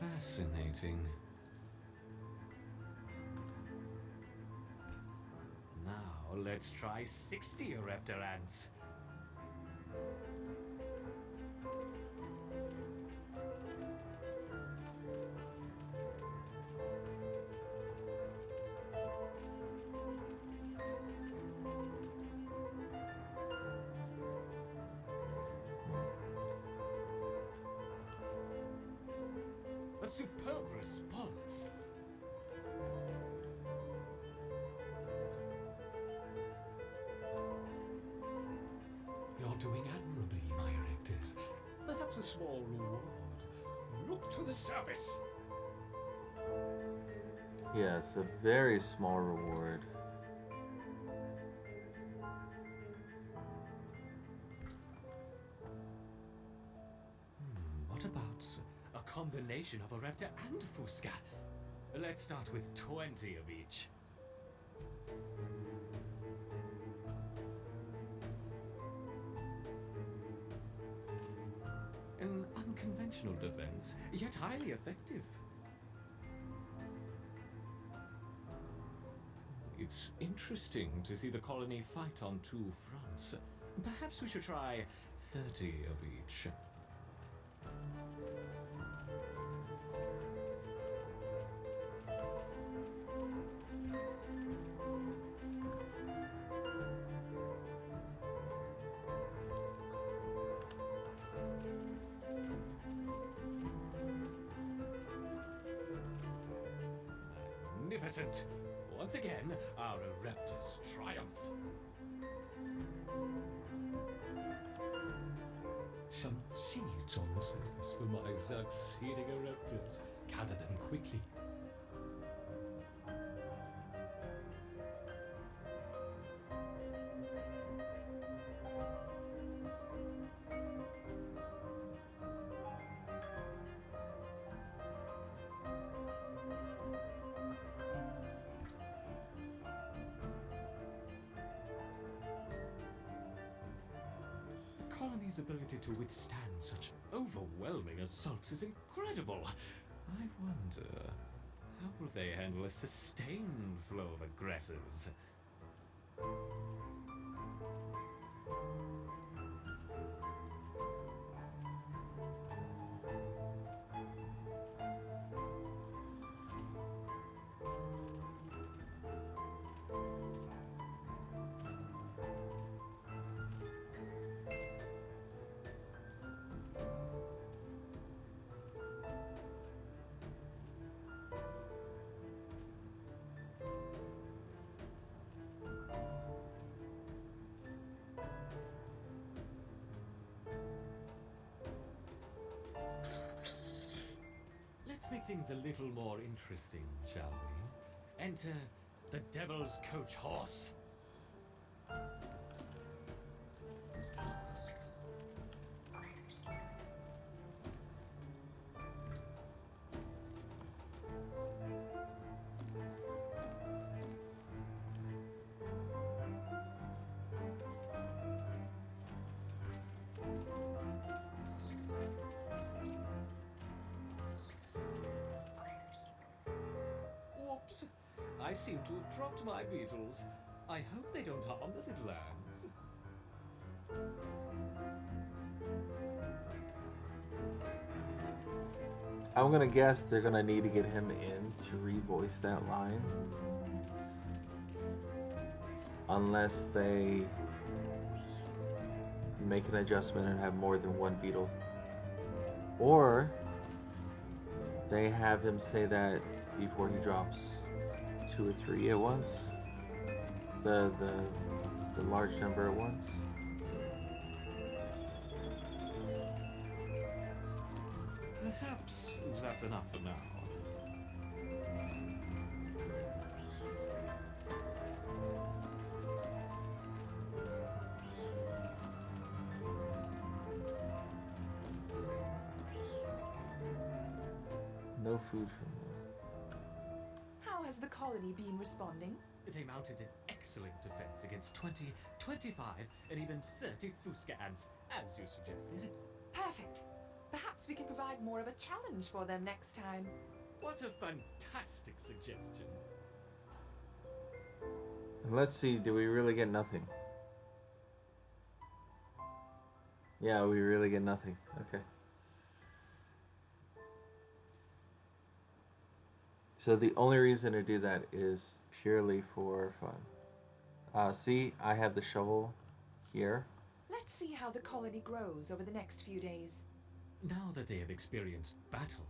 Fascinating. Now let's try 60 Orepta ants. A superb response. You're doing admirably, my Erectors. Perhaps a small reward. Look to the surface. Yes, a very small reward. What about a combination of Orepta and Fusca? Let's start with 20 of each. An unconventional defense, yet highly effective. It's interesting to see the colony fight on two fronts. Perhaps we should try 30 of each. Magnificent! Once again, our Ereptors triumph. Some seeds on the surface for my succeeding Ereptors. Gather them quickly. The colony's ability to withstand such overwhelming assaults is incredible. I wonder, how will they handle a sustained flow of aggressors? Let's make things a little more interesting, shall we? Enter the Devil's Coach Horse. Whoops! I seem to have dropped my beetles. I hope they don't harm the little ants. I'm gonna guess they're gonna need to get him in to revoice that line. unless they make an adjustment and have more than one beetle. Or they have him say that before he drops 2 or 3 at once. The large number at once. Perhaps that's enough for now. No food from them. How has the colony been responding? They mounted an excellent defense against 20, 25, and even 30 Fuska ants, as you suggested. Perfect. Perhaps we can provide more of a challenge for them next time. What a fantastic suggestion. And let's see, do we really get nothing? Yeah, we really get nothing. Okay. So the only reason to do that is purely for fun. See, I have the shovel here. Let's see how the colony grows over the next few days. Now that they have experienced battle,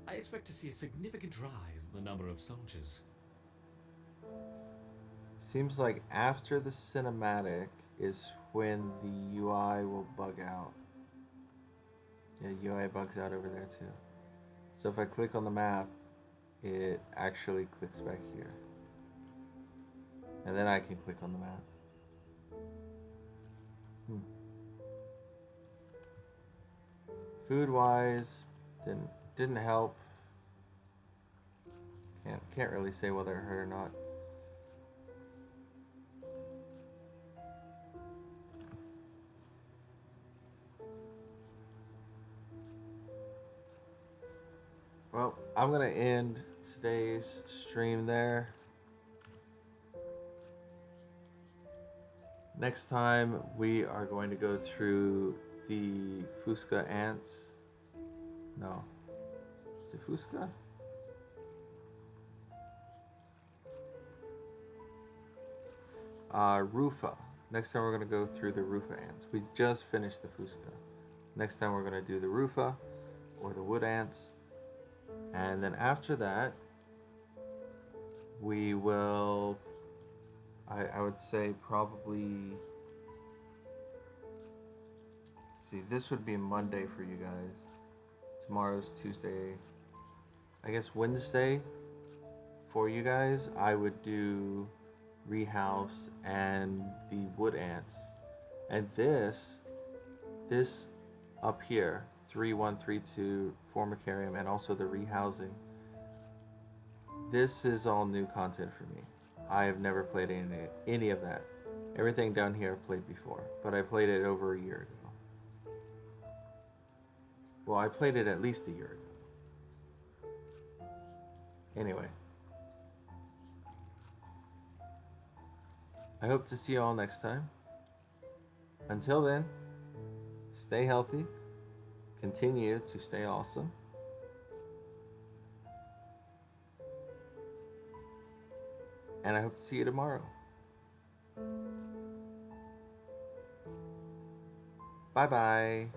I expect to see a significant rise in the number of soldiers. Seems like after the cinematic is when the UI will bug out. Yeah, UI bugs out over there too. So if I click on the map, it actually clicks back here. And then I can click on the map. Food wise, didn't help. Can't really say whether it hurt or not. Well, I'm gonna end today's stream there. Next time we are going to go through the Fuska ants. No. Is it Fuska? Rufa. Next time we're going to go through the Rufa ants. We just finished the Fuska. Next time we're going to do the Rufa or the wood ants. And then after that, we will, I would say probably, see, this would be Monday for you guys. Tomorrow's Tuesday. I guess Wednesday for you guys, I would do Rehouse and the wood ants. And this up here, 3132 Formicarium, and also the rehousing. This is all new content for me. I have never played any of that. Everything down here I've played before, but I played it over a year ago. Well, I played it at least a year ago. Anyway. I hope to see you all next time. Until then, stay healthy. Continue to stay awesome. And I hope to see you tomorrow. Bye-bye.